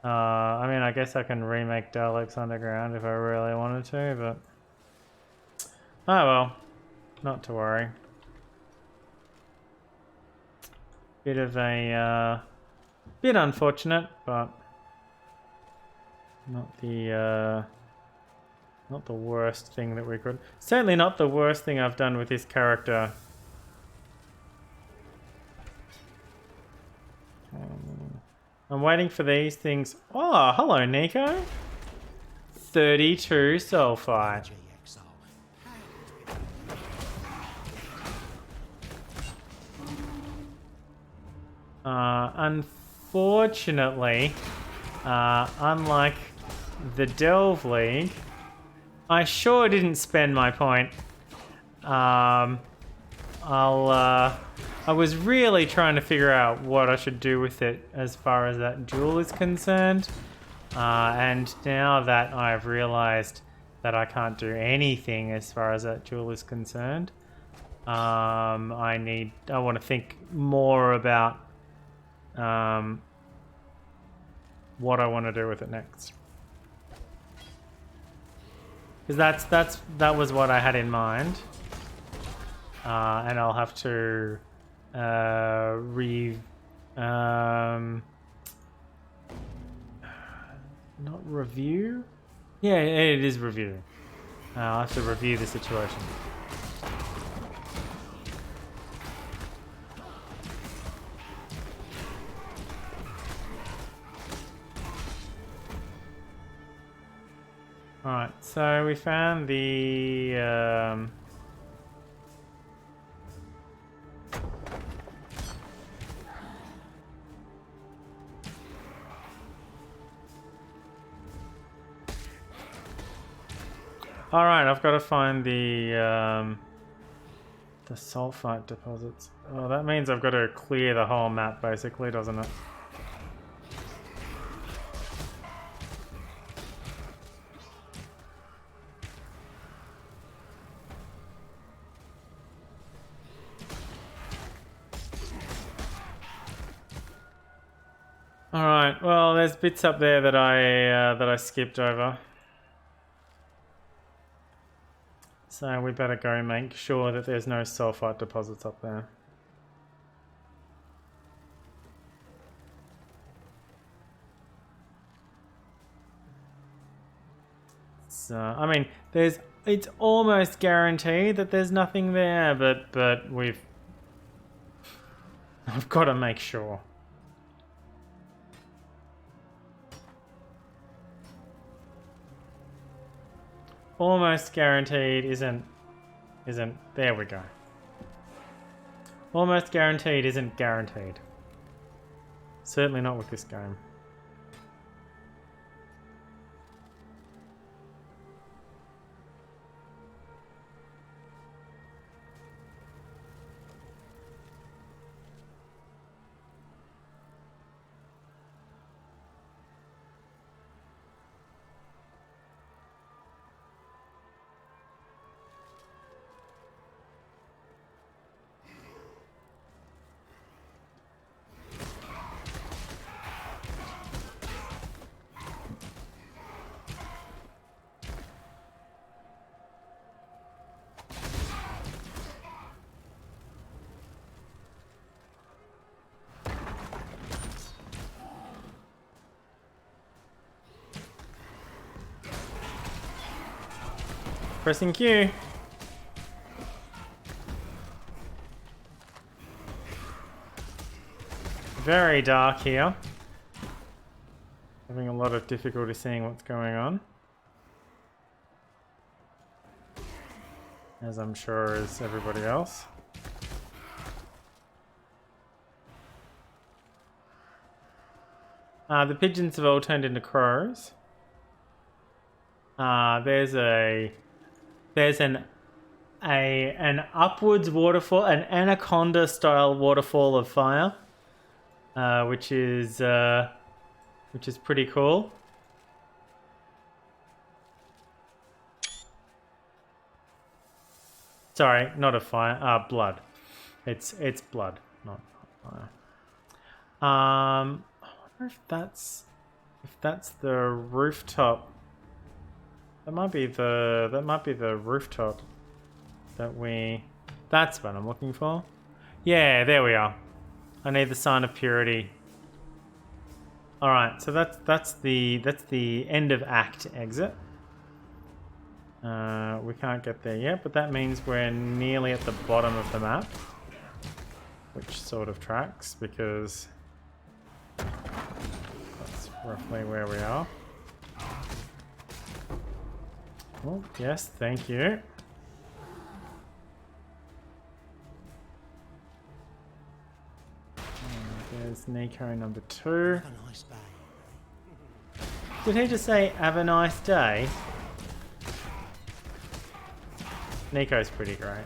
I mean, I guess I can remake Daleks Underground if I really wanted to, but... Oh well. Not to worry. Bit of a, bit unfortunate, but not the worst thing that we could. Certainly not the worst thing I've done with this character I'm waiting for these things. Oh, hello, Nico. 32 sulfite. Exile. Unfortunately, unlike the Delve League, I sure didn't spend my point. I was really trying to figure out what I should do with it as far as that jewel is concerned. And now that I've realized that I can't do anything as far as that jewel is concerned, I want to think more about what I want to do with it next. Because that was what I had in mind. And I'll have to not review? Yeah, it is review. I'll have to review the situation. Alright, so we found the Alright, I've got to find the sulfite deposits. Oh, that means I've got to clear the whole map basically, doesn't it? Alright, well there's bits up there that I skipped over. So we better go make sure that there's no sulfite deposits up there. So, I mean, it's almost guaranteed that there's nothing there, but I've got to make sure. Almost guaranteed isn't there we go. Almost guaranteed isn't guaranteed. Certainly not with this game. Pressing Q. Very dark here. Having a lot of difficulty seeing what's going on. As I'm sure is everybody else. The pigeons have all turned into crows. There's an upwards waterfall, an anaconda style waterfall of fire, which is pretty cool. Sorry, not a fire. Blood. It's blood, not fire. I wonder if that's the rooftop. That might be the rooftop that's what I'm looking for. Yeah, there we are. I need the sign of purity. Alright, so that's the end of act exit. We can't get there yet, but that means we're nearly at the bottom of the map. Which sort of tracks because roughly where we are. Oh, yes, thank you. There's Nico number 2. Did he just say, have a nice day? Nico's pretty great.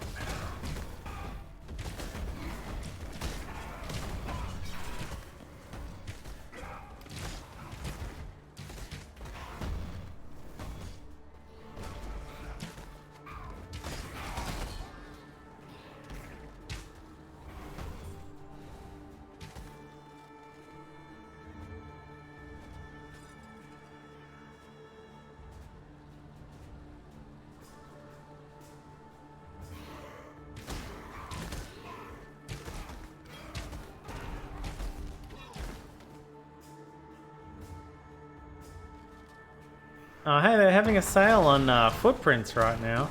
Oh, hey, they're having a sale on footprints right now.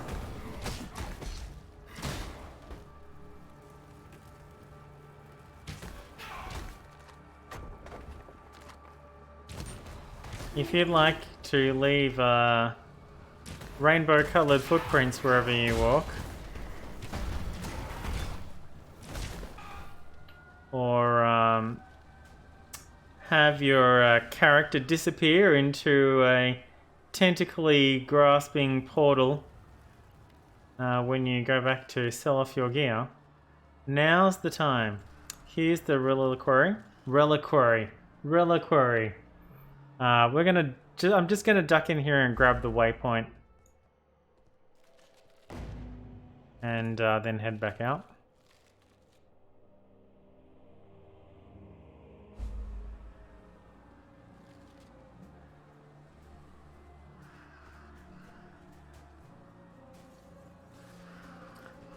If you'd like to leave rainbow-coloured footprints wherever you walk, or have your character disappear into a tentacly grasping portal when you go back to sell off your gear, now's the time. Here's the reliquary. I'm just gonna duck in here and grab the waypoint and then head back out.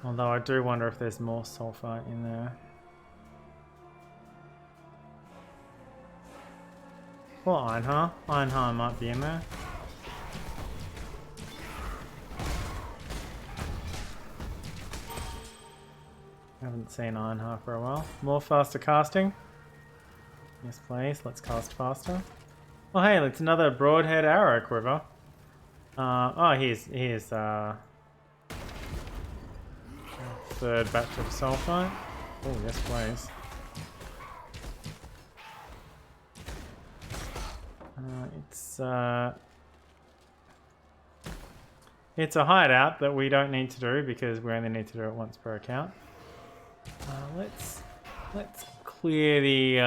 Although I do wonder if there's more sulfite in there. Or Einhar. Einhar might be in there. Haven't seen Einhar for a while. More faster casting. Yes, please. Let's cast faster. Oh, hey, it's another broadhead arrow quiver. Oh, here's third batch of sulfite. Oh, yes, please. It's a hideout that we don't need to do because we only need to do it once per account. Let's clear the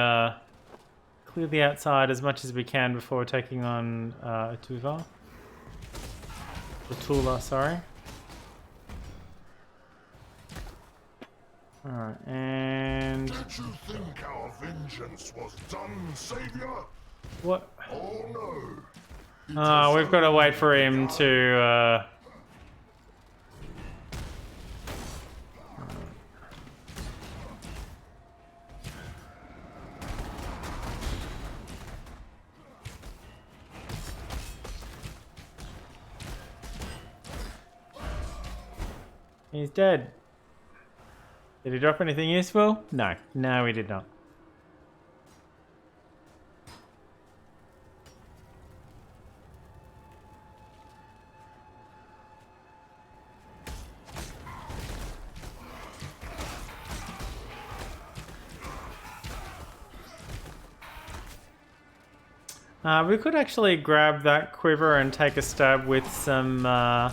outside as much as we can before taking on Utula, sorry. Alright, and... Did you think our vengeance was done, Savior? What? Oh no. Oh, we've got to wait for him to... He's dead. Did he drop anything useful? No. No, he did not. We could actually grab that quiver and take a stab with some... oh,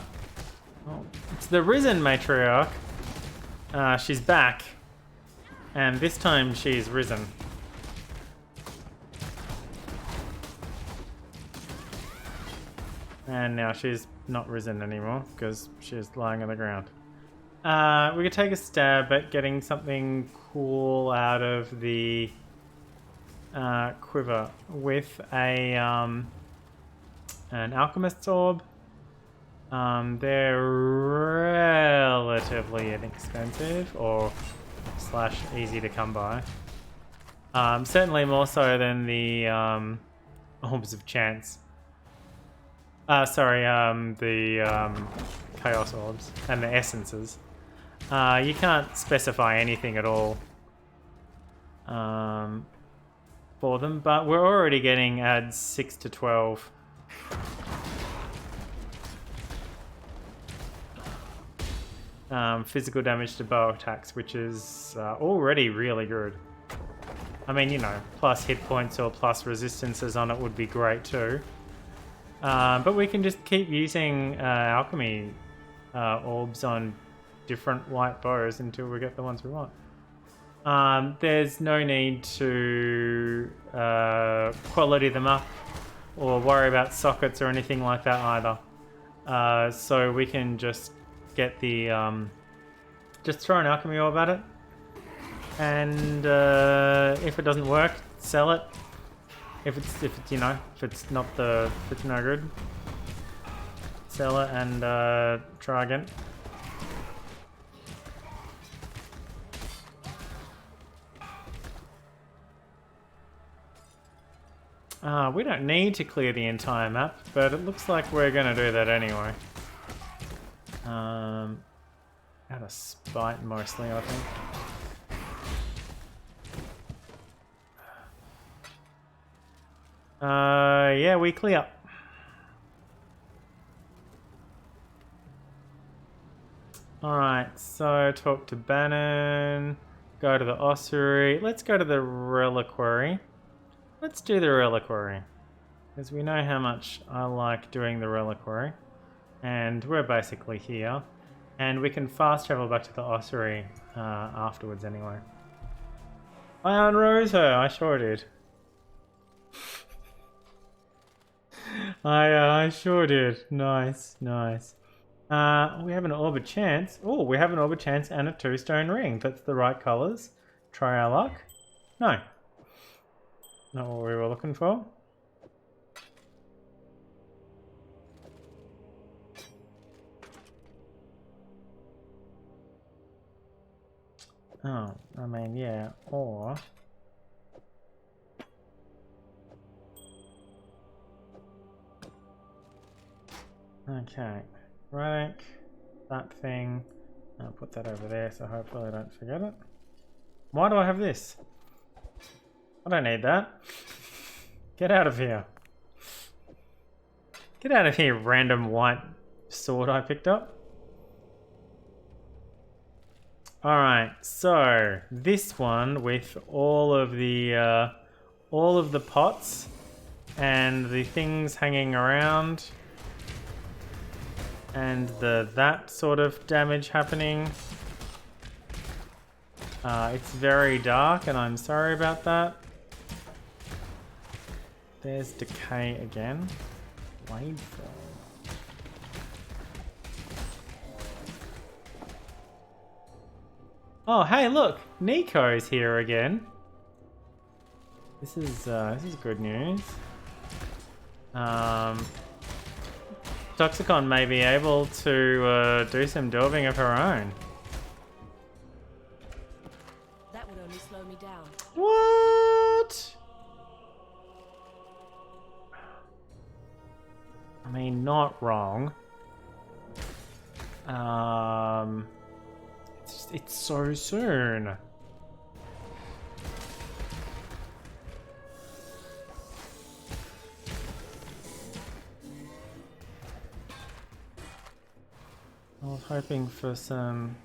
it's the Risen Matriarch. She's back. And this time she's risen. And now she's not risen anymore because she's lying on the ground. We could take a stab at getting something cool out of the quiver with a an alchemist's orb. They're relatively inexpensive or / easy to come by. Certainly more so than the orbs of chance. The chaos orbs and the essences. You can't specify anything at all. for them, but we're already getting adds 6 to 12. Physical damage to bow attacks, which is already really good. I mean, you know, plus hit points or plus resistances on it would be great too. But we can just keep using alchemy orbs on different white bows until we get the ones we want. There's no need to quality them up or worry about sockets or anything like that either. So we can just get the just throw an alchemy orb at it, and if it doesn't work, sell it. If it's no good, sell it and try again. We don't need to clear the entire map, but it looks like we're gonna do that anyway. Out of spite mostly, I think. Yeah, we clear. Alright, so talk to Bannon, go to the ossuary. Let's go to the reliquary. Let's do the reliquary, because we know how much I like doing the reliquary. And we're basically here. And we can fast travel back to the ossuary afterwards anyway. I unrose her, I sure did. I sure did. Nice, nice. We have an Orbit Chance. Oh, we have an Orbit Chance and a 2-stone ring. That's the right colours. Try our luck. No. Not what we were looking for. Oh, I mean, yeah, or... Okay, relic, that thing, I'll put that over there so hopefully I don't forget it. Why do I have this? I don't need that. Get out of here. Get out of here, random white sword I picked up. Alright, so this one with all of the pots and the things hanging around and that sort of damage happening. It's very dark and I'm sorry about that. There's decay again. Blade throw. Oh, hey, look, Nico's here again. This is good news. Toxicon may be able to do some delving of her own. That would only slow me down. What? I mean, not wrong. It's so soon. I was hoping for some...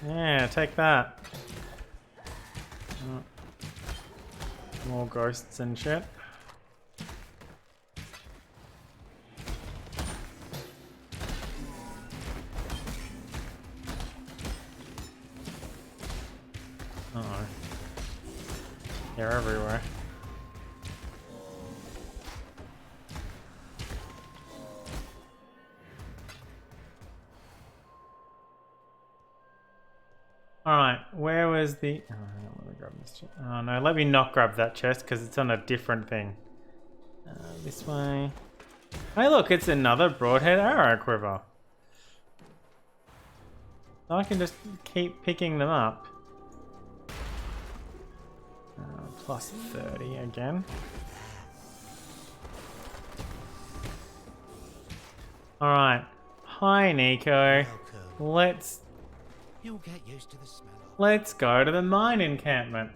Yeah, take that. More ghosts and shit. Uh-oh. They're everywhere. Alright, where was the... Oh, let me grab this chest. Oh no, let me not grab that chest because it's on a different thing. This way. Hey look, it's another broadhead arrow quiver. So I can just keep picking them up. Plus 30 again. Alright. Hi, Nico. Let's You'll get used to the smell of Let's go to the mine encampment.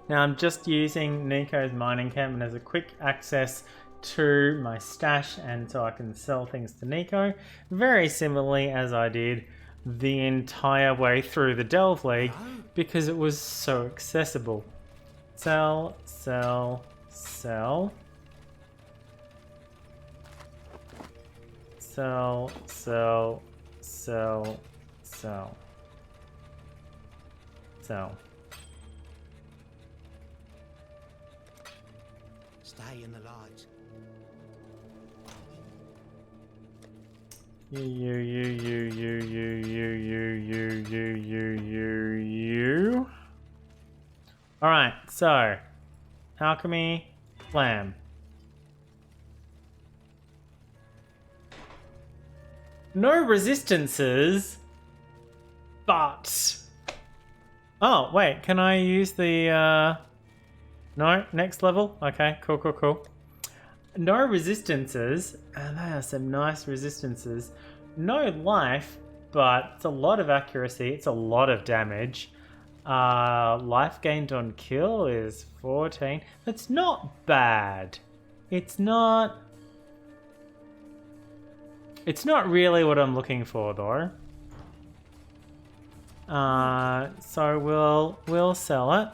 Now I'm just using Nico's mine encampment as a quick access to my stash and so I can sell things to Nico. Very similarly as I did the entire way through the Delve League because it was so accessible. Sell, sell, sell. Sell, sell, sell, sell. Sell. stay in the light. You. Alright, so alchemy, lamb. No resistances, but... Oh, wait, can I use the... No, next level? Okay, cool. No resistances, and they are some nice resistances. No life, but it's a lot of accuracy, it's a lot of damage. Life gained on kill is 14. That's not bad. It's not really what I'm looking for though. So we'll sell it.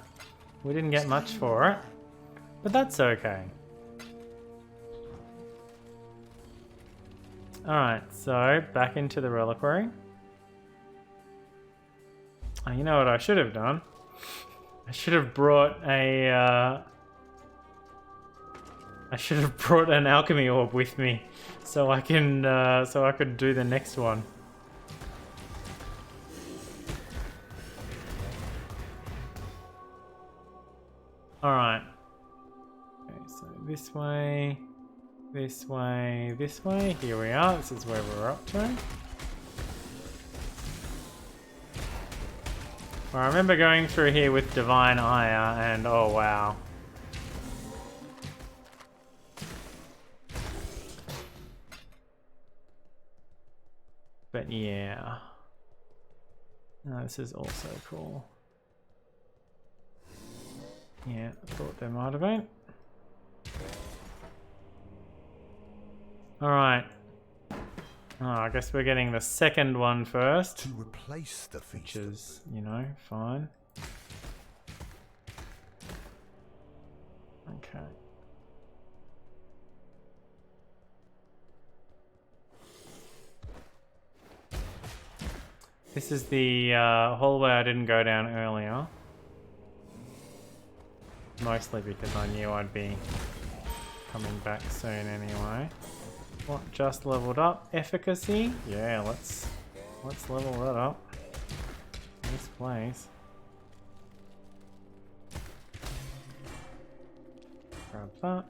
We didn't get much for it, but that's okay. Alright, so back into the reliquary. Oh, you know what I should have done? I should have brought a an alchemy orb with me so I can so I could do the next one. Alright. Okay, so this way, this way, this way. Here we are. This is where we're up to. Well, I remember going through here with Divine Ire and oh wow. But yeah. No, this is also cool. Yeah, I thought there might have been. Alright. Oh, I guess we're getting the second one first. To replace the feast. Which is, you know, fine. Okay. This is the hallway I didn't go down earlier. Mostly because I knew I'd be coming back soon anyway. What, just leveled up? Efficacy? Yeah, let's level that up. This place. Grab that.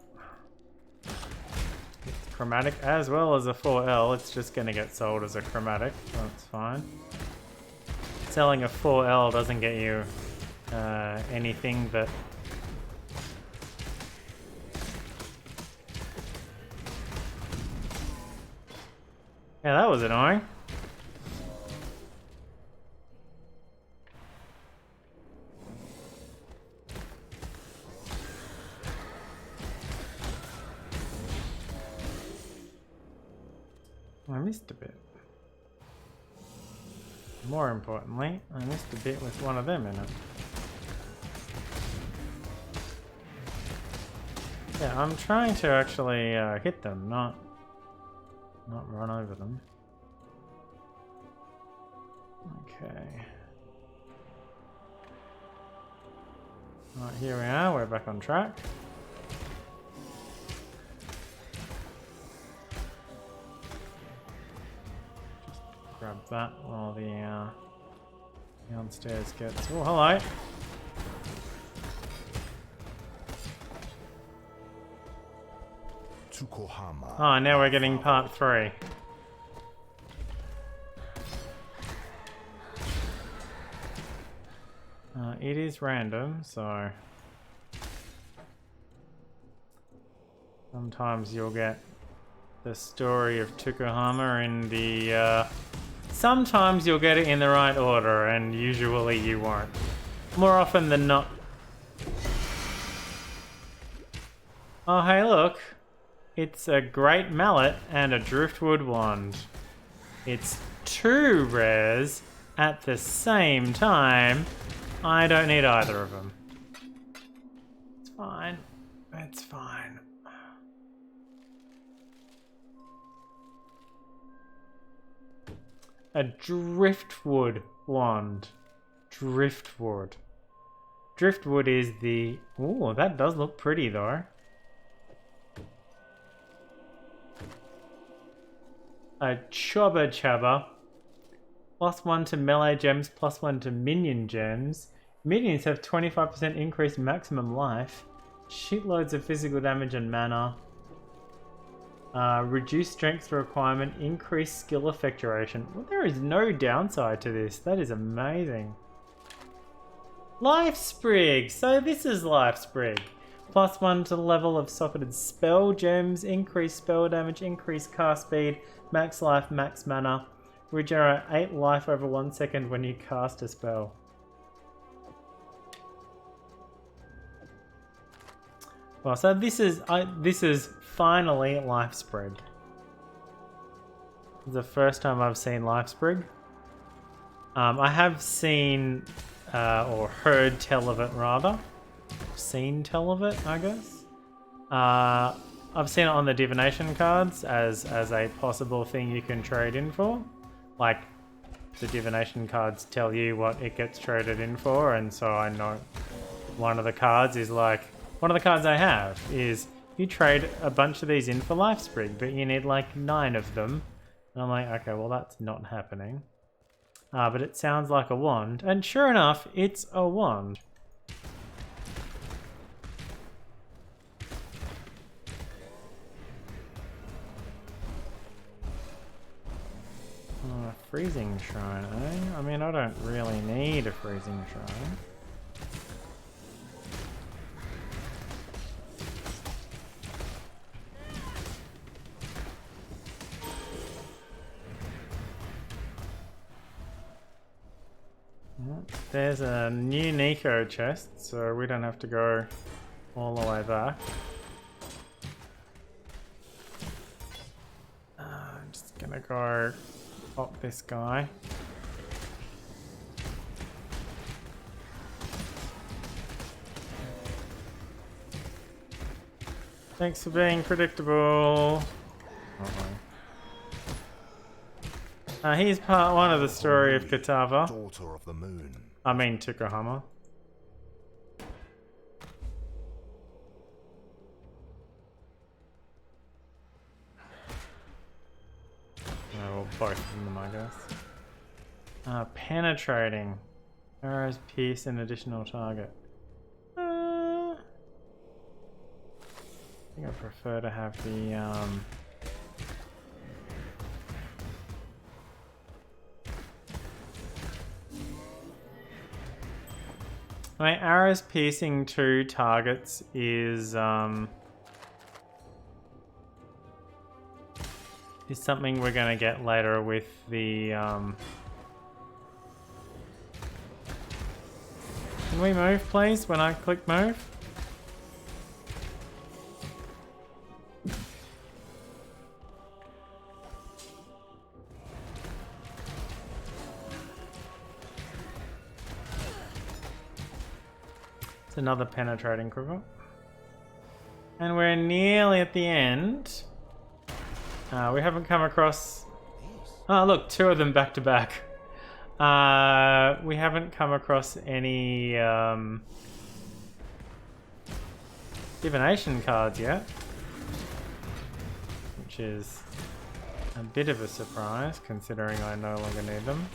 It's chromatic as well as a 4L. It's just gonna get sold as a chromatic. That's fine. Selling a 4L doesn't get you anything that... Yeah, that was annoying. I missed a bit. More importantly, I missed a bit with one of them in it. Yeah, I'm trying to actually hit them, not run over them. Okay. Right, here we are, we're back on track. Just grab that while the downstairs gets... Oh, hello! Oh, now we're getting part 3. It is random, so sometimes you'll get the story of Tukohama in the... sometimes you'll get it in the right order, and usually you won't. More often than not. Oh, hey, look. It's a great mallet and a driftwood wand. It's 2 rares at the same time. I don't need either of them. It's fine. It's fine. A driftwood wand. Driftwood. Driftwood is the... Ooh, that does look pretty though. A Chobba Chabba. +1 to melee gems, +1 to minion gems. Minions have 25% increased maximum life. Shitloads of physical damage and mana. Reduced strength requirement, increased skill effect duration. Well, there is no downside to this. That is amazing. Life Sprig! So this is Life Sprig. +1 to the level of socketed spell gems, increased spell damage, increased cast speed, max life, max mana. Regenerate 8 life over 1 second when you cast a spell. Well, so this is finally Life Sprig. This is the first time I've seen Life Sprig. I have seen or heard tell of it rather. Seen tell of it, I guess. I've seen it on the divination cards as a possible thing you can trade in for. Like, the divination cards tell you what it gets traded in for, and so I know one of the cards is like, one of the cards I have is you trade a bunch of these in for Life Sprig, but you need like 9 of them. And I'm like, okay, well that's not happening. But it sounds like a wand, and sure enough, it's a wand. Oh, a freezing shrine, eh? I mean, I don't really need a freezing shrine. There's a new Nico chest, so we don't have to go all the way back. I'm just gonna go pop this guy. Thanks for being predictable. He's part 1 of the story of Kitava. Daughter of the moon. I mean Tukohama. Well, both of them, I guess. Penetrating. Arrows pierce an additional target. I think I prefer to have the my arrows piercing 2 targets is something we're gonna get later with the Can we move, please, when I click move? It's another penetrating quiver. And we're nearly at the end. We haven't come across... Oh, look, 2 of them back to back. We haven't come across any divination cards yet. Which is a bit of a surprise, considering I no longer need them.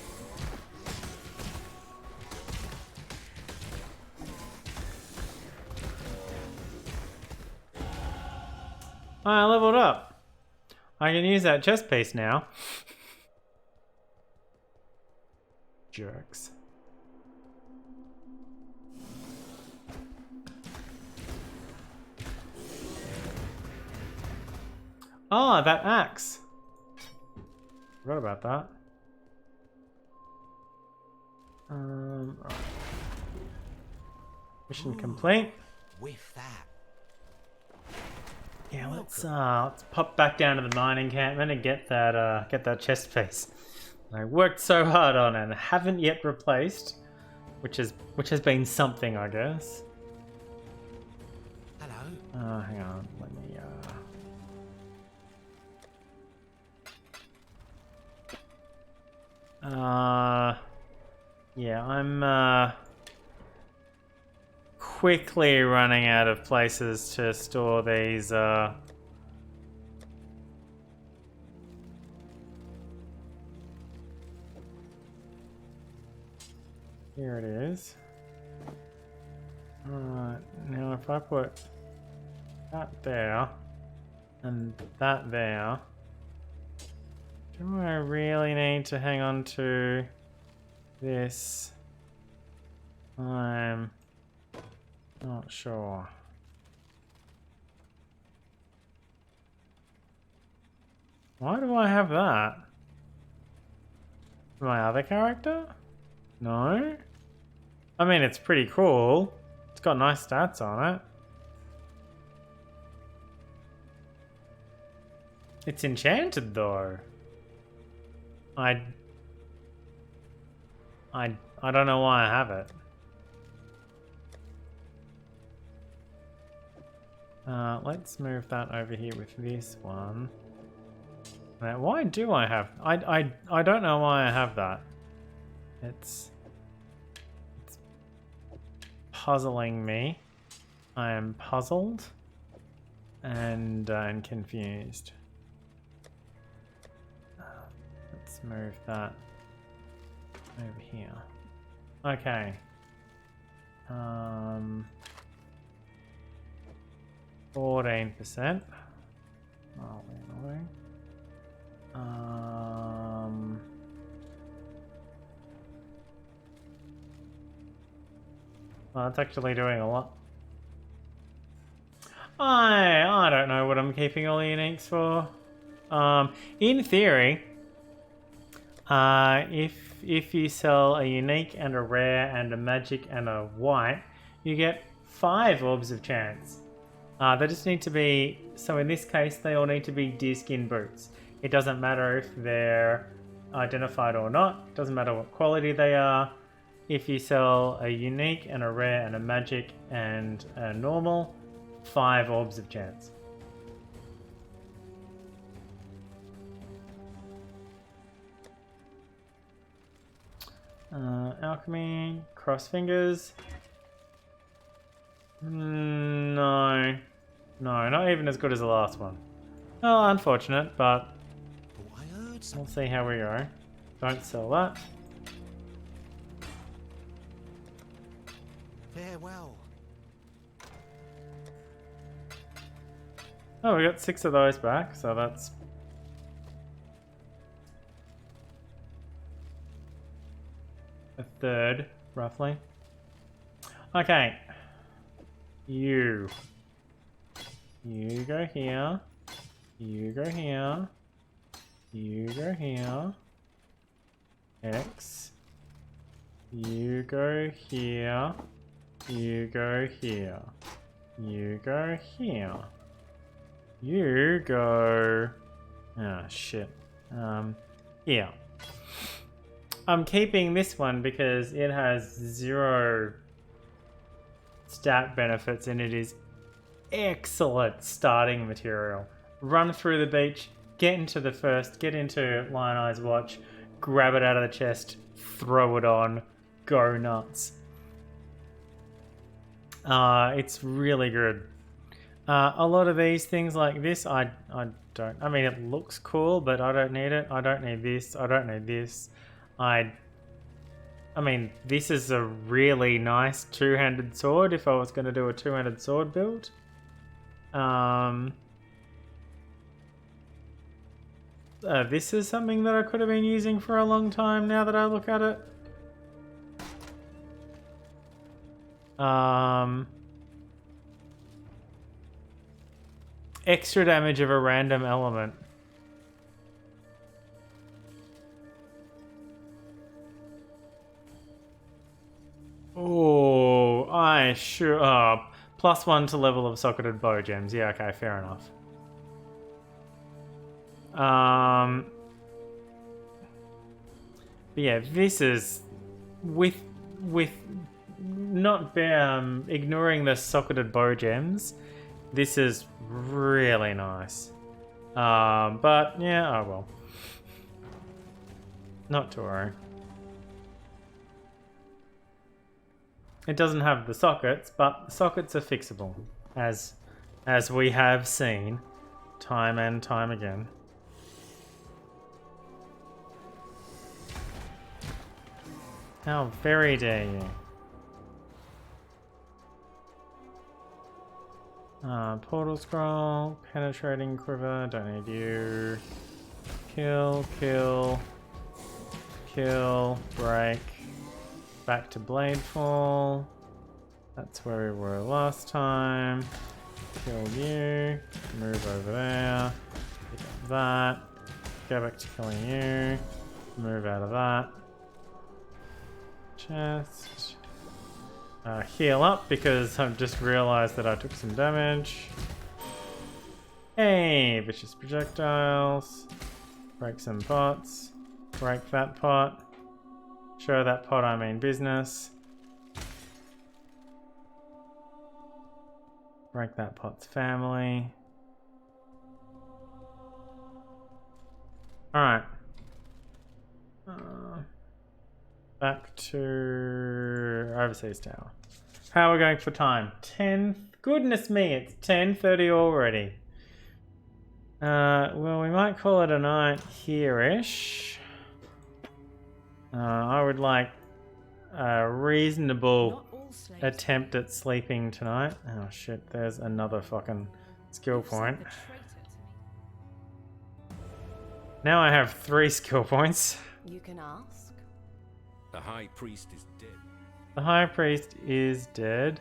I leveled up. I can use that chest piece now. Jerks. Ah, that axe. Forgot about that. Alright. Mission complete. With that. Yeah, let's pop back down to the mining encampment and get that chest piece. I worked so hard on it and haven't yet replaced, which has been something, I guess. Hello. Hang on, let me yeah, I'm quickly running out of places to store these here it is. Alright, now if I put that there and that there, do I really need to hang on to this? I'm not sure. Why do I have that? My other character? No? I mean, it's pretty cool. It's got nice stats on it. It's enchanted though. I don't know why I have it. Let's move that over here with this one. Now, why do I have... I don't know why I have that. It's puzzling me. I am puzzled and confused. Let's move that over here. Okay. 14%. Oh, annoying. Well, it's actually doing a lot. I don't know what I'm keeping all the uniques for. In theory, if you sell a unique and a rare and a magic and a white, you get 5 orbs of chance. They just need to be, so in this case, they all need to be deerskin boots. It doesn't matter if they're identified or not. It doesn't matter what quality they are. If you sell a unique and a rare and a magic and a normal, 5 orbs of chance. Alchemy, cross fingers. No, not even as good as the last one. Well, unfortunate, but Oh, I heard we'll something. see how we go. Don't sell that. Farewell. Oh, we got 6 of those back, so that's a third, roughly. Okay. You go here. You go here. You go here. X. You go here. You go here. You go here. You go... Ah, shit. Yeah. I'm keeping this one because it has 0 stat benefits and it is excellent starting material. Run through the beach, get into Lion Eye's watch, grab it out of the chest, throw it on, go nuts. It's really good. A lot of these things like this, I don't. I mean, it looks cool, but I don't need it. I don't need this. I don't need this. I mean, this is a really nice two-handed sword if I was going to do a two-handed sword build. This is something that I could have been using for a long time now that I look at it. extra damage of a random element. Oh, I sure. +1 to level of socketed bow gems. Yeah, okay, fair enough. But yeah, this is with not ignoring the socketed bow gems. This is really nice. But yeah, oh well. Not to worry. It doesn't have the sockets, but the sockets are fixable, as we have seen time and time again. How very dare you. Portal scroll, penetrating quiver, don't need you. Kill, kill, kill, break. Back to Bladefall. That's where we were last time. Kill you. Move over there. Pick up that. Go back to killing you. Move out of that. Chest. Heal up because I've just realized that I took some damage. Hey, vicious projectiles. Break some pots. Break that pot. Show that pot I mean business. Break that pot's family. Alright. Back to Overseas Tower. How are we going for time? 10. Goodness me, it's 10:30 already. Well, we might call it a night here-ish. I would like a reasonable Not all slaves attempt at sleeping tonight. Oh shit, there's another fucking skill point. the traitor to me. Now I have 3 skill points. You can ask. The High Priest is dead. The High Priest is dead.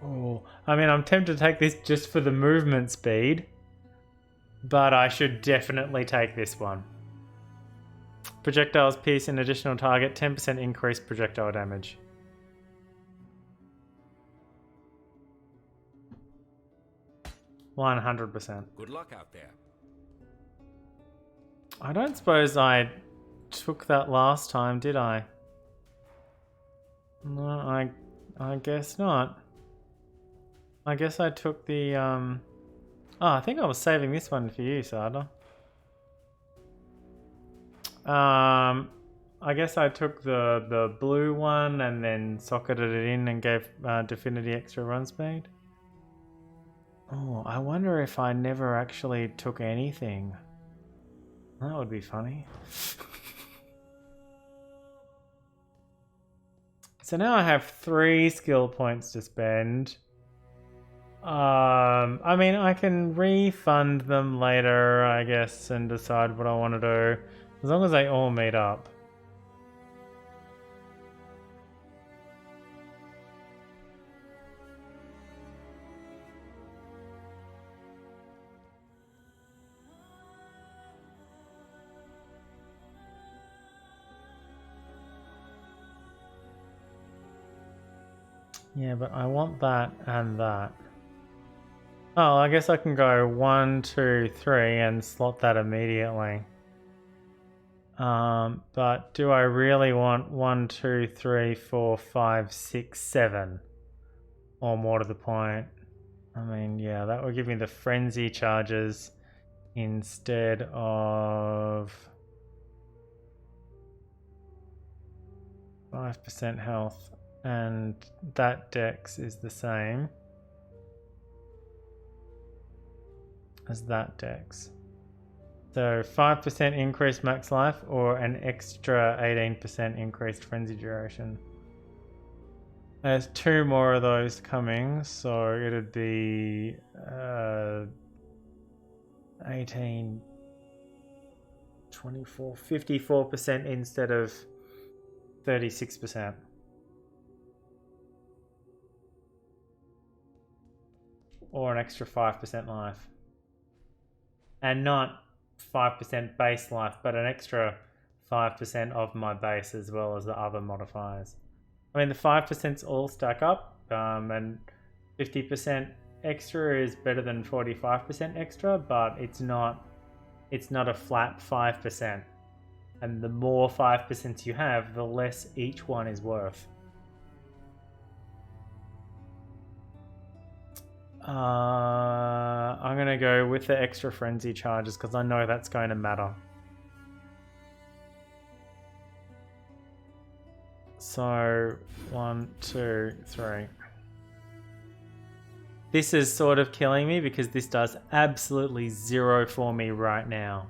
Oh, I mean, I'm tempted to take this just for the movement speed, but I should definitely take this one. Projectiles pierce an additional target, 10% increased projectile damage. %100%. Good luck out there. I don't suppose I took that last time, did I? No, I guess not. I guess I took the Oh, I think I was saving this one for you, Sada. I guess I took the blue one and then socketed it in and gave Definity extra run speed. Oh, I wonder if I never actually took anything. That would be funny. So now I have 3 skill points to spend. I mean, I can refund them later, I guess, and decide what I want to do. As long as they all meet up. Yeah, but I want that and that. Oh, I guess I can go 1, 2, 3 and slot that immediately. But do I really want 1, 2, 3, 4, 5, 6, 7? Or more to the point? I mean, yeah, that will give me the frenzy charges instead of 5% health. And that dex is the same as that dex. So 5% increased max life or an extra 18% increased frenzy duration. There's 2 more of those coming, so it'd be 18, 24, 54% instead of 36%. Or an extra 5% life. and not 5% base life, but an extra 5% of my base as well as the other modifiers. I mean, the 5%'s all stack up, and 50% extra is better than 45% extra, but it's not a flat 5%. And the more 5% you have, the less each one is worth. I'm going to go with the extra frenzy charges because I know that's going to matter. So, 1, 2, 3. This is sort of killing me because this does absolutely 0 for me right now.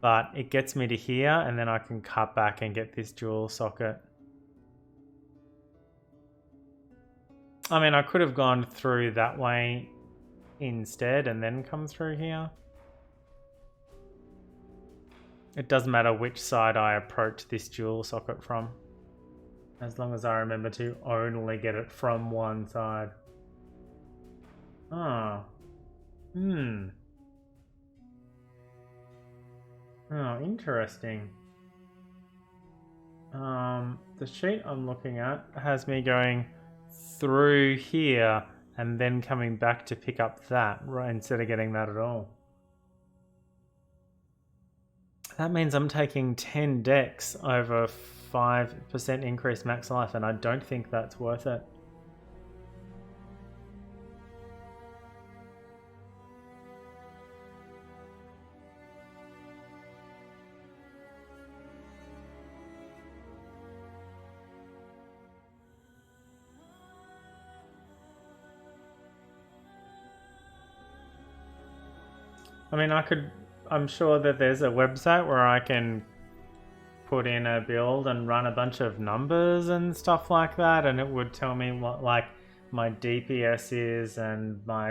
But it gets me to here, and then I can cut back and get this dual socket. I mean, I could have gone through that way instead and then come through here. It doesn't matter which side I approach this dual socket from, as long as I remember to only get it from one side. Ah. Oh, interesting. The sheet I'm looking at has me going through here and then coming back to pick up that, right, instead of getting that at all. That means I'm taking 10 decks over 5% increased max life, and I don't think that's worth it. I mean, I'm sure that there's a website where I can put in a build and run a bunch of numbers and stuff like that, and it would tell me what, like, my DPS is and my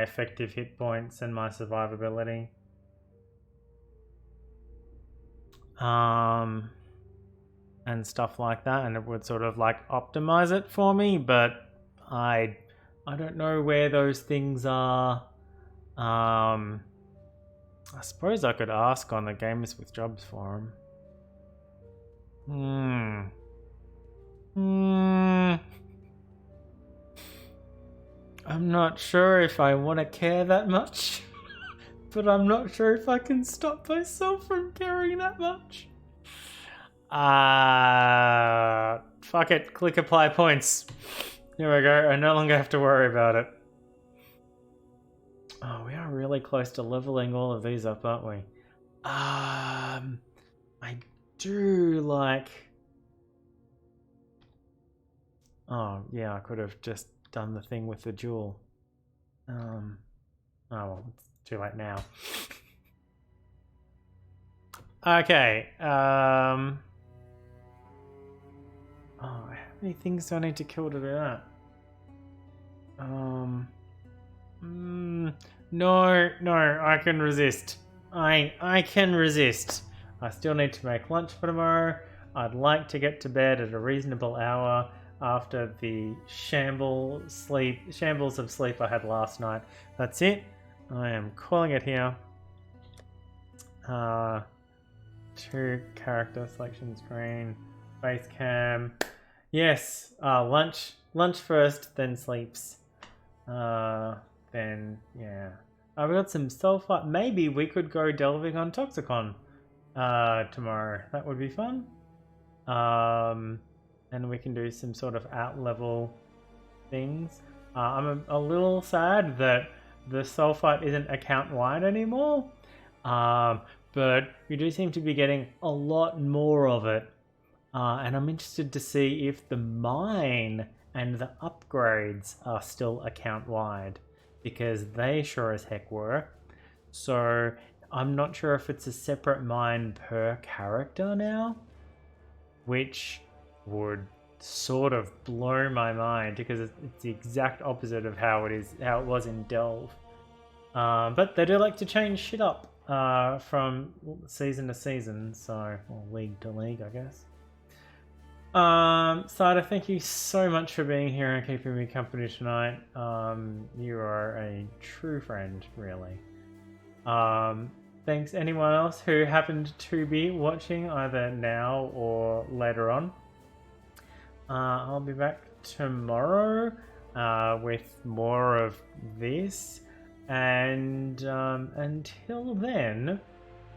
effective hit points and my survivability. And stuff like that, and it would sort of like optimize it for me, but I don't know where those things are. I suppose I could ask on the Gamers with Jobs forum. I'm not sure if I want to care that much, but I'm not sure if I can stop myself from caring that much. Fuck it, click apply points. Here we go, I no longer have to worry about it. Oh, we are really close to leveling all of these up, aren't we? I do like... Oh, yeah, I could have just done the thing with the jewel. Oh, well, it's too late now. Okay, oh, how many things do I need to kill to do that? No, I can resist. I can resist. I still need to make lunch for tomorrow. I'd like to get to bed at a reasonable hour after the shambles of sleep I had last night. That's it. I am calling it here. 2 character selection screen, face cam. Yes, lunch first, then sleeps. Then yeah. I've got some sulfite. Maybe we could go delving on Toxicon tomorrow. That would be fun. And we can do some sort of out-level things. I'm a little sad that the sulfite isn't account-wide anymore. But we do seem to be getting a lot more of it. And I'm interested to see if the mine and the upgrades are still account-wide, because they sure as heck were. So I'm not sure if it's a separate mine per character now, which would sort of blow my mind, because it's the exact opposite of how it was in Delve. But they do like to change shit up from season to season, so, or league to league, I guess. Sada, thank you so much for being here and keeping me company tonight. You are a true friend, really. Thanks anyone else who happened to be watching either now or later on. I'll be back tomorrow with more of this. And until then,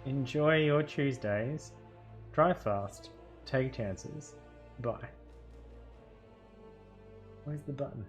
enjoy your Tuesdays. Drive fast. Take chances. Bye. Where's the button?